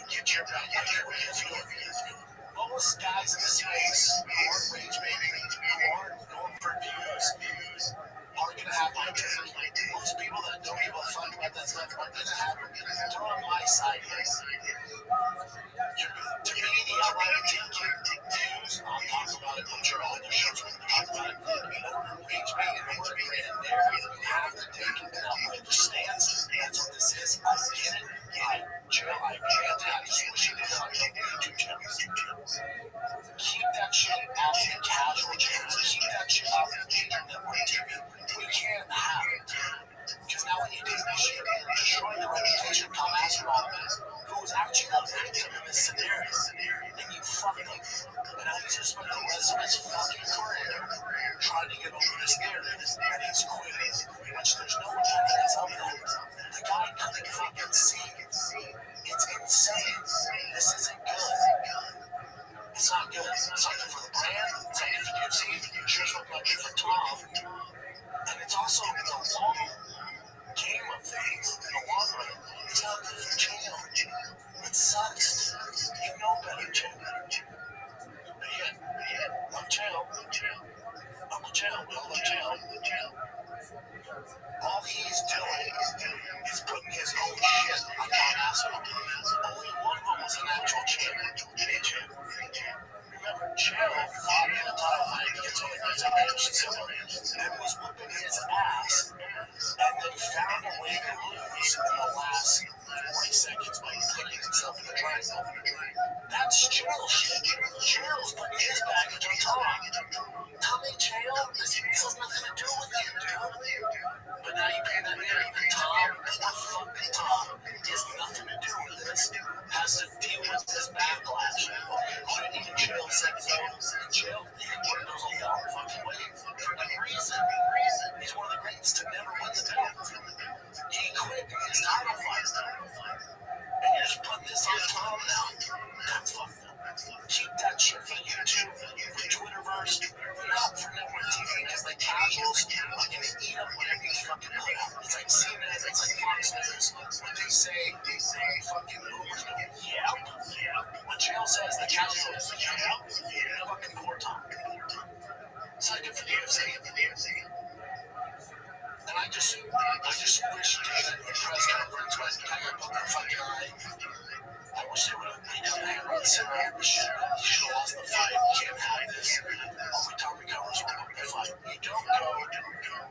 Get your back. Most guys in this space who aren't rage baiting, who aren't going for views, are going to have my take. Most people that don't give a fuck about that stuff are going to have it. They're on my side here. To me, the outright views, I'll talk about it. I'm sure all of your shows are going to talk about it. Rage baiting and word created narrative. You have to take an outright stance. That's what this is. I get it. I can't. I just wish you did on your YouTube channel. Keep that shit off the casual channels. Keep that shit off the major network TV. We can't have it. Because now when you do this shit, you're destroying the reputation of Tom Aswell, who was actually a victim in this scenario. And you fucked him. And now he's just spent the rest of his fucking career trying to get over this narrative. And he's quitting. Which there's no evidence of that. The guy couldn't fucking see. It's insane. This isn't good. It's not good. It's not good for the brand. It's not good for UFC. It's sure not good for Tom. And it's also in the long game of things, in the long run, it's not good for Chael. It sucks. You know better, Chael. But yet, love Chael. Uncle Chael, we all love Chael. All he's doing is putting his own shit on Tom Aswell. Only one of them was an actual champion. Remember, Chael fought in a title fight against one of the guys and was whipping his ass, and then found a way to lose in the last 40 seconds by putting himself in the triangle. That's Chael shit. Chael's putting his baggage on Tom. Tell me, Chael, this has nothing to do with you, dude. But now you pay that man, Tom, fucking Tom, he has nothing to do with this. Has to deal with this backlash. Quitting and Chael said so. And Chael, he goes a long fucking way. For good reason. He's one of the greats to never win the belt. He quit his title fight. And you're just putting this on Tom now. That's fucked up. Keep that shit for YouTube, for Twitterverse, not for network TV, because the casuals are going to eat up whatever you fucking put out. It's like CNN, it's like is when they say fucking rumors go, yep. When jail says the couch goes, yep. Fucking poor Tom. It's not good for the UFC. And I just wish David in press conference when I got put the fucking eye. I wish they would have made him hammer and Sarah. He should have lost the fight. You can't have this. Only Tom recovers from the fight. You don't go.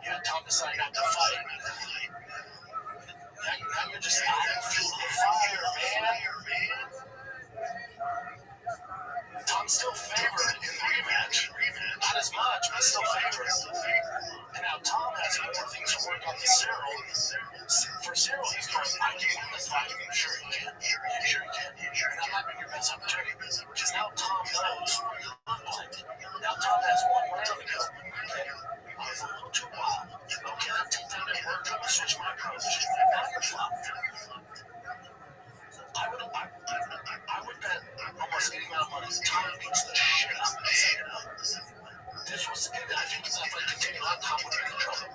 You had Tom decide not to fight. Now you're just adding fuel to the fire, man. Tom's still favored in the rematch. Not as much, but still favored. And now Tom has more things to work on than Cyril. For Cyril, he's going, I can win this fight. Sure you can. And I'm having your best opportunity. Because now Tom knows what you look like. Now Tom has one round to go. Okay, I was a little too wild. Okay, that takedown didn't work. I'm going to switch my approach. Now you're fucked. I would bet almost any amount of money Tom beats the shit out of this. This was, I think if I continued on, Tom would be in trouble.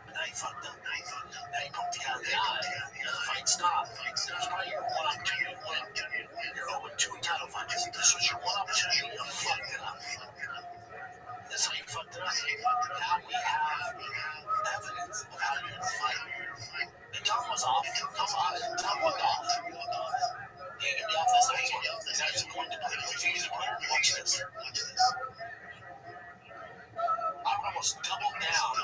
But now he fucked up. Now he poked the guy in the eye. The fight stopped. There's probably your one opportunity to win. You're 0-2 in title fights. This was your one opportunity. You fucked it up. That's how you fucked it up. Now we have evidence of how you're going to fight. And Tom was off. Tom went off. He ain't going to be off this next one. Now he's going to play. If he's a winner, watch this. I would almost double down.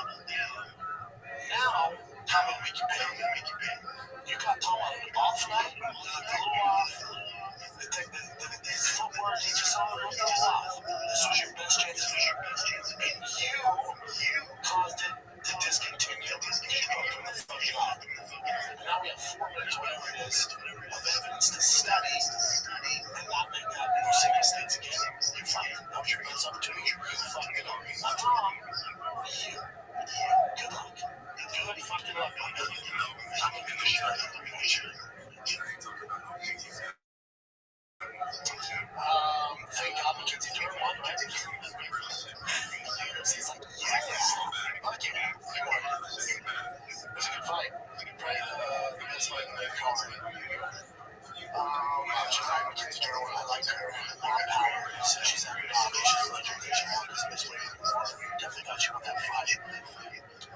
Now, Tom will make you pay. You got Tom on an off night, a little off. His footwork, he just saw a little off. This was your best chance. And you caused it to discontinue. You broke him the fuck off. And now we have 4 minutes, whatever it is, of evidence to study and not make that same mistakes again. You fucked it. That was your best opportunity. You fucked it up. Not Tom. You. Good luck. Good fucking luck. I'm going to do the shit. Thank God Mackenzie Dern won, right? UFC's like, yeah. Fuck yeah. He won. It was a good fight. Probably the best fight in the card. Mackenzie Dern, I like her. Power. So she's having an obligation. She's like, she won this way. Definitely thought she won that fight.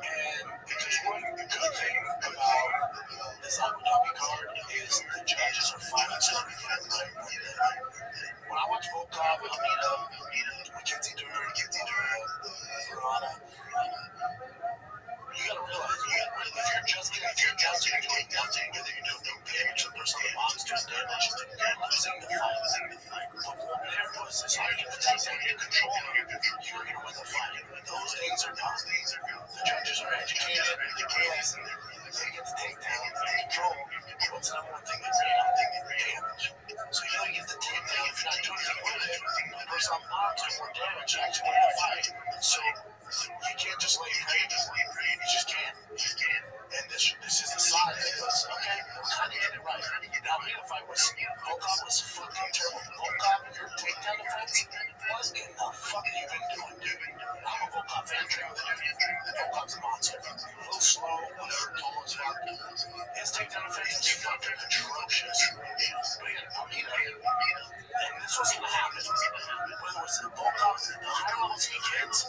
And because one good thing about this Abu Dhabi card is the judges are finally starting to get right. When I watch Volkov, Almeida, Mackenzie Dern, Verona, you gotta realize, if you're just getting takedowns, you're doing nothing, whether you do no damage to the person on the box, just damage, you're losing the fight. But what there was is how you get the takedown, you control it, you're gonna win the fight. Those things are done. The judges are educated, they get the takedown, they control. What's the number one thing they say? Damage. So you gotta get the takedown. If you're not doing anything with it, the person on the box doing more damage, you actually win the fight. So you can't just lay prey. You just can't. And this is a sign that goes, okay, we're kind of getting it right. Now, the fight Volkov was fucking terrible. Volkov, your takedown defense, what in the fuck have you been doing, dude? I'm a Volkov fan, Volkov's a monster. A little slow, whatever, tall as fuck. His takedown defense is fucking atrocious. But again, Almeida, and this was going to happen. Whether it was Volkov, the higher levels he gets,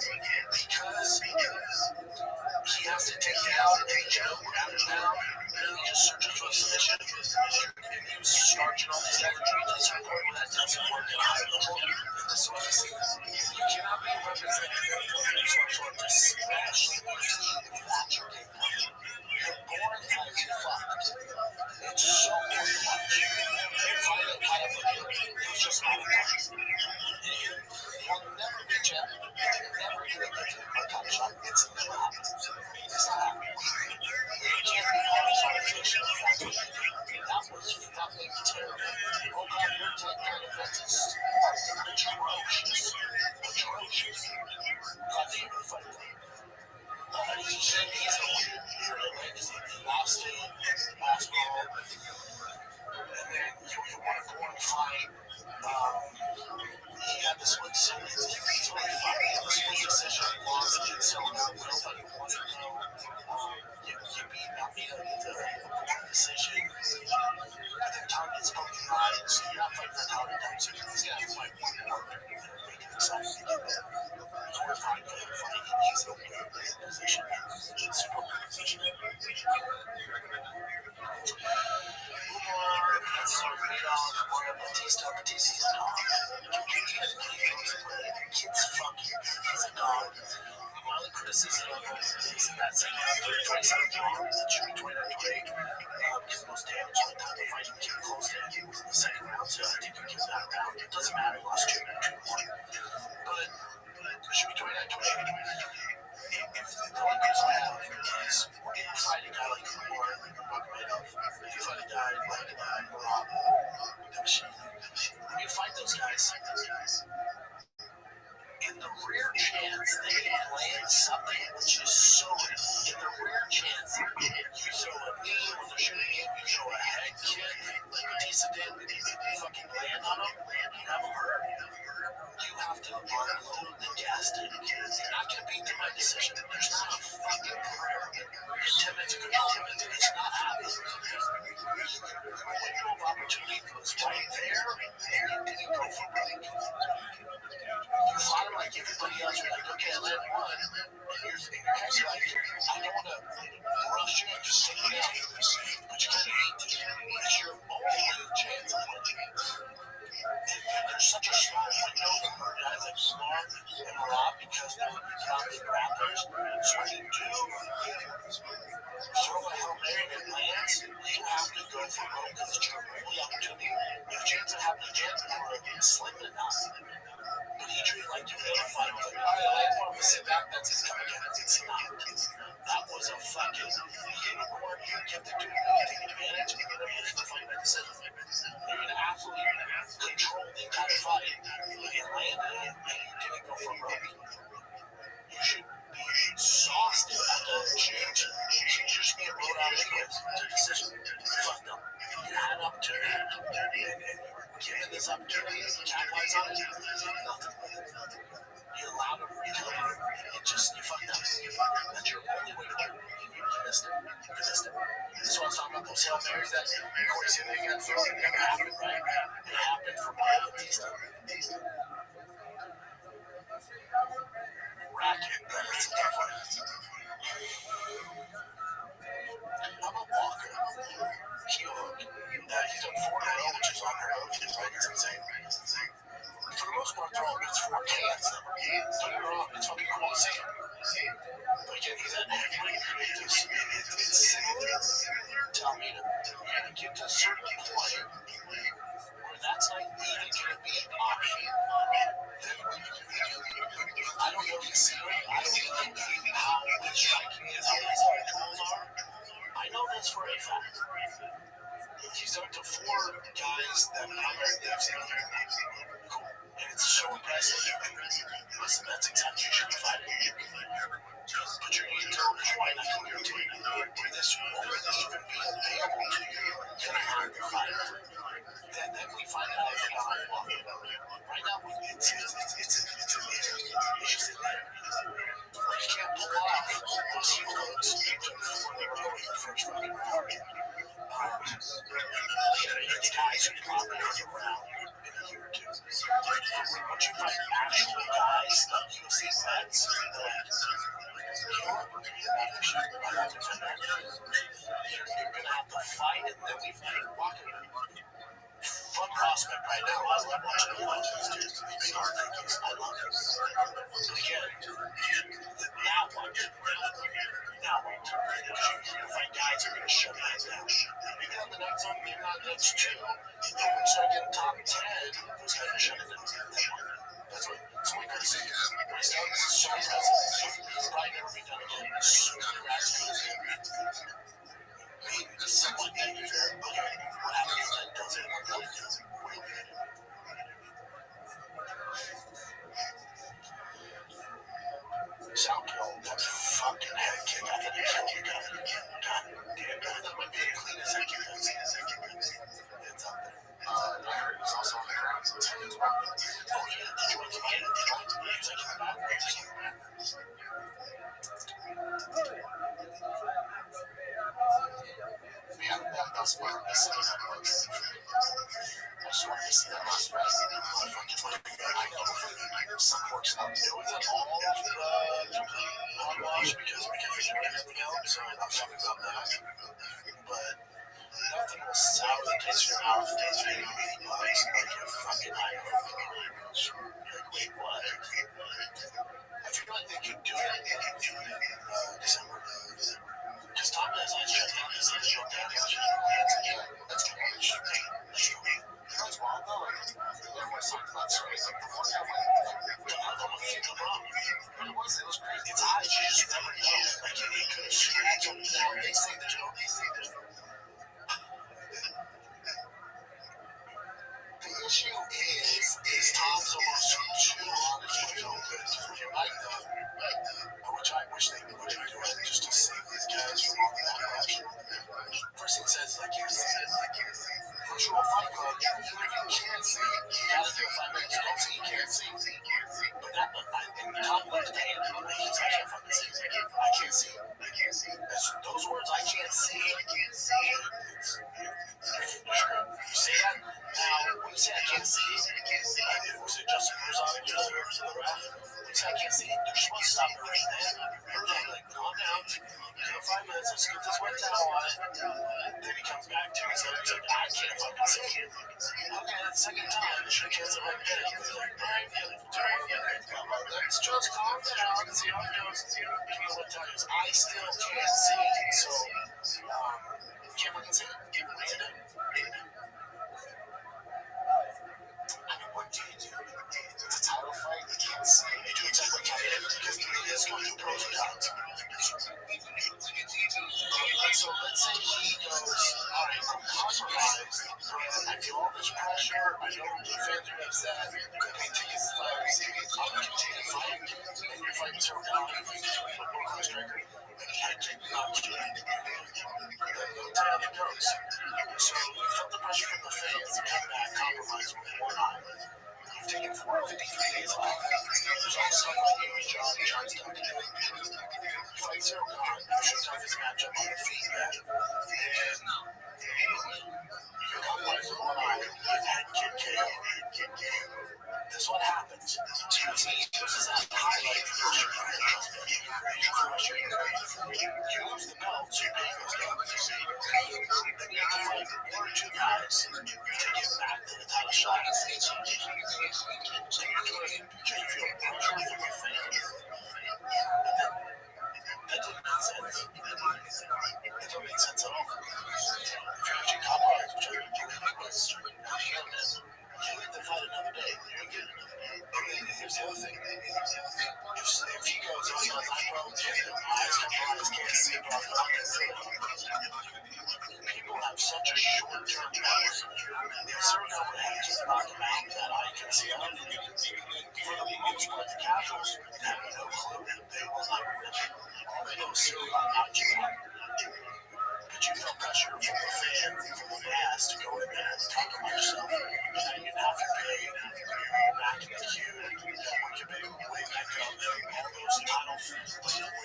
because he has to take down a joke, grab him down, and he just searches for a submission. And he was starching all these other treats and supporting that doesn't work at a high level. And this is what I see. You cannot be a representative of your social to smash the UFC if that's your game. You're boring as fuck. It's so boring to watch. And finally, kind of it was just not a touch. You'll never be champion. You're never going to get a top shot. It's never happening. It's not happening. You can't be part of this organization. That was fucking terrible. Oh God, your takedown defense is atrocious. Atrocious. God damn it, fight. He's a weird hero, right? Because he lost it, basketball, and then you want to go and fight. He had this one decision. He's really fighting. He had this one decision. He lost against Silver. I don't think he won it, though. You beat Almeida. Batista's a dog. Kid's fucking, he's a dog. My only criticism of him is that second half, 27 rounds, it should be 29-28. Because most damage by the time the fight came close to him in the second round, so I think he gives that round. It doesn't matter, he lost 2-1. But it should be 29-28. If the only reason I have is when you fight a guy like Warren Nurmagomedov, if you fight a guy like RABBI, the machine, when you fight those guys, in the rare chance they land something which is so in the rare chance you throw a knee when they're shooting it, you throw a head kick like Batista did, you fucking land on him, you have him hurt. You have to unload the gas tank. You're not going to beat them by decision. There's not a fucking prayer. There's 10 minutes of control. It's not happening. The window of opportunity was right there, and you didn't go for it. You fought him like everybody else. You're like, okay, I let him run. And you're like, I don't want to rush you and just take it out. But you got to hate it. It's your only chance of winning. And there's such a small window for guys like Smart and Rob because they're not big grapplers. So when you do throw a Hail Mary that lands, you have to go for it because it's your only opportunity. Your chance of having again are slim enough. But he treated like you never fight him. Like, all right, I want to sit back. That's his coming in. It's not. That was a fucking unicorn. You have to do take advantage and get him into the fight by decision. You're going to absolutely control the entire fight. You landed it and you didn't go for broke. You should be exhausted after the change. You should just be rode out anyways to decision. You fucked up. You had an opportunity and you were given this opportunity to capitalize on it. Nothing. You allowed him to recover. You fucked up. That's your only way to win. You missed it. So I was talking about those Hail Marys that Corey said they got thrown. It never happened, right? It happened for Batista. Racket. That's a tough one. How about Walker? Heel hook. He's done 4-0, which is unheard of. It's insane. For the most part, they're all it's 4 cans. Don't get me wrong, it's fucking cool to see him. But again, he's at heavyweight. It's similar to Almeida. And it gets a certain point where that's not even going to be an option. I don't know his ceiling. I don't know how his striking is, how his other tools are. I know this for a fact. He's up to 4 guys that primarily have seen him. Cool. And it's so impressive. Listen, that's exactly what you should be fighting. But you're going to tell the point I can guarantee you where this woman is even being available to you, you're going to have to fight her. Then we find out if you're not walking. Right now, it's just in there. Like, you can't pull off those heel hooks before they were going the first fucking round. It's guys who probably are around in a year or two. Once you find actual guys, UFC vets, you're going to have to fight it, then we fight Walker. Fun prospect right now. I love watching him watch these dudes. Big art Nikes. I love him. But again, now what? You're going to find guys who are going to shut guys down. Maybe on the next one, maybe on the next 2. Then when you start getting top 10, those guys are shutting them down. That's what my criticism is. When he started, this is so impressive. He's probably never been done again. Congrats to him. Maybe somewhat maybe fair. Okay, what happens if that doesn't work out? What are you going to do? Soundkill, that fucking head kick. I think he killed you, God damn, that might be the cleanest head kick I've seen. It's up there. I heard he was also on the ground. So it's like, oh, yeah, the joints. He was like in the back. Yeah, that's where I see that works. I just wanted to see that last fight. I know some works out. It wasn't all complete hogwash because we didn't get everything out, so I'm talking about that. But nothing will sour the taste of your mouth. $80 bucks. Like, says I can't see. Virtual Fight Club, even if you can't see, you gotta do 5 minutes. Don't say you can't see. But that, in the top left hand, I can't fucking see. I can't see. Those words, I can't see. You say that? Now, when you say I can't see, was it Justin Herzog or the ref? When you say I can't see, you're supposed to stop it right then. Herzog, like, calm down. Give it 5 minutes. Let's get this worked out on it. Then he comes back to me. He's like, I can't fucking see. Okay, that's the second time. You should have canceled right then. He's like, let's just calm down and see how it goes. You know what time it is? I still can't see. So, can't fucking see. I mean, what do you do? It's a title fight. You can't see. You do exactly what you did because the media is going to pros and cons. So let's say he goes, all right, I'm compromised. I feel all this pressure. I know the fans are upset. Could they take his fights? I'm going to continue to fight. And you're fighting so down. But more close striker. And he had kicked the opportunity. Then the other goes. So you felt the pressure from the fans to come back, compromise with him or not. You've taken 453 days off. There's almost like John's done today. You fight Zero Khan, you should have this matchup on your feet yet. And you compromise with one eye, you've had kid KO. This is what happens. TNT uses that highlight for your you lose the belt, so your name goes down. Then you have to fight one or two guys to get back to the title shot. So you're doing it because you feel pressure from your fans. That didn't make sense. It don't make sense at all. If you're actually compromised, which I think it was, you have to fight another day. You're good. And then here's the other thing. If he goes, oh, yeah, I'm probably eyes can't see, people have such a short-term memory. If Sergio would have just knocked him out that I can see him, for the most part, the casuals have no clue. They will not remember. All they know is Sergio knocked you out. But you felt pressure from the fan, from the mass to go in there and compromise yourself. Now you're not paid. You're back in the queue. You got work your big way back up. All those title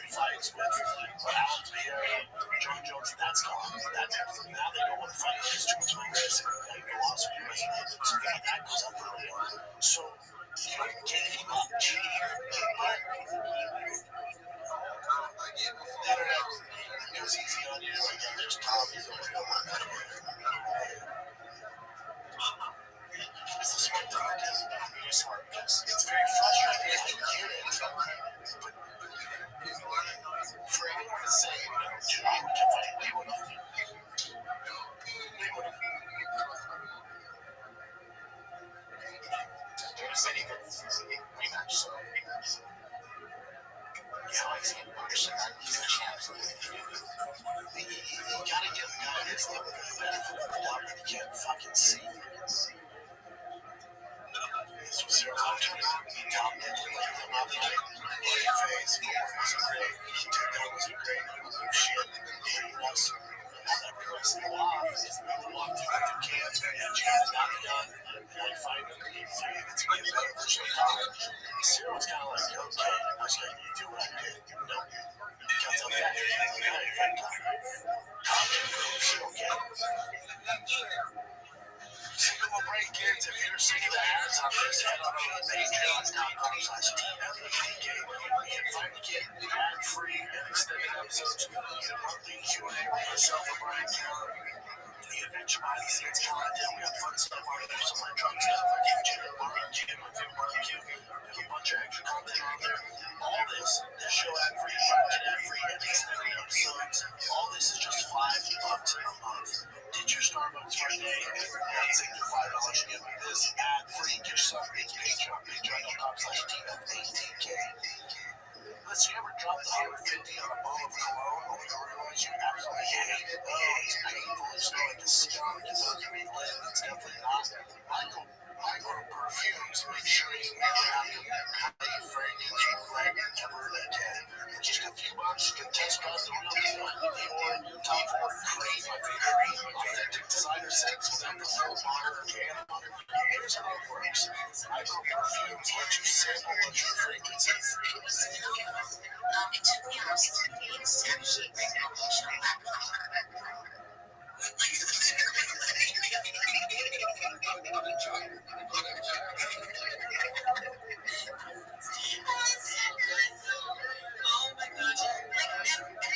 fights with Alex Pierre, John Jones, that's gone. Now they don't want to fight. It's too much money. They lost your resume. So that goes up for real. So you don't get much. But the internet goes easy on you. Again, there's Tom. He's a real one. It's the smart thing to do. You're smart because it's very frustrating. I get it. But for anyone to say, dude, I would have fighting, we would have. There's anything rematch, so. Yeah, I see it. He's a champ. You gotta give the guy his level the benefit of the doubt that he can't fucking see. This was Zero opportunity. Tom did like him up like in your face. Footwork wasn't great. Takedown wasn't great. Shit. He was. Now that realized the law is the walk to the cans. And you got it done. And I find him. So you get to get better version of Tom. Zero's kind of like, okay, I was like, you do what I did. Nope. Because of that, you got it right Tom. Tom didn't go. Zero can. Sick of a break, kids. If you're sick of the ads on this, head on over to patreon.com/TFADK. You can find the kid ad-free and extended episodes. You get a monthly Q&A with myself and Brian Keller. The adventure behind the scenes content. We have fun stuff on there. Some of my drunk stuff. I give Jimmy barbecue, my favorite barbecue. There's a bunch of extra content on there. All this show ad-free, get ad-free, and extended episodes. All this is just $5 a month. Did your Starbucks for a day? Save you $5. You get this ad-free. Get yourself a Patreon. Patreon.com/TFADK. Listen, you ever dropped $150 on a bottle of cologne only to realize you absolutely hate it? Oh, it's painful. It's not like a skunk. It's not going to be lit. It's definitely not. I go to perfumes. Make sure you never have to pay fragrance or fragrance ever again. For just a few bucks, you can test drive the real deal. Dior, Tom Ford, Creed, my favorite Authentic designer scents without the full bottle or can on it. Here's how it works. Micro perfumes let you sample luxury fragrances. It took me almost 3 weeks to actually bring my emotional back home. Oh my gosh.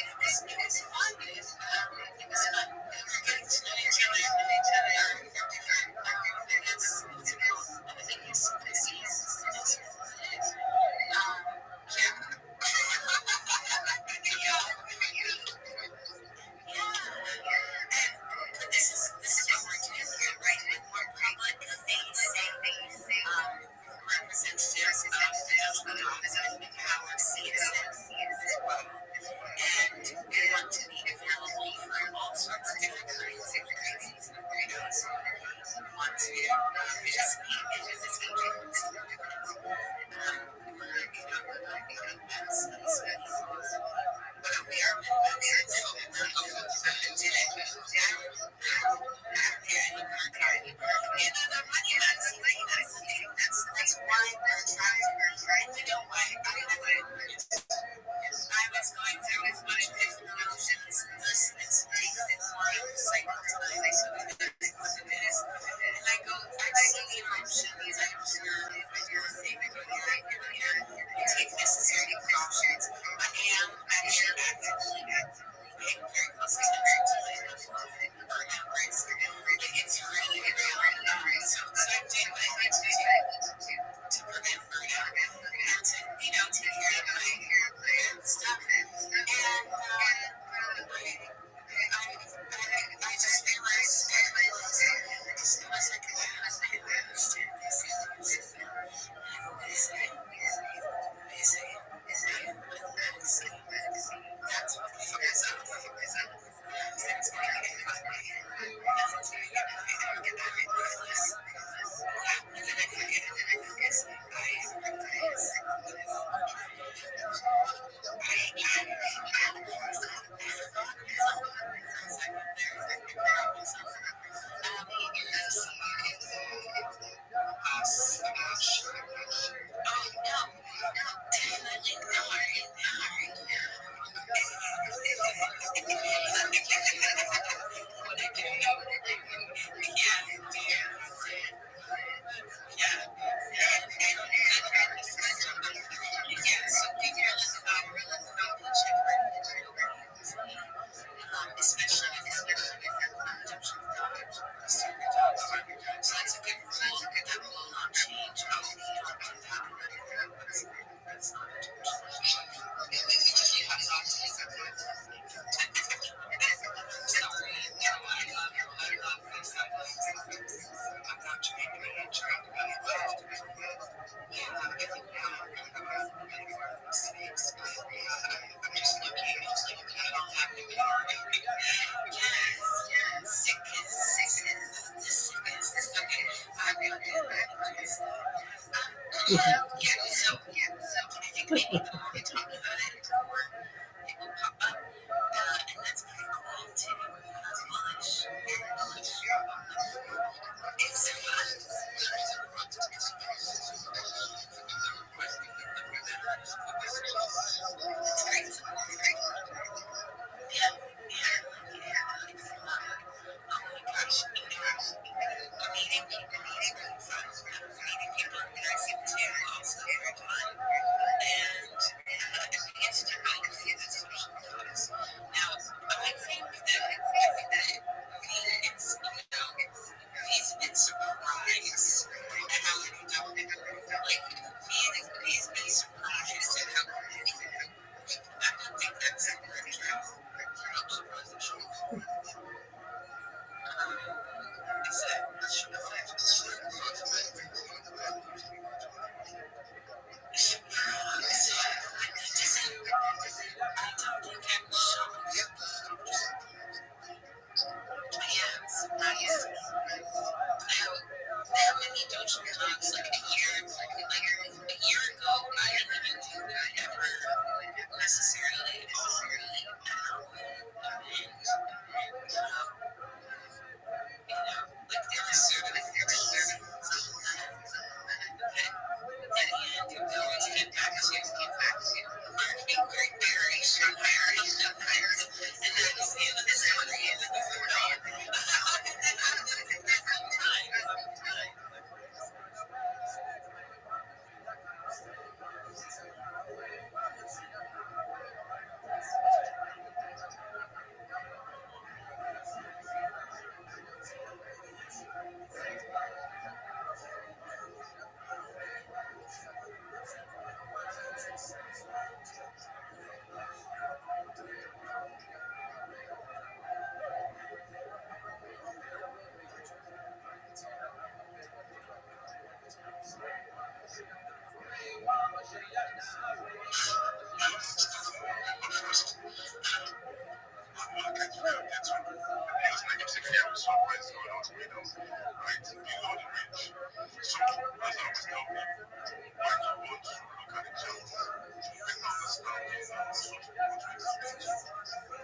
It was fun. It was fun. We were getting to know each other. It's cool. I think it's but this is what we're doing here, right? With more public face, representatives of the empowered citizens as well. And we want to be available for all sorts of different kinds of crises and weirdos who want to participate in this conference. We are that's why we're trying to know why. I was going through as much different emotions. Let's take this one cycle time. What it is. And I see the emotions. I observe. I do the thing. I take necessary precautions. I am actually actively paying very close attention to my burnout risk. It's really, really hard. So I did what I had to do to prevent burnout and to, take care of my stuff. And I just realized as soon as I could understand this, that's what the fuck is up. some rents going on to pay them rent below the range. So as I was telling you, when you want to look at the chart, you better understand such a project happens.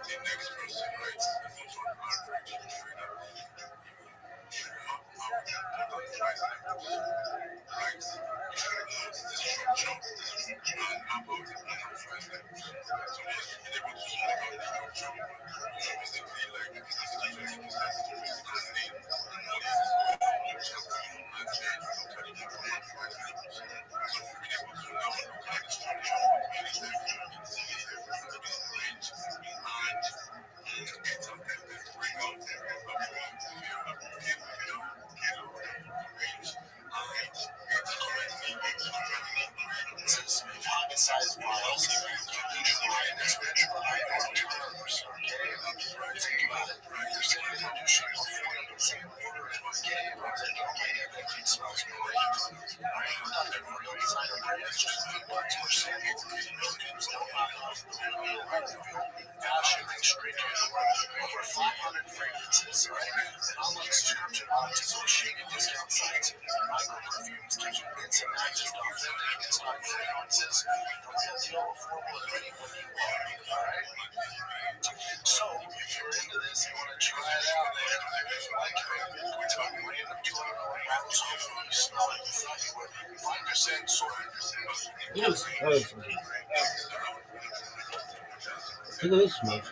The next person, right, is not on average a trader. Should have important price levels, right? You should have the structure and about the important price levels. So once you've been able to sort out the structure, basically like the business is usually business to understanding what is going on with something, and then you look at the important price levels. So you've been able to now look at the structure of any type of entity within the range and get a bring out a more kilo range, and it's currently 808. This is pocket-sized files. You can try and expenditure on terms, okay? Think about it. You're saying that you should afford it, let's say an order in one game. I was like, oh my god, that kid smells great. Right? I'm not a real designer brand, it's just a few bucks per sample. Real dudes don't knock off the real fashion and straight to over 500 fragrances, right? And unlike subscription boxes or shady discount sites, micro perfumes give you bits and matches to authentic inspired fragrances. The real deal, affordable, and ready when you are. Alright? So, if you're into this, you want to try it out, man. Like, we're talking random $200 bottles, hopefully you smell it, you thought you would. Find your scent, sort it. Yes. Look at this, mate.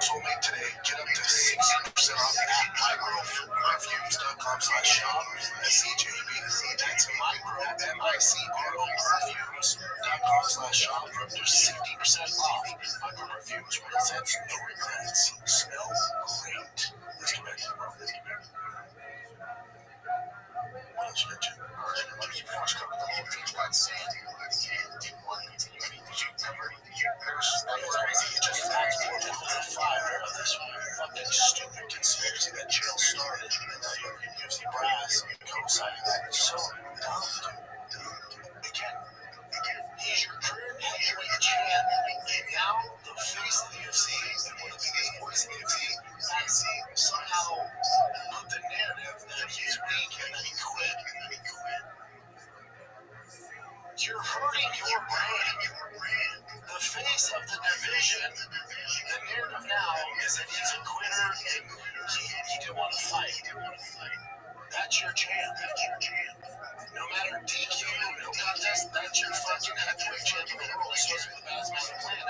So make today, get up to 60% off at microperfumes.com/shop. SCJB. That's microperfumes.com/shop for up to 60% off. Micro Perfumes, real scents, no regrets. Smell great. Let's get back to the world. What else you mentioned? What did you pretty much cover the whole thing by saying didn't want to continue any? Did you never? That was crazy. It just adds more fuel to the fire of this fucking stupid conspiracy that Jill started, and now you're UFC brass co-signing that. It's so dumb, dude. Again, he's your current heavyweight champ, and now the face of the UFC and one of the biggest voices of the UFC has somehow put the narrative that he's weak and that he quit. You're hurting your brand. The face of the division, the narrative now is that he's a quitter and he didn't want to fight. That's your champ. No matter DQ, no contest, that's your fucking heavyweight champion. The world is supposed to be the best man on the planet.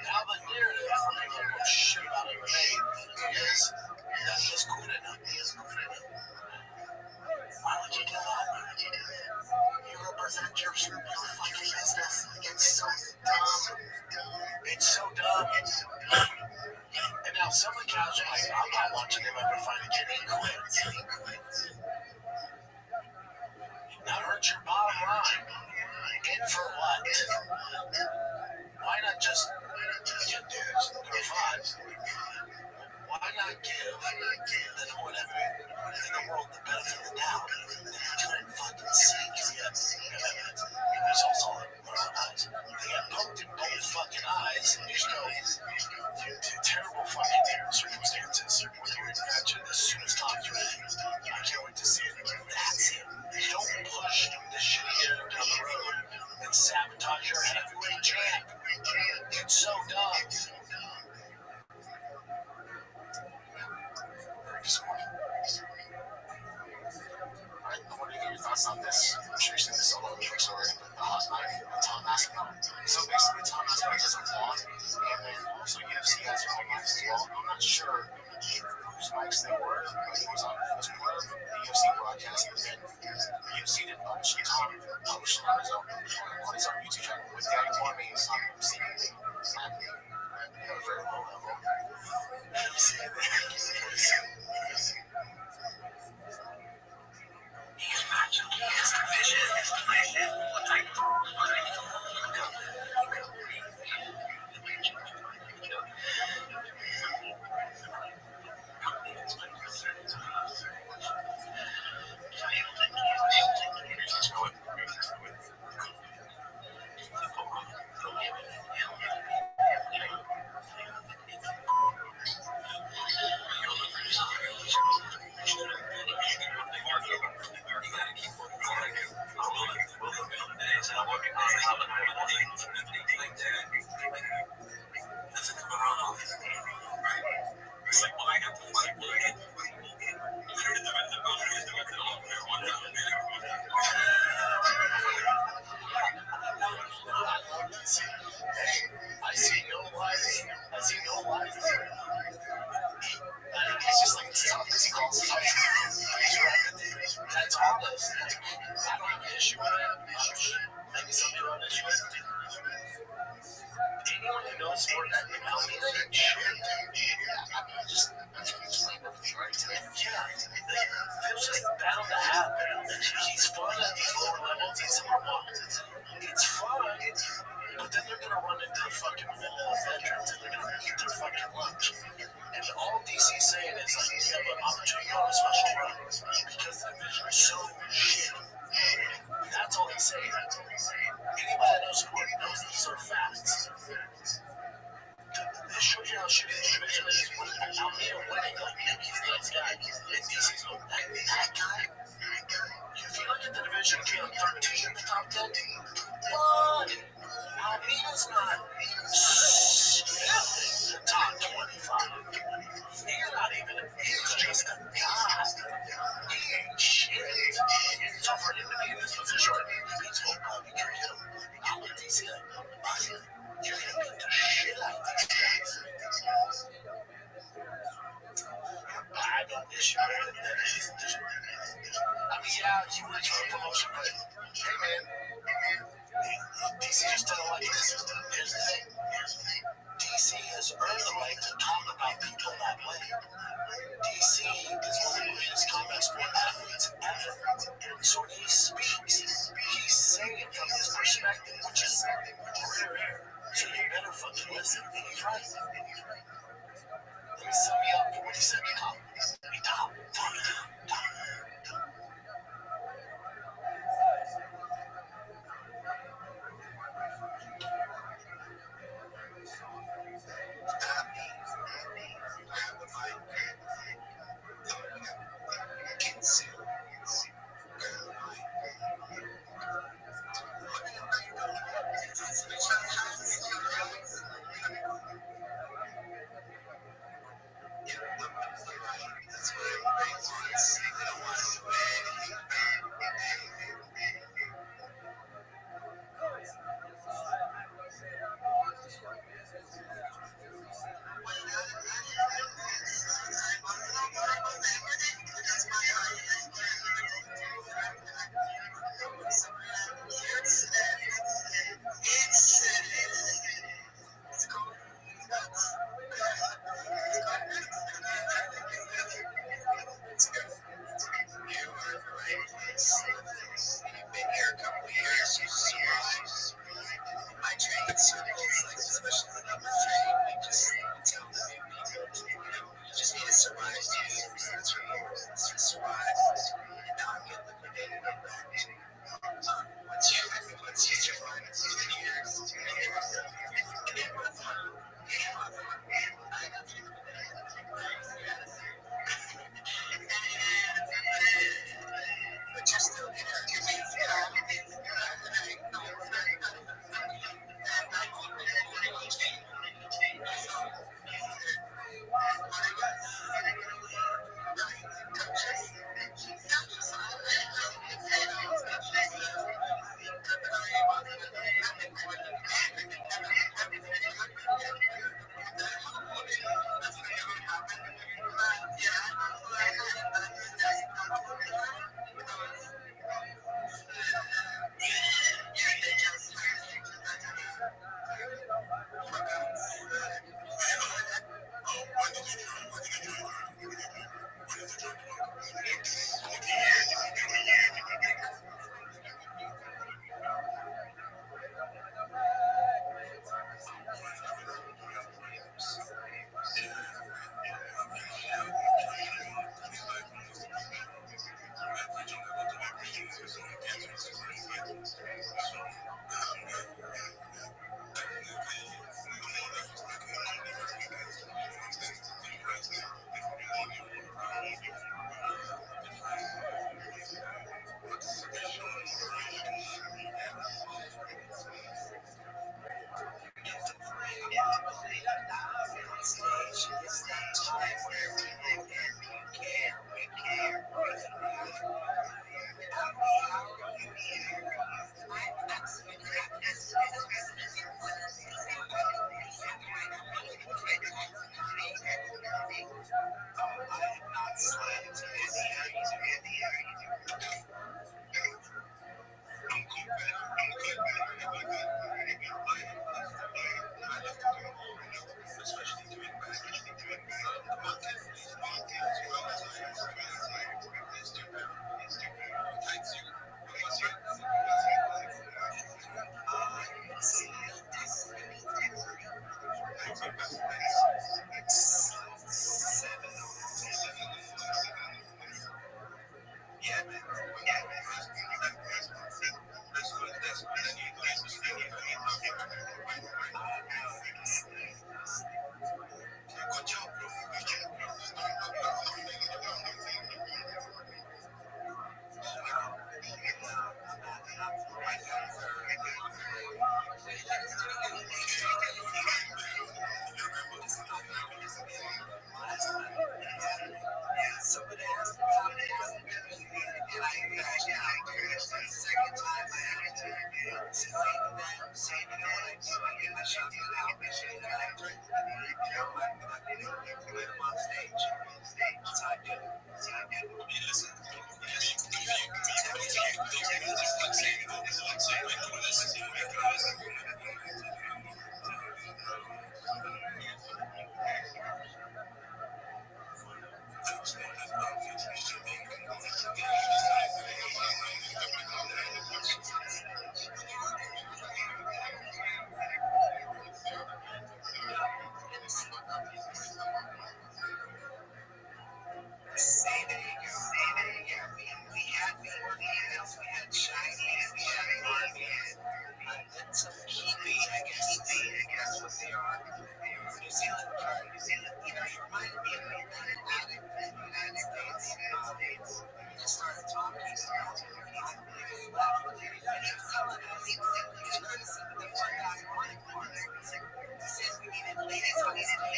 Now the narrative, I don't know shit about MMA, is that he's quitting him. Why would you do that? You represent your fucking business. It's so dumb. It's so dumb. And now some of the guys are like, I'm not watching him ever fight again. He quits. That hurts your bottom line. And for what? Why not just get dudes that are fine? Why not give the number one heavyweight in the world the benefit of the doubt? And you couldn't fucking see because he had there's also it's not this. I'm sure you've seen this all over the place already, but the hot knife, Tom Aspinall. So basically, Tom Aspinall does a vlog, and then also UFC guys are on mics as well. I'm not sure whose mics they were, but it was part of the UFC broadcast, but then the UFC didn't publish it. Tom published it on his own YouTube channel with Daddy Mormon and some seemingly at a very low level. I see no life there. It's just like it's tough because he calls it fight. That's all this. I don't have an issue with it. Maybe some people have an issue with it. Anyone who knows sport, I mean, shit. I just explain everything right to him. Yeah, it was just bound to happen. He's fun at these lower levels. He's it's fun, but then they're gonna run into the fucking wall of veterans and they're gonna eat their fucking lunch. And all DC's saying is like, you have an opportunity on a special run because the division is so shit. That's all he's saying. Anybody that knows sport knows these are facts. This shows you how shitty the division is. Almeida winning, like, he's the next guy. And DC's going, that guy? If you look at the division, he came 13 in the top 10. What? Almeida's not shit. Top 25. He's not even, he's just a guy. He ain't shit. It's for him to be in this position. He's football, you can hit him. I'm with DC. You're going to beat the shit out of these guys. I don't issue with it. I mean, yeah, you went to a promotion, but hey, man, DC just doesn't like this. Here's the thing. DC has earned the right to talk about people that way. DC is one of the greatest combat sport athletes ever. So when he speaks, he's saying it from his perspective, which is rare. So you better fucking listen. And he's right. Let me sum you up for what he said to Tom. Tom.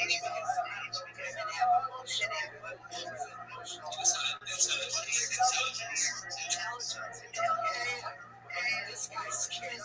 This guy's scared.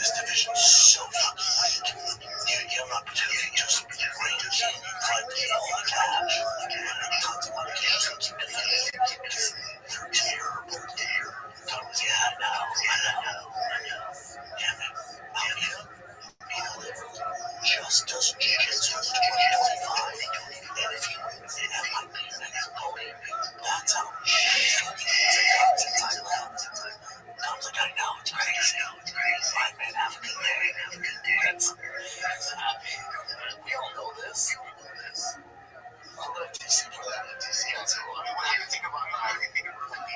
This division's so fucking weak. You have an opportunity to just range in, collect all the cash, and tons of money cash and keep defending. They're terrible. Thomas, yeah, I know. Yeah, man. Just does jiu-jitsu for 2025. And if he wins, that might be the next opponent. That's how shitty things have gotten since I left. Tom's like, I know, it's crazy. White man have a good day. That's happy. We all know this. I'll let DC for that. Yeah, it's cool. I mean, what do you think about like the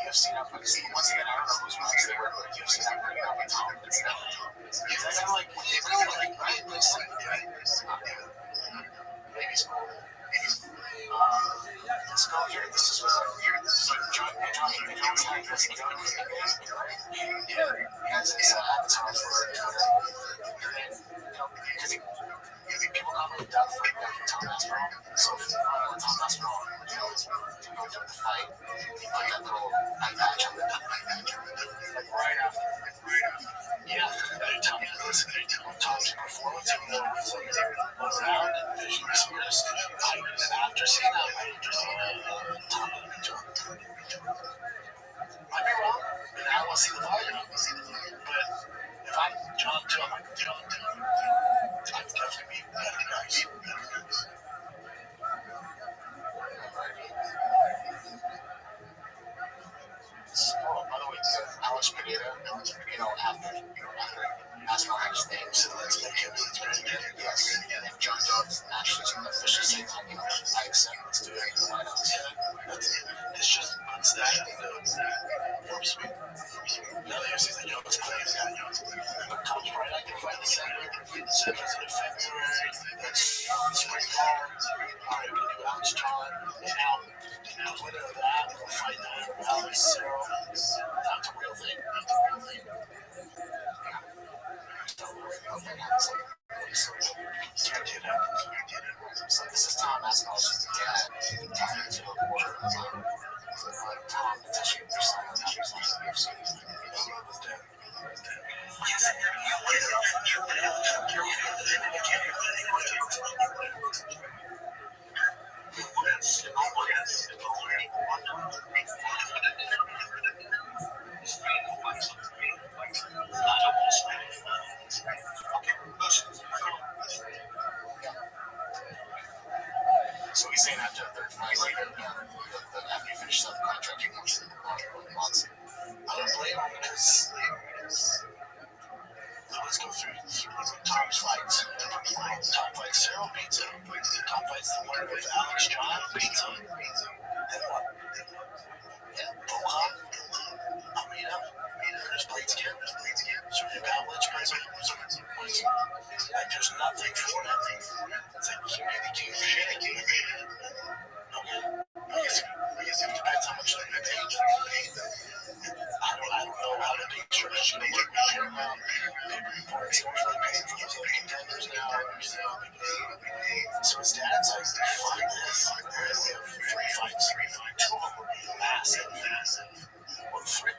UFC now? Because once again, I don't know who's watching the regular UFC now bringing up a Tom and stuff. Is that kind of like what they really like, right? It's like, maybe it's cool. Let's go here. This is like John Jones had this gun with the band, right? Yeah. He has his avatar for Twitter. Because people call him Doug for Tom Aspinall. So if you follow Tom Aspinall, to go to the fight, he put that little eye patch on the like right after. Yeah, Tom's performance in the round and vision series. And after seeing that, Tom would be John. Might be wrong, and I want to see the fight. But if I'm John too, I'm like, I'd definitely be better guys. Oh, by the way, Alex Pineda, after Aspinall had his name, so let's make him yes. And if John Jones actually is an official saying, I accept, let's do it. winner of that will fight Alex Cero. That's a real thing. This is Tom Asnos' dad. Tom, that's your son. So he's saying after a third fight later, after you finish the contract, you want to months. I don't blame him because let's go through Tom's fights. Tom fights Cyril, beats him. Tom fights the winner with Alex John, beats him. Then what? Volkan, Amina, Chris Blades again. Sergio Pavlich, like there's nothing for him. It's like he really can't shit. Okay. I guess it depends how much they're going to pay. I don't know how to make sure that they work with him. Maybe reports are really paying for those other contenders now. So his dad's like, fuck this. We have three fights. Two of them would be massive. Or three.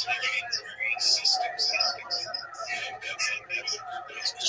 it's very systems. And that's the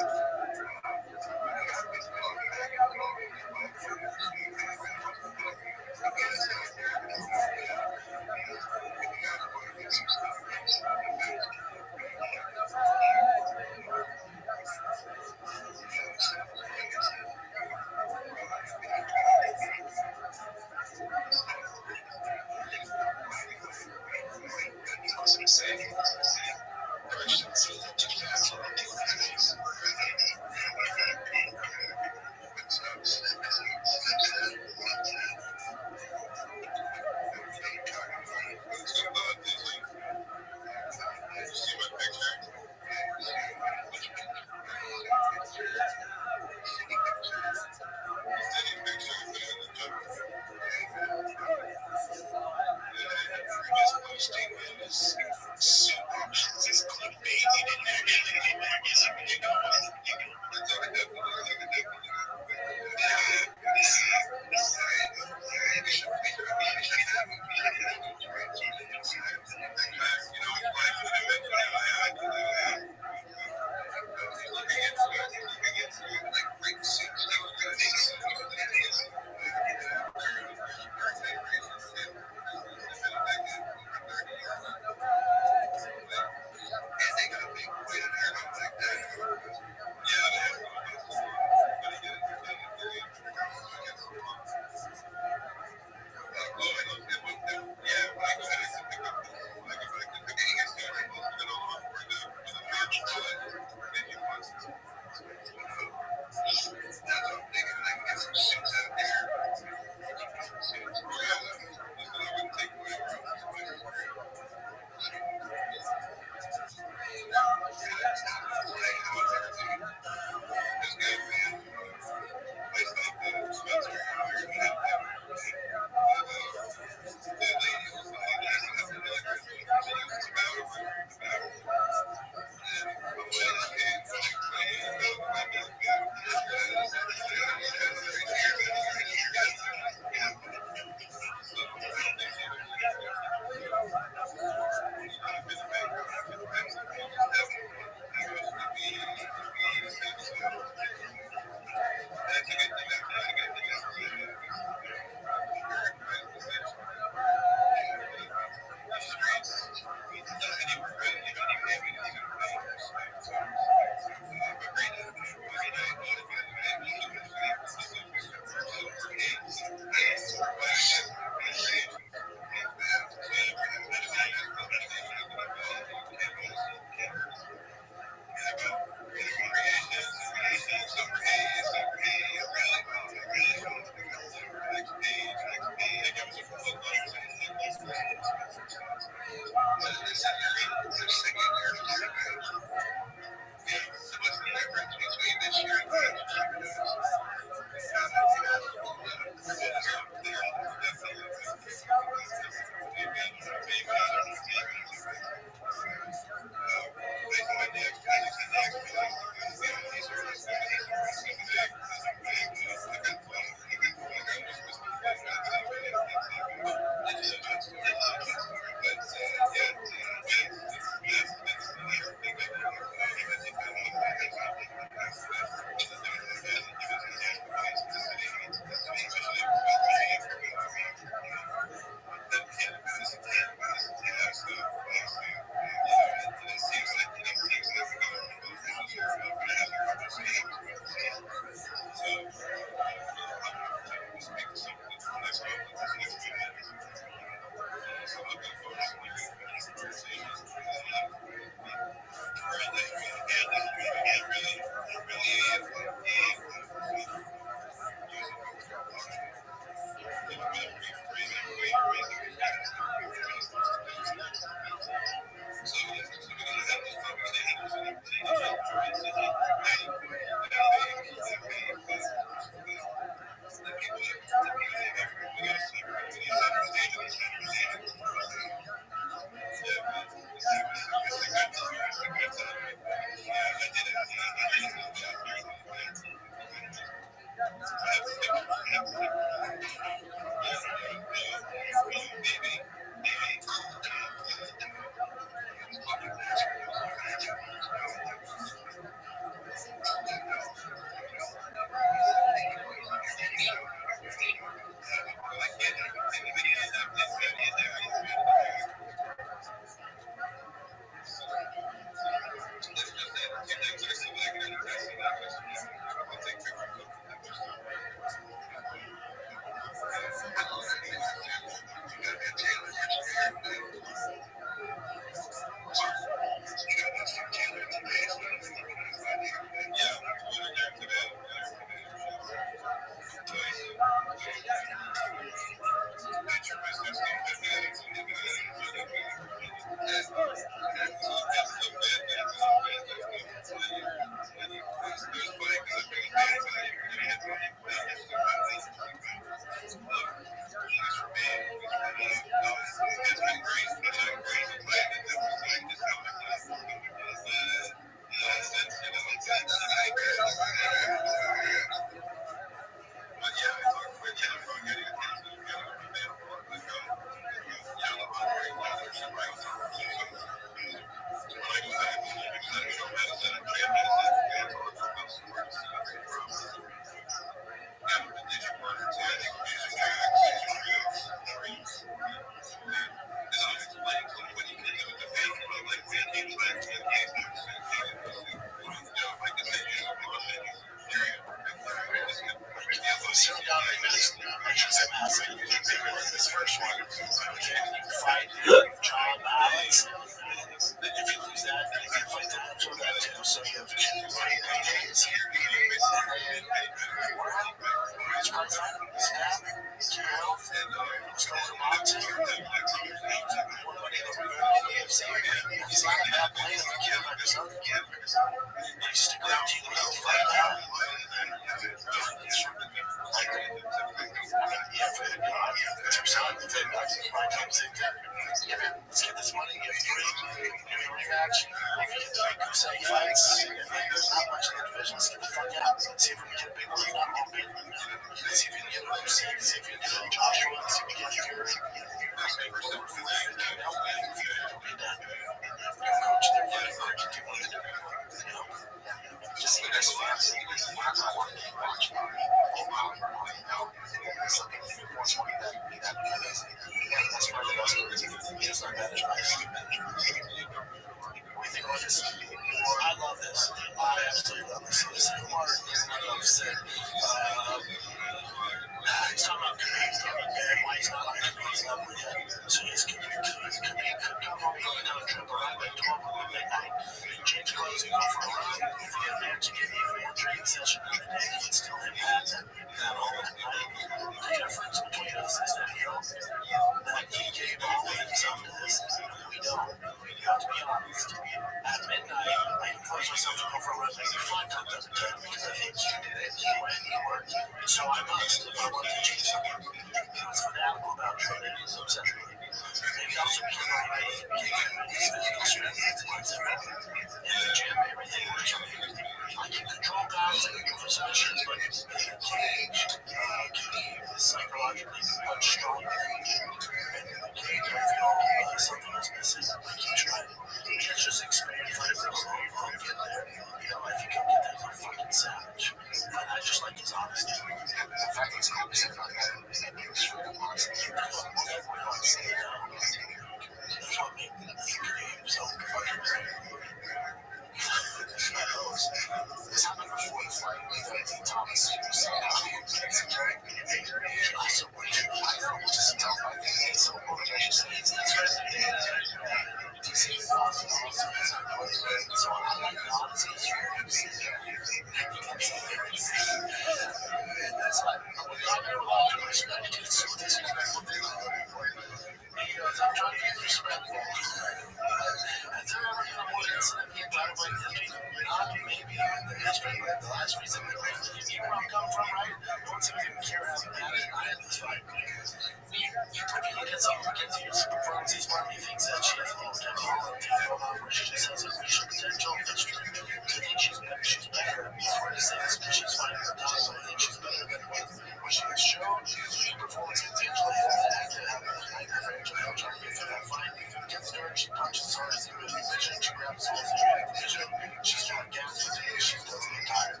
If you look at some of Mackenzie's performances, part of me thinks that she has a little bit of Holland thing going on where she just has a racial potential. That's true. I think she's better. It's hard to say this, but she's finding her time. But I think she's better than what she has shown. Her performance against Angela Hill, that had to happen that night for Angela Hill trying to get through that fight. Against her, she punches as hard as the good division. She grabs as well as the good division. She's trying to gas for days. She doesn't get tired.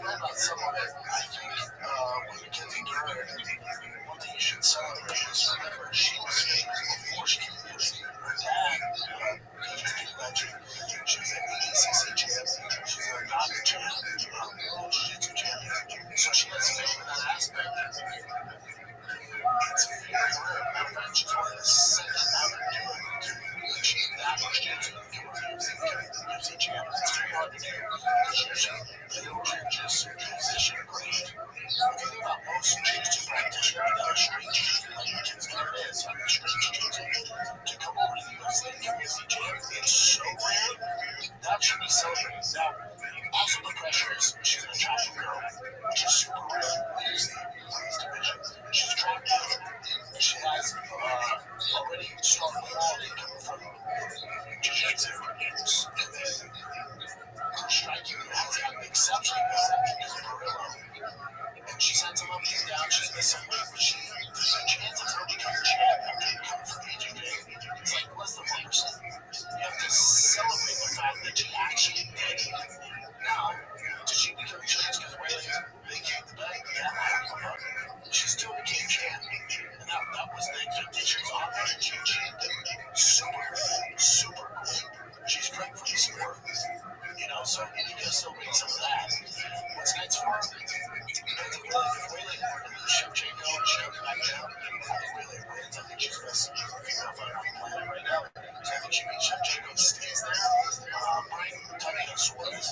Right about some of it, I think when Mackenzie Garrett, one thing you should celebrate is remember she was famous before she came to UFC. Her dad, PGC legend, she was an ADCC champ, she was a Naga champ, World Jiu-Jitsu champion. So she has fame in that aspect. It's very rare. Matter of fact, she's one of the second ever to achieve that much jiu-jitsu and become a UFC champ. It's very hard to do. Because usually they don't just transition great. If you think about most jiu-jitsu practitioners that are straight jiu-jitsu, like Mackenzie Garrett is, I mean, straight jiu-jitsu, to come over to the UFC and become UFC champ, it's so rare. That should be celebrated. Now, also the pressure is she's an attractive girl, which is super rare in the UFC women's division. She's attractive. She has already strong quality coming from jiu-jitsu. And then her striking has gotten exceptionally better because of Gorilla. And she's had some ups and downs. She's missed some weight, but there's a chance of her becoming champ after coming from BJJ. It's like less than 1%. You have to celebrate the fact that she actually did it. Now, did she become champ because they kicked the bag? Yeah, I don't know. She still became champ. And that was the expectations on her. She achieved it. Super cool. She's great for the sport. You know, so you gotta still bring some of that. What's next for her? Depends if Whaley were to lose Shevchenko and she comes back down. I think Whaley wins. I think she's the best female fighter on the planet right now. So I think she beats Shevchenko and stays there. Brian Tunney Suarez.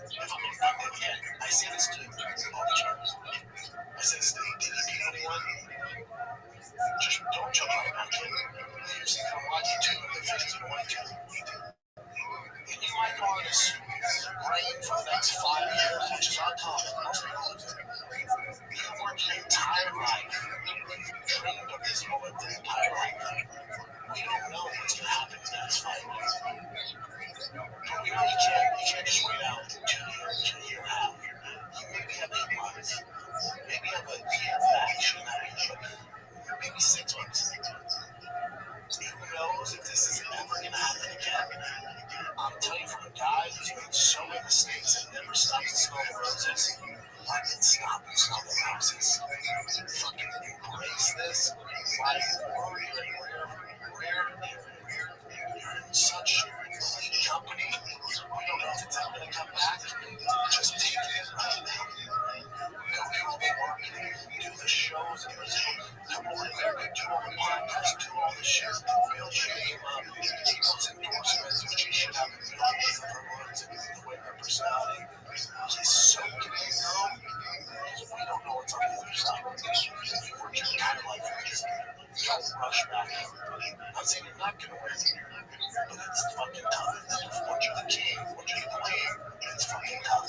If I'm again, I say this to all the judges. I say this to DDP anyone. Just don't jump on that kid. The UFC gonna watch you too, and the fans gonna want you to. And you might go on this reign for the next 5 years, which is uncommon. Most people lose it. You worked your entire life, trained up this moment for your entire life. We don't know what's going to happen in the next 5 years. But we know you can't just wait out 2 years, 2 year and a half. You maybe have 8 months. Maybe have a year max, maybe 6 months. Who knows if this is ever going to happen again? I'm telling you, from a guy who's made so many mistakes and never stops to smell the roses, fucking stop and smell the roses. Fucking embrace this. Why you're in such elite company. We don't know if it's ever going to come back. Just take it right now. Go do all the marketing, do the shows in Brazil, come over to America, do all the podcasts, do all the shit, build your name up, keep those endorsements, which you should have in millions of her words and the way her personality. Please soak it in, though, because we don't know what's on the other side. You worked your entire life for this. Don't rush back in. I'm not saying you're not going to win, but it's fucking tough. Once you're the king, once you're the queen, it's fucking tough.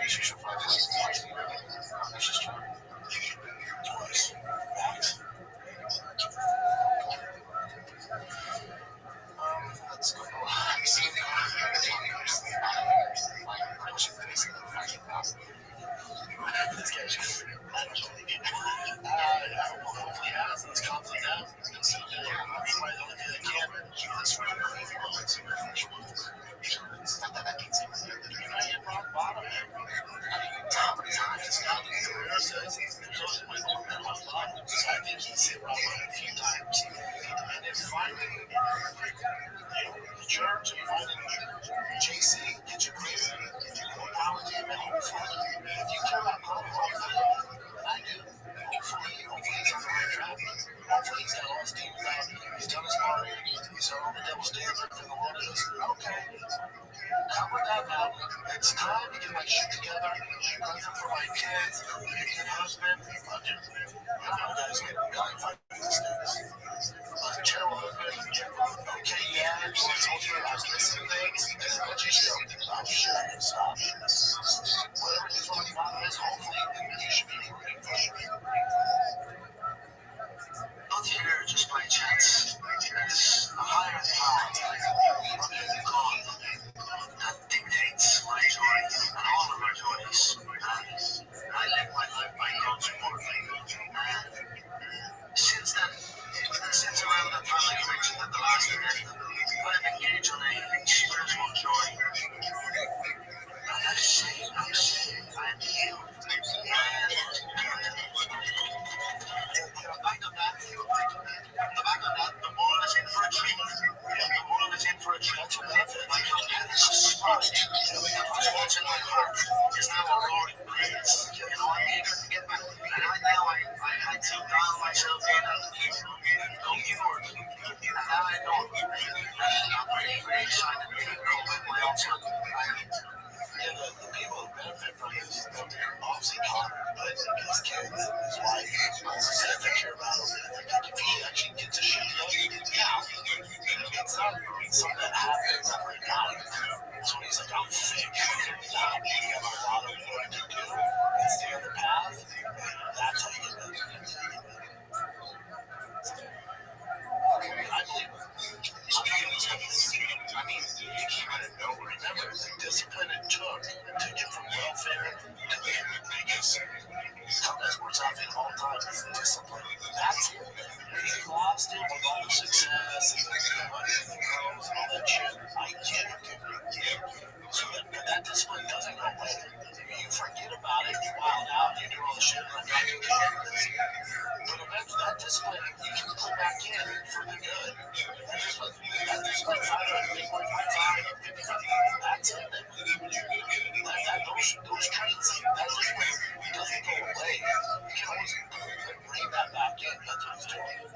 She should find ways to watch the she's trying. Twice. Max. Let's go. This guy just, I don't believe it. Hopefully he has. Let's calm him down. That's why the only thing that can keep this from moving on to the first one. It's not that means anything. You're not yet rock bottom, man. I mean, how many times it's not the career says there's always a way to hit rock bottom. So I think he's hit rock bottom a few times. And then finally, the church and finding JC, get your clear, more power to him, and hopefully, if you care about Carl, and I do, hopefully he's on the right track. Hopefully he's got all his demons out, he's done his part, he's on the devil's standard for the Lord is, okay, cover that mountain, it's time to get my shit together, be present for my kids, be a good husband, I'm not a guy's made a million fighting these days. I'm a terrible husband, okay, yeah, I was listening to things, and what you show, I'm sure I can stop. kids, his wife, said they care about him. Like, if he actually gets a shit together, yeah, it's not something that happens overnight. So he's like, I'm thick. Nah, we have a lot of work to do and stay on the path. That's how you get better. Okay, I believe it. Speaking of discipline, I mean, he came out of nowhere. Remember the discipline it took to get from welfare to the biggest combat sports outfit of all time is discipline. That's it. He lost it with all the success and the money and the girls and all that shit. I get it, dude. So that discipline doesn't go away. You forget about it, you wild out, you do all the shit, and I'm not doing it. But eventually, that discipline you can put back in for the good. That discipline fighter, that's it. Those traits, that discipline doesn't go away. You can always bring that back in. That's what he's doing.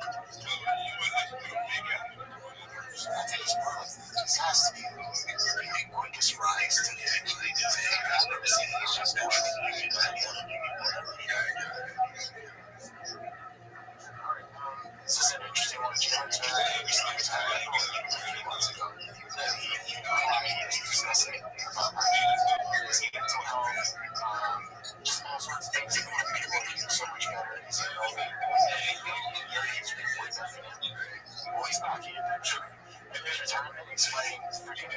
That's his problem. This has to be the quickest rise to fame I've ever seen. He's just this is an interesting one. Jones recently retired a few months ago. He was discussing about his mental health, just all sorts of things. People are doing so much better. And he's like, oh, he's been way better. Well, he's back in the true. In his retirement, he's fighting freaking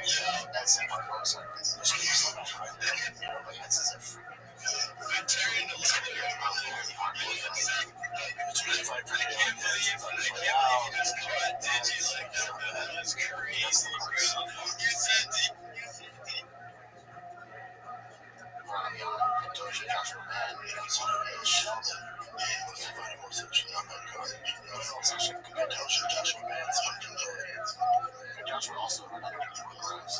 that's in Barbosa. Which he was so much fun. Like, that's as if he's going to get out there. It's really fight for him. Joshua Man, he's on a Sheldon. He's fighting more such not that good. It's actually good Joshua Man's fucking good. Joshua also had another progress.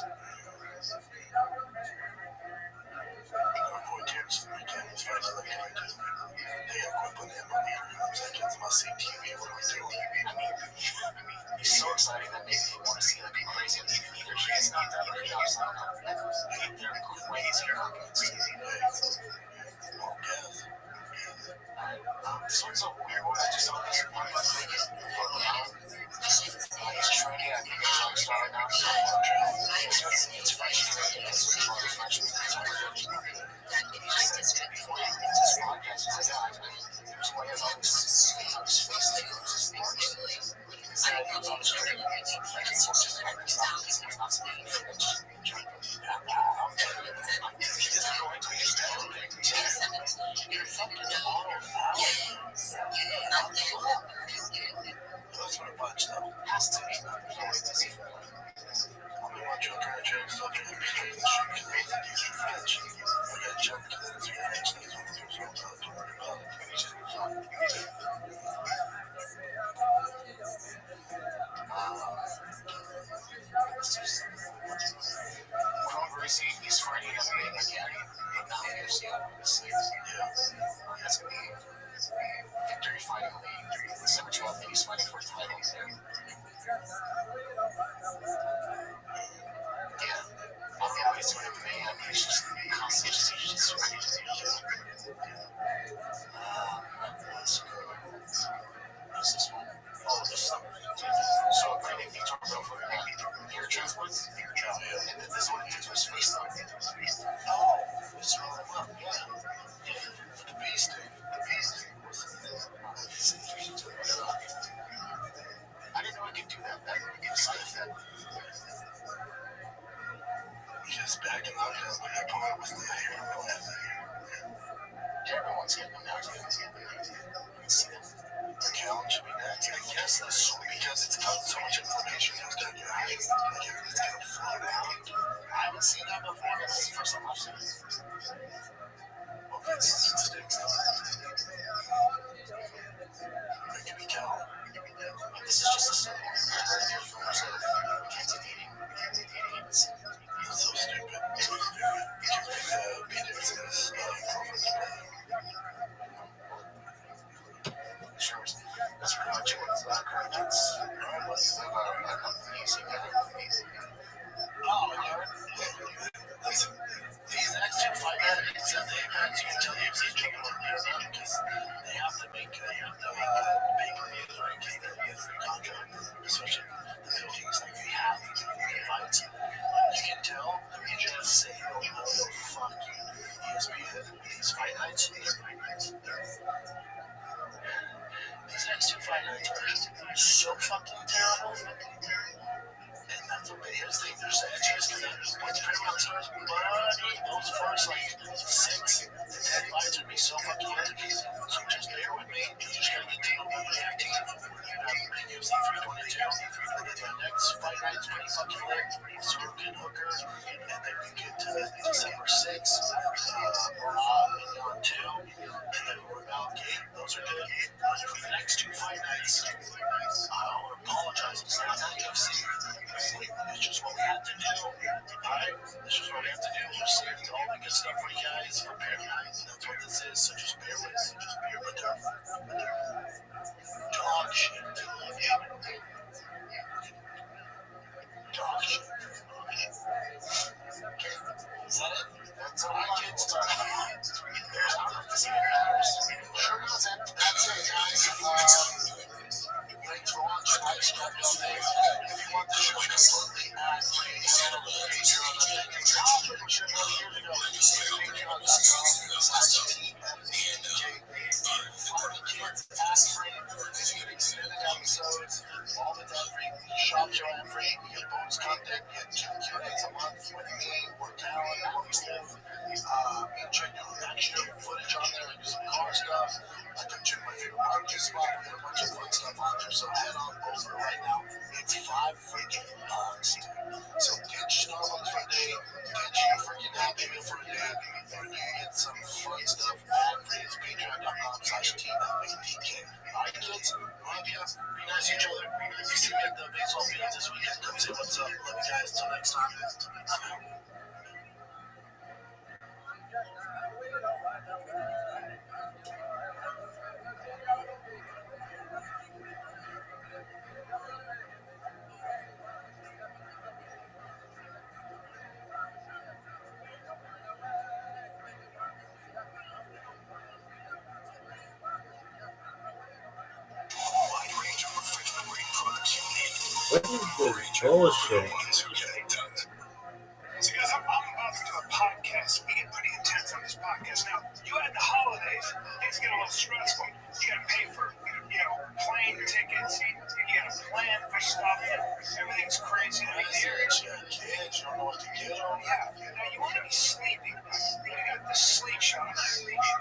Poor James weekend was fighting like I did. They have quit putting him on the programs. That kid's must see TV. What do we do? I mean, he's so exciting that maybe you want to see like a crazy league. Either he gets knocked out or he knocks out. They're crazy knockouts. Well, yes. This one's a weird one. I just saw this one. He's training, I think it's on Star now. It's freshman. It's freshman. Before he did this podcast, he said, there's one of those things on his face that goes to sports. He said he was on the street and it's like it's just like it's not speaking French. He doesn't go into his town. You're fucking tomorrow now. That's what a bunch though. Has to be. There's always discipline. I mean, my joke kind of jokes up in the street because they think he's French. I got joked because it's French. That's what he was all about. He just moves on. Conversely, he's fighting a big again. Now UFC obviously. Yeah. That's going to be Victory Fighting League. December 12th, he's fighting for a title there. Yeah. I don't know what he's doing at the main. I mean, he's just constantly just ready to do it. What's this one? Oh, this one. So, fighting Victor Belfort hair transplants. And then this one did to his face though. Oh, it's really well, yeah. The beast, dude. The beast. I didn't know I could do that. That would be a side effect. Just back in the day when that part was the hair plant. Everyone's getting them now. You can see them. The Callan should be next. I guess that's so because it's got so much information. It's going to get high. It's going to float out. I haven't seen that before. That's the first time I've seen it. Well, it's sticks. It could be Callan. This is just a simple forms of candidating. It's so stupid. Sure. That's pretty much what current events are amazing. Oh, yeah. These next two fight nights, you can tell the MC's jumping on here. so fucking terrible. And that's what here's the thing, there's edges, because once Paramount starts, buddy, those first like 6 to 10 fights would be so fucking epic. So just bear with me. You just gotta get to November 15th. We're gonna have the UFC 322. And then the next fight night's pretty fucking lit. Sorokin Hooker. And then we get to December 6th. Rob and Yon 2. And then we're about Gate. Those are good. For the next 2 fight nights, I apologize. It's not UFC. It's just what we have to do. Alright? It's just what we have to do. We're saving all that good stuff for you guys. Prepare. That's what this is. So just bear with me. Just bear with me. Dog shit. Dog shit. Okay. Is that it? That's all I get to talk about. There's not to see your Sure knows it. That's it, guys. Thanks for watching. I just got no name. If you want the show completely ad-free, I'll pretty sure years ago. Party Kids ad-free. Extended episodes. All the ad-free. Shop show ad-free. You get bonus content. You get 2 Q&As a month with me or Talon or Steph. Me checking out extra footage on there. I do some car stuff. I can check my favorite barbecue spot. We got a bunch of fun stuff on there. So head on over right now. It's $5 freaking bucks, dude. So get your Starbucks for a day. Get your freaking Happy Meal for a day. And you get some fun stuff ad-free. It's patreon.com/TFADK. Alright, kids. Love ya. Be nice to each other. If you see me at the baseball fields this weekend, come say what's up. Love you guys. Till next time. I'm out. What is this bullshit? So guys, I'm about to do a podcast. We get pretty intense on this podcast. Now, you had the holidays. Things get a little stressful. You got to pay for, plane tickets. You got to plan for stuff. Everything's crazy. Kids, you don't know what to get on. Yeah. Now, you want to be sleeping. You got the sleep shot.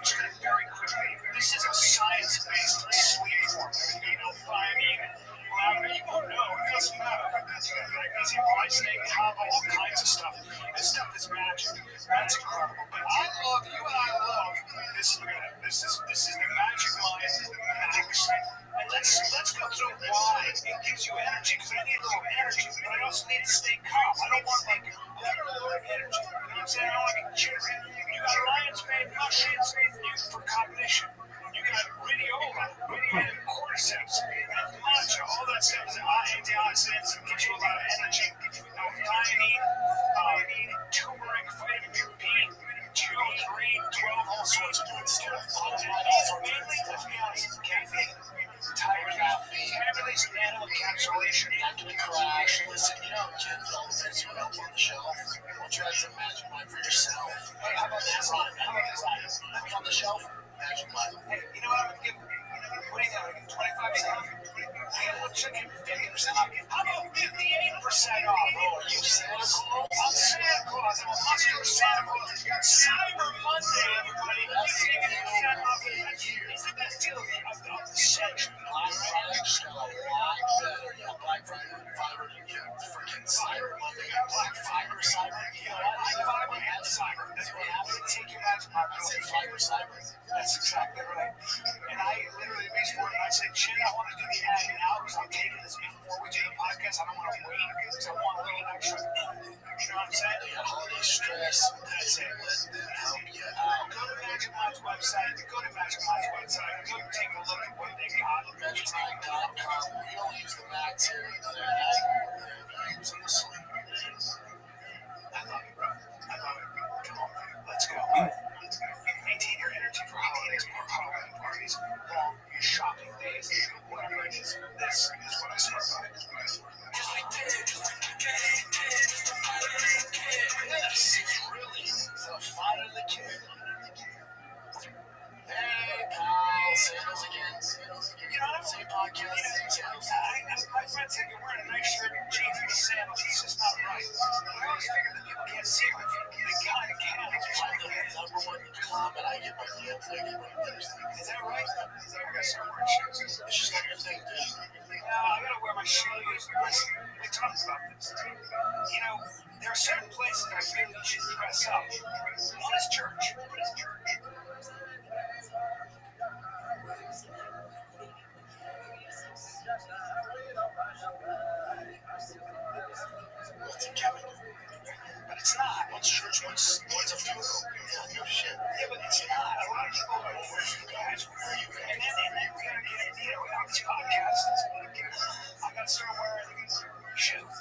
Just very quickly. This is a science-based sleep formula. You know, thiamine. You won't know. It doesn't matter. You got magnesium, glycinate, kava, all kinds of stuff. This stuff is magic. That's incredible. But I love you, and I love this. This is the Magic Mind Max. And let's go through why it gives you energy. Because I need a little energy, but I also need to stay calm. I don't want energy. You know what I'm saying? I don't want to be jittery. You got lion's mane mushrooms for cognition. You got radiola, and cordyceps, and matcha, all that stuff is antioxidants and gives you a lot of energy. Now, thiamine, turmeric, vitamin B, 2, 3, 12, all sorts of good stuff. Mainly, let's be honest, caffeine. Tired caffeine, release animal encapsulation, not gonna crash. Listen, kids, all the things you have on the shelf. Why don't you add some Magic Mind for yourself? Hey, how about this line? What's on the shelf? Magic Mind. Hey, you know what I'm gonna give? What do you think? 25% off? Hey, we'll check in 50% off. How about 58% off? Oh, are you Santa Claus? I'm Santa Claus. I'm a muscular Santa Claus. Cyber Monday, everybody. 58% off. It's the best deal of the century. Black Friday just got a lot better. Yeah, Black Friday, Fiber, freaking Cyber Monday. Black Fiber, Cyber. You know what? I Fiber and Cyber. That's what happened. Take your Magic Mind. I said Fiber, Cyber. That's exactly right. And I literally reached for it and I said, shit, I want to do the ad now because I'm taking this before we do the podcast. I don't want to wait because I want a little extra. You know what I'm saying? You got holiday stress. That's it. Let them help you out. Go to Magic Mind's website. Go to Magic Mind's website. Go take a look at what they got. MagicMind.com. We don't use the Max here. They're using the sleep. I love it, bro. I love it, bro. Come on, man. Let's go. Maintain your energy for holidays, more Halloween parties, long shopping days, whatever it is. This is what I start by. Just like did, just like you did, just the fighter the kid. Yes, really, the fighter the kid. I get my hands, I get my legs. Is that right? I gotta start wearing shoes. It's just not your thing, dude. I gotta wear my shoes. Listen, we talked about this. You know, there are certain places I feel you should dress up. One is church. That's a Kevin. But it's not. One's church, one's a funeral. Yeah, no shit. Yeah, but it's not. A lot of people are where you guys, where you guys. And then we're gonna get, on this podcast. I gotta start wearing shoes.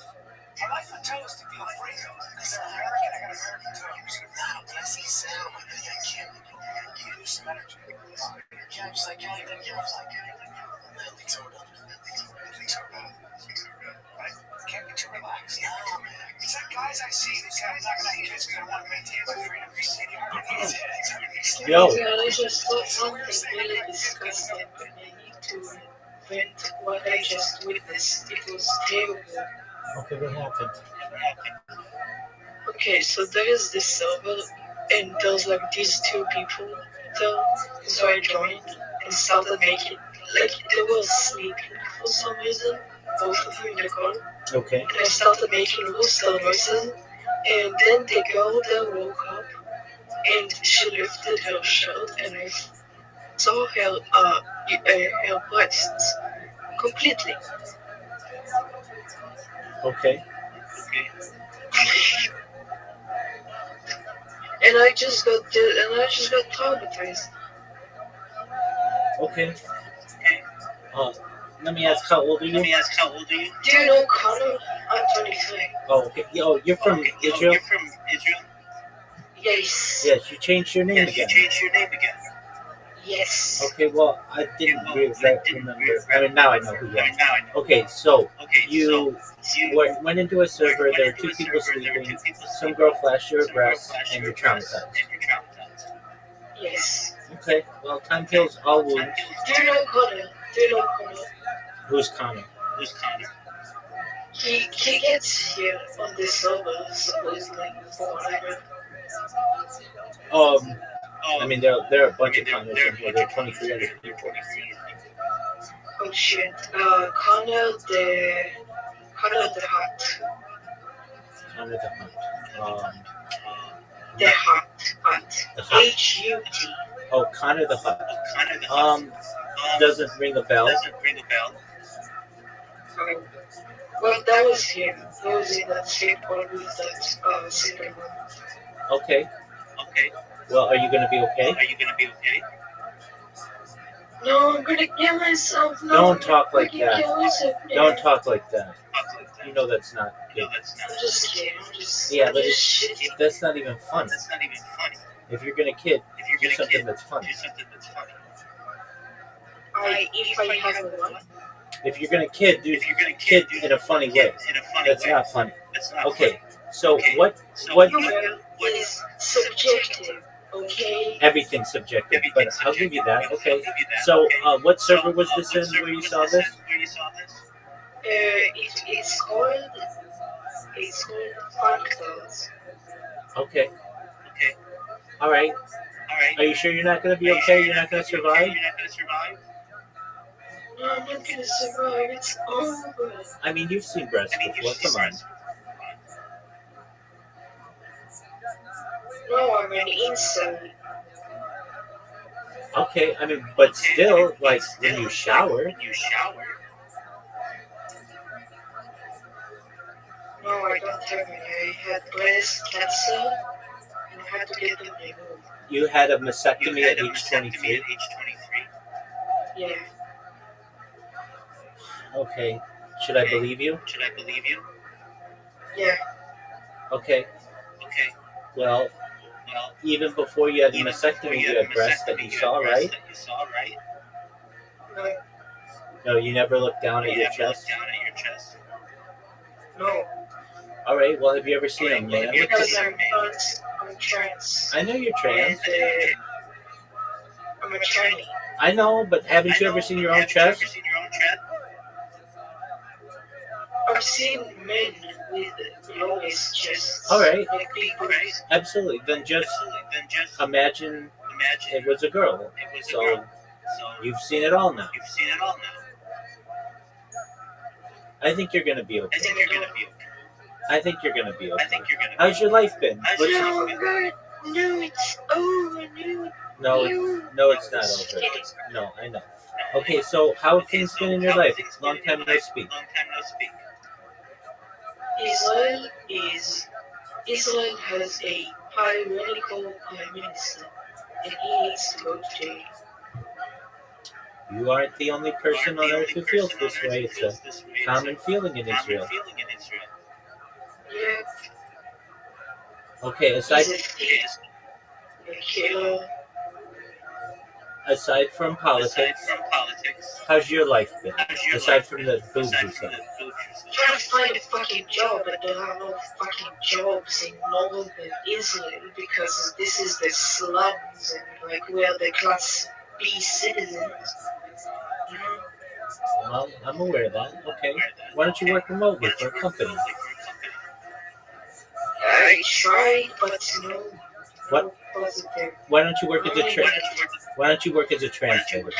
I like my toes to feel free though, because they're American. I got American toes. Nah, but I see Sam. I think I can't. You lose some energy. Yeah, I'm just like, yeah, I didn't give a fuck. I think so, I think so, right? Can't be too relaxed. No, man. It's like guys I see that say I'm not gonna have kids because I want to maintain my freedom. Yo. Yeah, I just thought something really disgusting and I need to vent what I just witnessed. It was terrible. Okay, what happened? Okay, so there is this server and there's like these two people there. So I joined and started making, like they were sleeping for some reason, both of them in the call. Okay. And I started making rooster noises and then the girl there woke up and she lifted her shirt and I saw her breasts completely. Okay. And I just got traumatized. Okay. Let me ask, how old are you? Do you know Connor? I'm 23. Oh, okay. Yo, you're from Israel? Yes. Yes, you changed your name again. Yes. Okay, well, I didn't really remember. I mean, now I know who you are. Okay, so you went into a server, there were two people sleeping, some girl flashed your breasts, and you're traumatized. Yes. Okay, well, time heals all wounds. Do you know Connor? Who's Connor? He gets here on this server, supposedly, for what I heard. I mean, there are a bunch of Connors in here. There are 23 other people. Oh shit. Connor the Hut. Connor the Hunt. The Hut. The Hut. H-U-T. Oh, Connor the Hunt. Doesn't ring a bell. Well, that was him. He was in that same part with that single one. Okay. Well, are you gonna be okay? No, I'm gonna kill myself. No, Don't talk like I'm gonna that. kill myself. Don't talk like that. You know that's not good. I'm just kidding. Yeah, but shitty. that's not even fun. If you're gonna kid, do something that's funny. If I have one. If you're gonna kid, do kid in a funny way. That's not funny. Okay, so what? Humor is subjective, okay? Everything's subjective, but I'll give you that. Okay. So, what server was this in where you saw this? It's called Functals. Okay. All right. Are you sure you're not gonna be okay? You're not gonna survive? No, I'm not gonna survive. It's over. I mean, you've seen breasts before. Come on. No, I'm an incel. Okay. I mean, but still, like when you shower. No, I don't have any. I had breast cancer and I had to get them removed. You had a mastectomy at age 23. Yeah. Okay. Should I believe you? Yeah. Okay. Well, even before you had the mastectomy, you had breasts that you saw, right? No. No, you never looked down at your chest? No. All right. Well, have you ever seen a man? Because I'm trans. I know you're trans. And, I'm a tranny. I know, but haven't you ever seen your own chest? I've seen men with lowest chests. All right. Like big boobs. Absolutely. Then just imagine it was a girl. So you've seen it all now. I think you're gonna be okay. I think you're gonna be okay. How's your life been? No, it's over. No, it's not over. No, I know. Okay, so how have things been in your life? Long time no speak. Israel has a tyrannical prime minister, and he needs to go to jail. You aren't the only person on earth who feels this way. It's a common feeling in Israel. Yeah, Okay, he's a thief, a killer. aside from politics, how's your life been? Aside from the boobs and stuff. Trying to find a fucking job, but there are no fucking jobs in northern Israel because this is the slums and like we're the class B citizens. You know? Well, I'm aware of that. Okay. Why don't you work remotely for a company? I tried, but no. What? No positive. Why don't you work as a Why don't you work as a translator?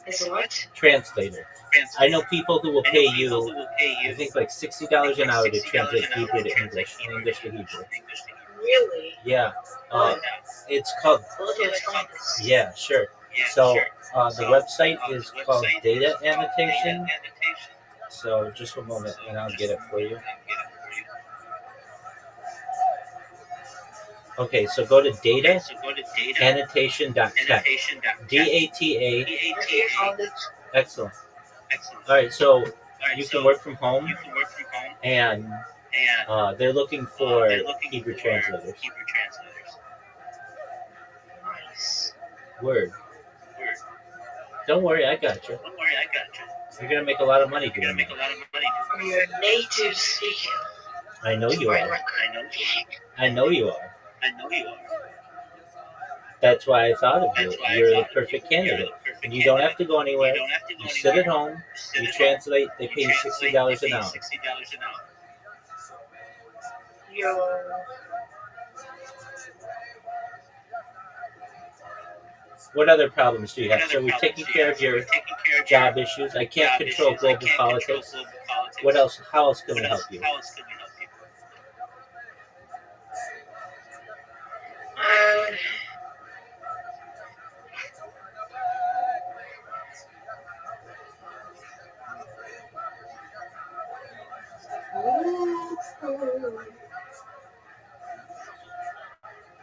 As a what? Translator. I know people who will pay you, I think like $60 an hour to translate Hebrew to English, and English to Hebrew. Really? Yeah. It's called. Scientists. Yeah, sure. So the website is called Data Annotation. So just a moment, and I'll get it for you. Okay, so go to data annotation.tech. DATA. Okay, found it. Excellent. All right, so you can work from home, and they're looking for Hebrew translators. Nice. Word. Don't worry, I got you. You're gonna make a lot of money doing that. You're a native speaker. I know you are. I know you are. That's why I thought of you. You're the perfect candidate. And you don't have to go anywhere. You sit at home, you translate, they pay you $60 an hour. You're What other problems do you have? So we've taken care of your job issues. I can't control global politics. What else? How else can we help you?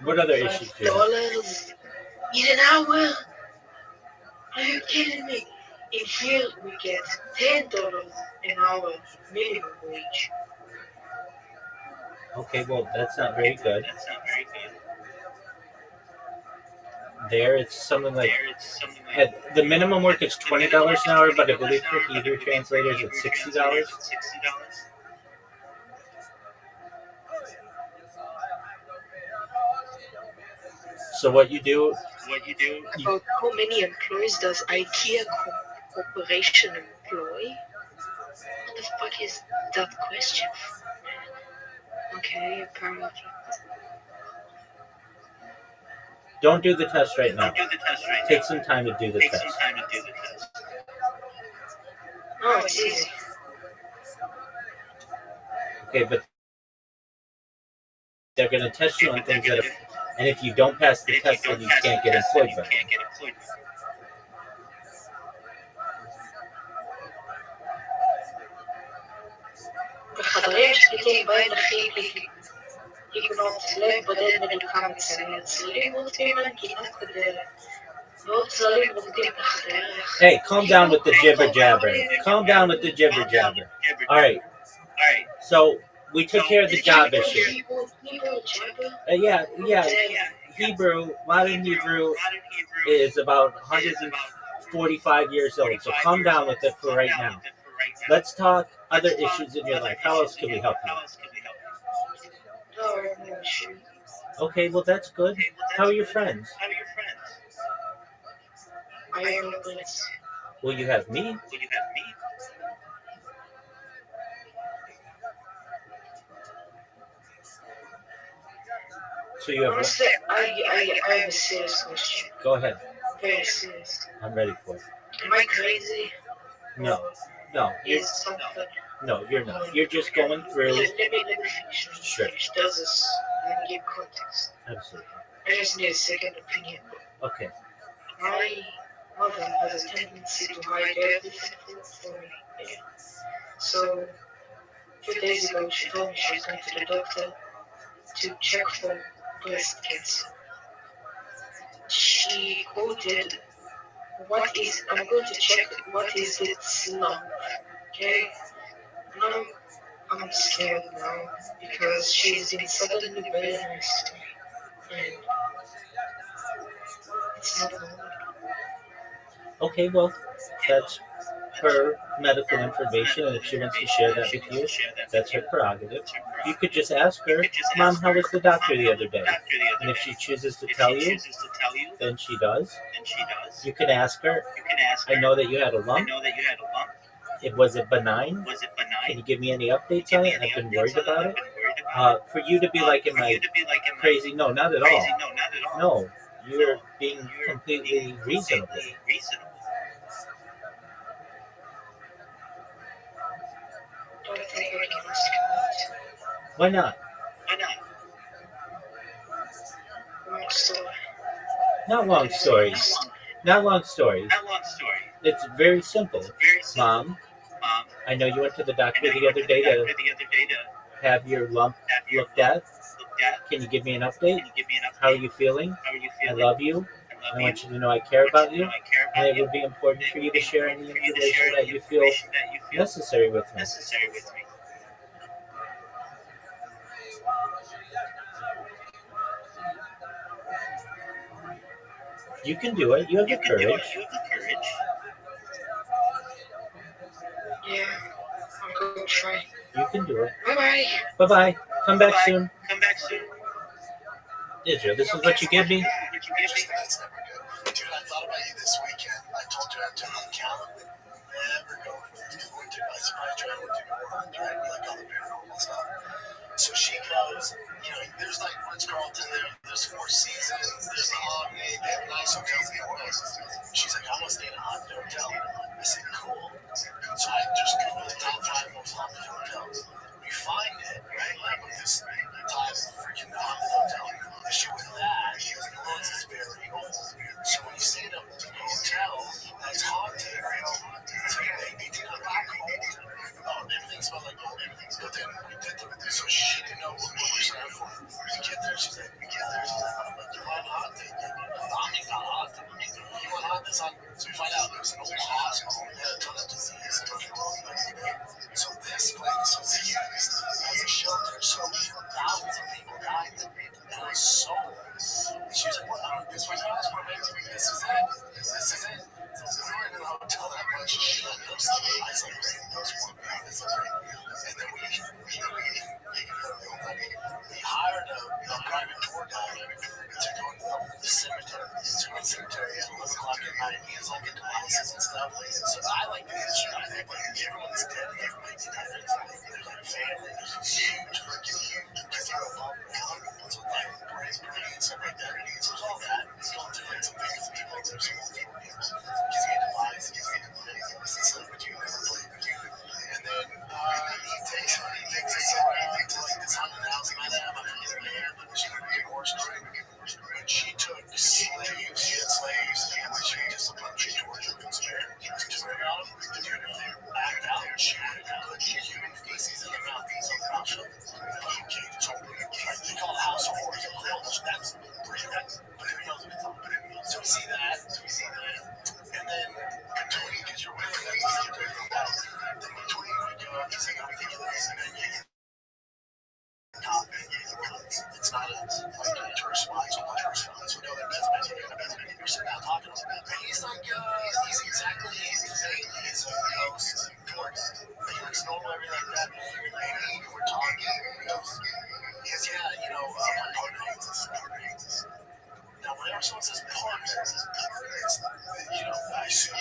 What other issues do you have? $5 in an hour? Are you kidding me? In here we get $10 an hour minimum wage. Okay, well, that's not very good. There, it's something like the minimum work is $20 an hour, but I believe for Hebrew translators it's $60. So what you do? About how many employees does IKEA Corporation employ? What the fuck is that question? Okay, apparently. Don't do the test right now. Take some time to do the test. No, it's easy. Okay, but they're going to test you on things that, and if you don't pass the test, then you can't get employed by them. בחדרים שתיקים בהם הכי לקנות לב בודד מדוכא מסוים. צללים רודפים על גינת הדרך. ועוד צללים רודפים תחת הערך. Hey, calm down with the jibber jabber. Calm down with the jibber jabber. All right. So we took care of the job issue. Yeah. Hebrew, modern Hebrew is about 145 years old. So calm down with it for right now. Let's talk other issues in your life. How else can we help you? No issue. Okay, well that's good. How are your friends? I have no friends. Well, you have me. So you have one. Honestly, I have a serious question. Go ahead. Very serious. I'm ready for it. Am I crazy? No, no, you're Is something? no, you're not. You're just going through. Let me finish. Sure. Does this? Let me give context. Absolutely. I just need a second opinion. Okay. My mother has a tendency to hide everything from me. Yeah. So, a few days ago, she told me she was going to the doctor to check for breast cancer. She quoted, I'm going to check what is its lump. Okay? Now, I'm scared now because she's been suddenly very nice to me. And it's not normal. Okay, well, that's her medical information, and if she wants to share that with you, that's her prerogative. You could just ask her, Mom, how was the doctor the other day? And if she chooses to tell you, then she does. You could ask her, I know that you had a lump. Was it benign? Can you give me any updates on it? I've been worried about it. For you to be like, am I crazy? No, not at all. No, you're being completely reasonable. Don't think I can ask her Why not? that. Long story. Not long stories. Not long stories. It's very simple. Mom, I know you went to the doctor the other day to have your lump looked at. Can you give me an update? How are you feeling? I love you. I want you to know I care about you. And it would be important for you to share any information that you feel necessary with me. You can do it. You have the courage. Yeah, I'm going to try. You can do it. Bye-bye. Bye-bye. Come back soon. Israel, this is what you give me? That's never good. Dude, I thought about you this weekend. I told you I'd turn on the calendar. Never go for this. Because we took by surprise, trying to do more on, right? We like all the paranormal stuff. So she goes, there's like Ritz Carlton there, there's Four Seasons, there's the Omni, they have nice hotels in the West. She's like, I want to stay in a haunted hotel. I said, cool. So I just go to the top 5 most haunted hotels. We find it, right? Like this time freaking haunted hotel. The issue with that is the Rose is very old. So when you stay in a hotel that's haunted, it's like they did a alcohol. Everything smelled like gold. But then we did so she didn't know what we were signing for. We get there, she's like, I'm like, you want hot thing? Omni's not hot thing. You want hot this on? So we find out there's an old hospital that had a ton of disease. So this place was used as a shelter. So thousands of people died. And it was sold. And she was like, what? This was a hospital, baby. This is it. This is it. So we were in a hotel that bunch of shit. I was like, great. Those one guy. That's great. And then we hired a private tour guide to go into the cemetery. So we're in the cemetery at 11 o'clock at night. He has like devices and stuff. So I like the history. I think like everyone's dead. Everybody's dead. There's like family. There's this huge freaking cathedral pump. So like parade and stuff like that. So there's all that. He's going through like some things. People like there's some old people games. Gives me a device. This is something you never played. And then he takes us around to like this haunted house. My dad, my father, she had a big horse story. And she took slaves. She had slaves. And when she disciplined, she tortured them. She took them out. And if they backed out, she would put human feces in their mouth. So they're not shut. They call it house of horrors. That's pretty bad. But everything else is on. So we see that. And then between, because you're with them, then between we go, he's like, I'm thinking this, and then it's not like a tourist spot, it's not a tourist spot. So we know that that's been we're sitting out talking about it. And he's like, he's exactly the same. He's a ghost, he looks normal, everything like that. And we're talking, he goes, yeah, my partner hates us. Now, whenever someone says partner, it's, I assume,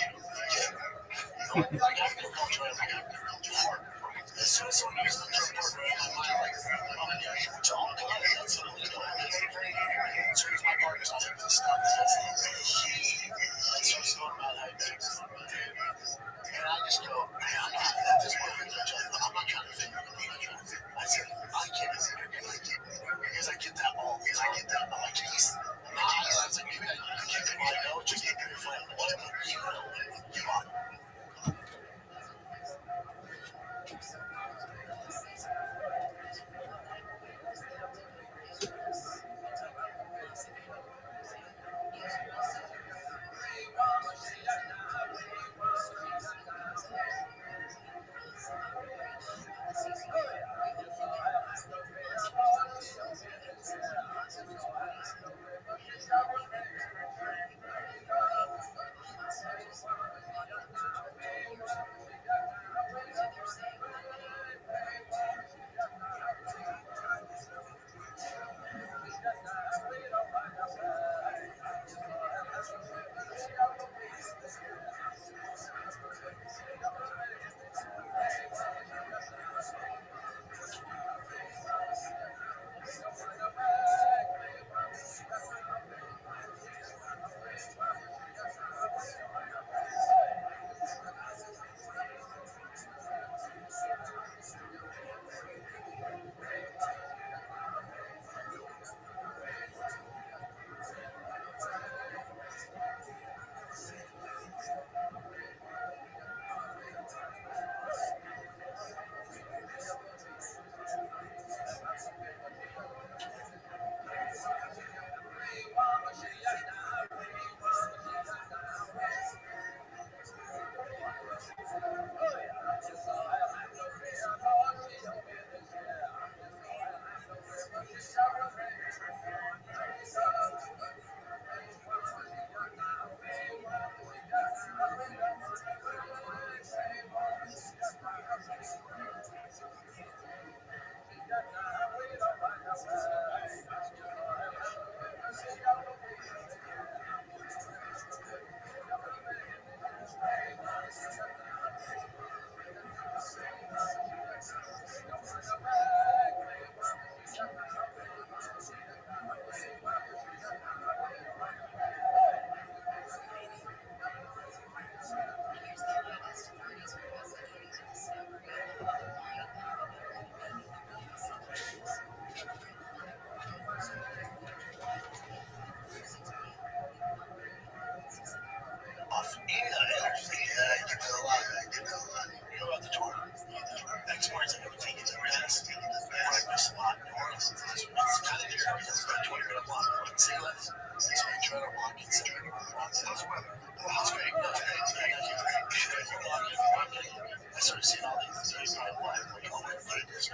like, I'm going to call you like a partner. as soon as someone uses the term partner in my mind, like, oh my gosh, which all kind of that's a legal as soon as my partner's not into this stuff, he starts going about how he thinks. And I just go, man, I'm not at this point, I'm not trying to figure it out. I said, I can't figure it out. Because I get that all the time. I'm like, geez. I was like, maybe I can't do my know, just get very flat. What am I you on? I started seeing all these things in my life, like, oh my goodness.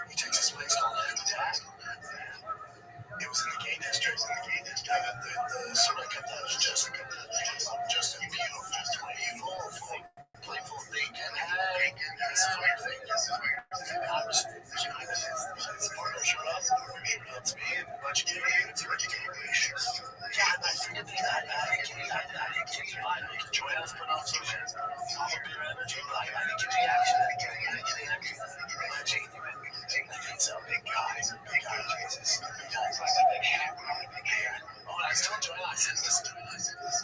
He takes this place called Habitat. It was in the gay district. The Sonoma was just a beautiful, playful bacon. This is what you're thinking. And I was, his partner showed up. It's me and a bunch of gay kids. Yeah, I forget the guy. I didn't get the vibe. You can join us, put on some shit. All of your energy. I didn't get the action. I didn't get the energy. I think so. Big guys. Jesus. Big guys. Like a big hand. Oh, and I was telling Joanna, I said, listen,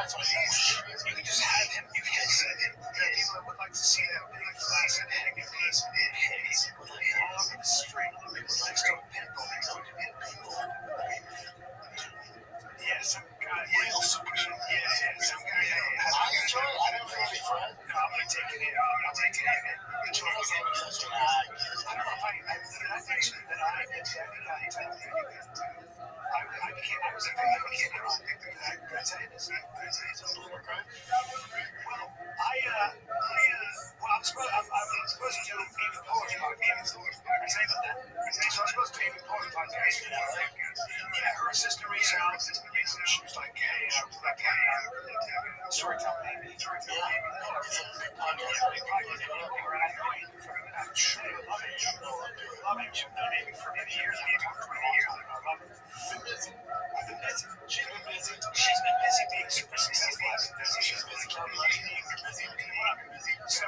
That's what you can just have him. You can just have him. There are people that would like to see that big flaccid hanging piece of pigs with like all over the street. People like to pinball. Yeah, some guy. Real superhero. Yeah, some guy. I enjoy it. I don't feel any fun. No, I'm gonna take it in. I'll take it in. Enjoy it. I don't know if I mentioned that I did that. I was a kid. I tell you this. I'm supposed to do Amy Poehler's podcast. I say about that. So I'm supposed to do Amy Poehler's podcast. Yeah, her assistant reached out. She was like, hey, storytelling Amy. It's a big podcast. Love it. She's been Amy for many years. I've talked to her a long time. I love her. I've been busy. She's been busy. She's been busy being super successful. She's busy killing money. So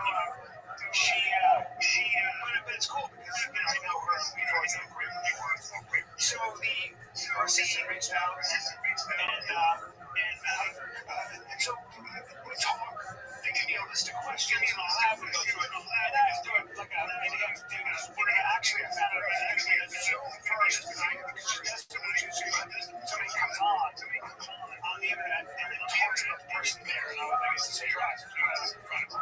but it's cool because I know her. We've always had a great rapport. So her assistant reached out and so we talk. They give me a list of questions and all that. We go through it. And I have to do it like a actually I found out I was actually a Zoom first because somebody comes on the internet and then talks about the person there. And I used to say your eyes in front of them.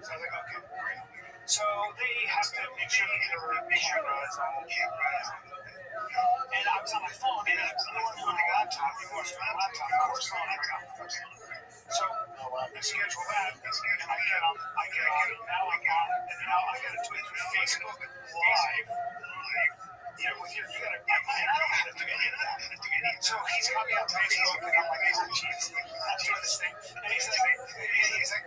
So I was like, okay, great. So they have to make sure that there were cameras on the camera. And I was on my phone and I was on my laptop. Of course, phone I got. So I schedule that and I get on. Now I'm on, and now I got to do it through Facebook Live. You gotta. I don't have to do any of that. So he's got me on Facebook, and I'm like, oh, jeez, I'm doing this thing. And he's like,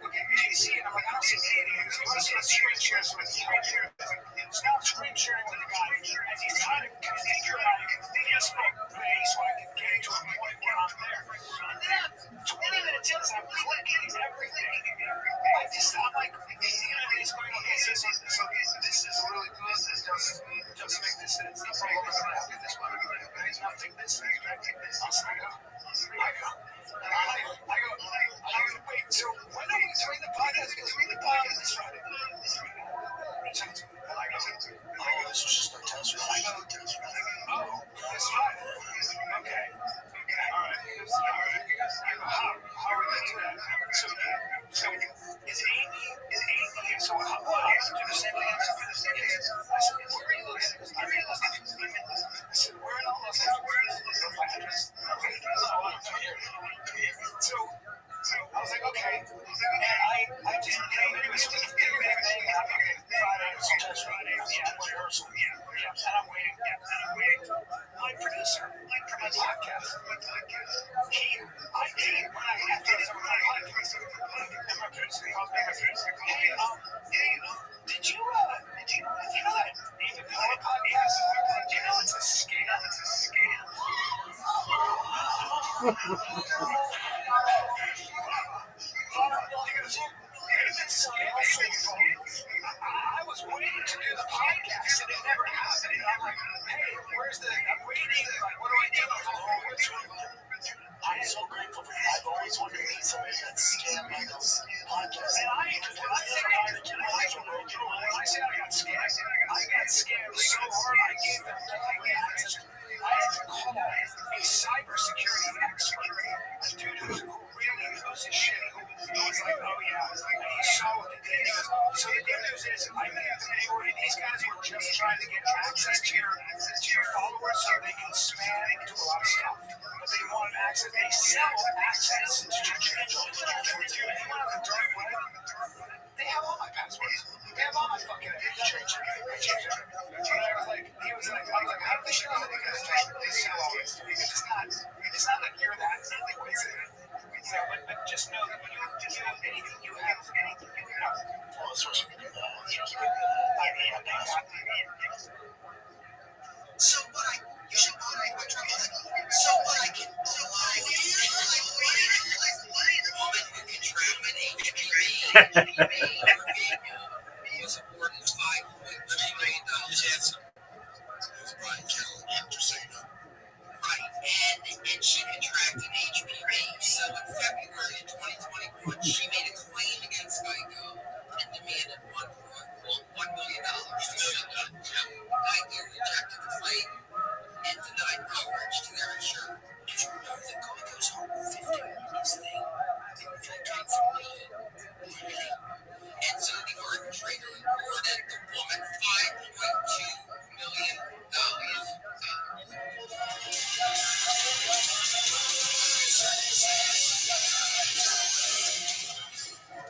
okay, can you see it? I'm like, I don't see anything. So let's screen share with the guy. So now I'm screen sharing with the guy, and he's trying to configure my Facebook page so I can get to a point where I'm there. And then 20 minutes in, I'm clicking everything. I'm like, he's going, okay, this is really good. Just make this sense. I'll get this one. I'll take this. I go, wait, so when are we doing the podcast? Because the podcast is Friday. And I go, this was just a test run. I go, oh, it's Friday. Okay. All right. How are we going to do that? So is Amy, okay, so how do I do the same thing? I said, where are you listening? I said, where in all Los Angeles? My address. Okay. So I was like, okay. And I just, anyway, so we can get everything happening. Friday, it's just Friday. Yeah, rehearsal. Yeah, and I'm waiting. My producer, my podcast. After this, I'm like, and my producer calls me, hey, did you know that Amy Poehler podcast? Do you know it's a scam? I was waiting to do the podcast and it never happened. And I'm like, hey, I'm waiting. Like, what do I do? I'm so grateful for that. I've always wanted to meet somebody that scammed Michael's podcast. And when I say I got scammed so hard, I gave them access. I had to call a cybersecurity expert, a dude who really knows his shit. He was like, oh yeah, and he saw what they did. So the good news is, I think these guys were just trying to get access to your followers so they can spam and do a lot of stuff. But they wanted access. They sell access to your channel. If you went on the dark web, they have all my passwords. They have all my fucking change everything. And I was like, how do they show that they sell all this? It's not like you're that anyways. But just know that when you do anything, you have anything you can know. Well, that's what you can do that. So what I can woman who can trap an HPV was awarded $5.3 million ransom. Right, and she contracted HPV. So in February of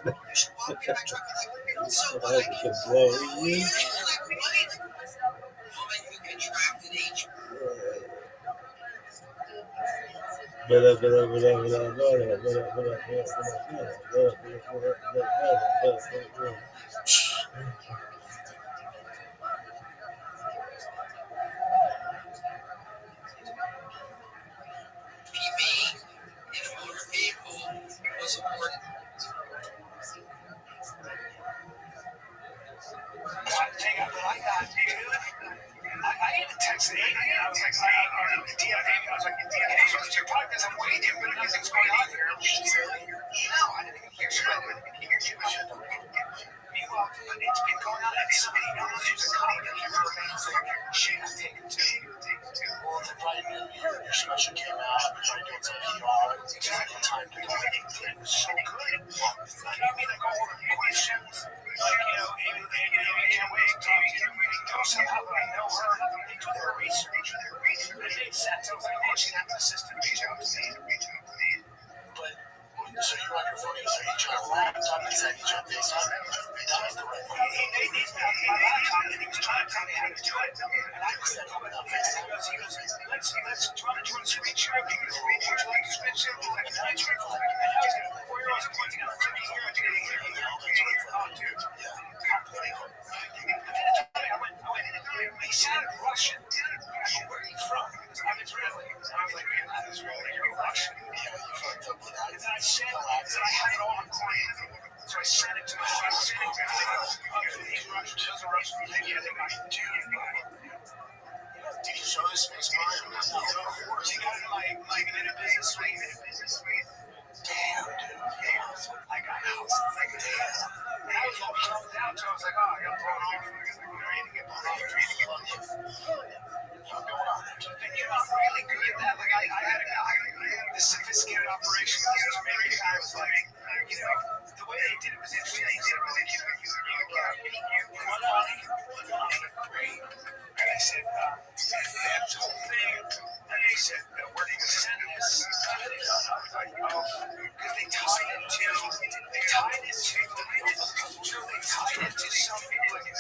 Well, can I try? So, I can blow you. you contracted H. PV in a motor vehicle was awarded. I even texted Amy and I was like, DM Amy, I was like, hey, so your podcast, I'm waiting, but nothing's going on here. She said, no, I didn't even hear you. I didn't hear you. Meanwhile, but it's been going on at somebody knows who's a comic. I can't remember her name. It's like, she got taken too. Well, they probably knew your special came out. They tried doing some PR. Exactly time to do it. It was so good. You know what I mean? Like all the questions. Like, Amy can't wait to talk to you. They know somehow that I know her. They do their research. It made sense. I was like, oh, she'd have an assistant reach out to me. But, so you're on your phone, so you try to laptop and said you try to FaceTime. That was the right one. He's got my laptop and he was trying to tell me how to do it. And I was like, oh, no, FaceTime. He goes, let's try to screen share. Would you like to screen share? Like, and I tried to like, and I was going to, we're always pointing out, here, oh, dude. Yeah. He sounded Russian. Where are you from? I'm Israeli. I was like, man, I'm Israeli. You're Russian. Yeah, you fucked up with that. And then I said, I had it all recorded. So I sent it to my son. He's Russian. Those are Russian. Yeah, they got it too. Did you show his face, Brian? No, of course. He got it in my minute business suite. Damn, dude. Yeah. I got out. Like, damn. And I was all bummed out, so I was like, oh, I got blown off. Because we were ready to get blown off. What's going on there? And I'm really good at that. Like, I had a guy, the sophisticated operation Jamaican guy was like, the way they did it was interesting. They did it like, you want money? Great. And I said, that's the whole thing. And they said, where do you send this? And I was like, oh, because they tied it to some like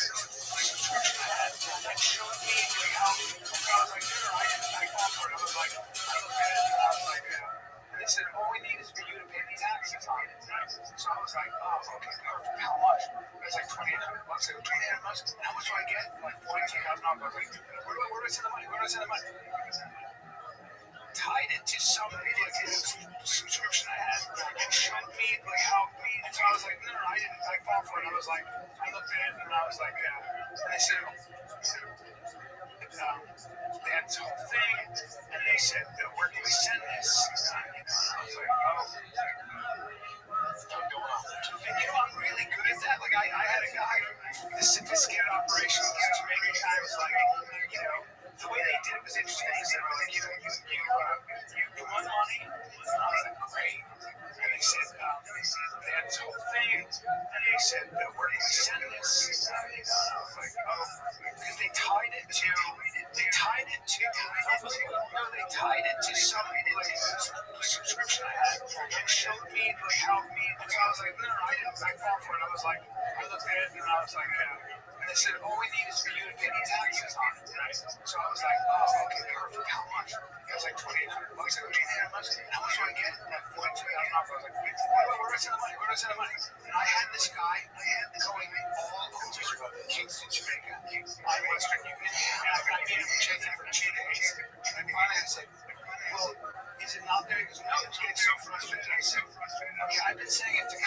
subscription I had that showed me how. I was like, I fought for it. I was like, I looked at it and I was like, and they said, all we need is for you to pay the taxes on it. So I was like, oh, okay, perfect. How much? It was like $2,800. I was like, $2,800? And how much do I get? Like $42,000. I was like, where do I send the money? Where do I send the money? Tied it to some subscription I had and showed me like how. And so I was like, no, I didn't like fall for it. I was like, I looked at it and I was like, and they said, they had this whole thing, and they said, where can we send this? And I was like, oh. And I'm really good at that. Like I had a guy, this sophisticated operation, this Jamaican guy was like, the way they did it was interesting. They were like, you want money? And I was like, great. And they said, they had this whole thing, and they said, where can we send this? And I was like, oh, because they tied it to some like subscription I had and showed me like how. And so I was like, no, I didn't like fall for it. I was like, I looked at it and I was like, and they said, all we need is for you to pay the taxes on it, right? So I was like, oh, okay, perfect. How much? It was like $2,800. I was like, $2,800? And how much do I get? Like $42,000. I was like, where do I send the money? Where do I send the money? And I had this guy going all over Kingston, Jamaica. I Western Union. And I made him check in for 2 days. And finally I said, well, is it not there? He goes, no, it's getting so frustrated. I said, okay, I've been saying it to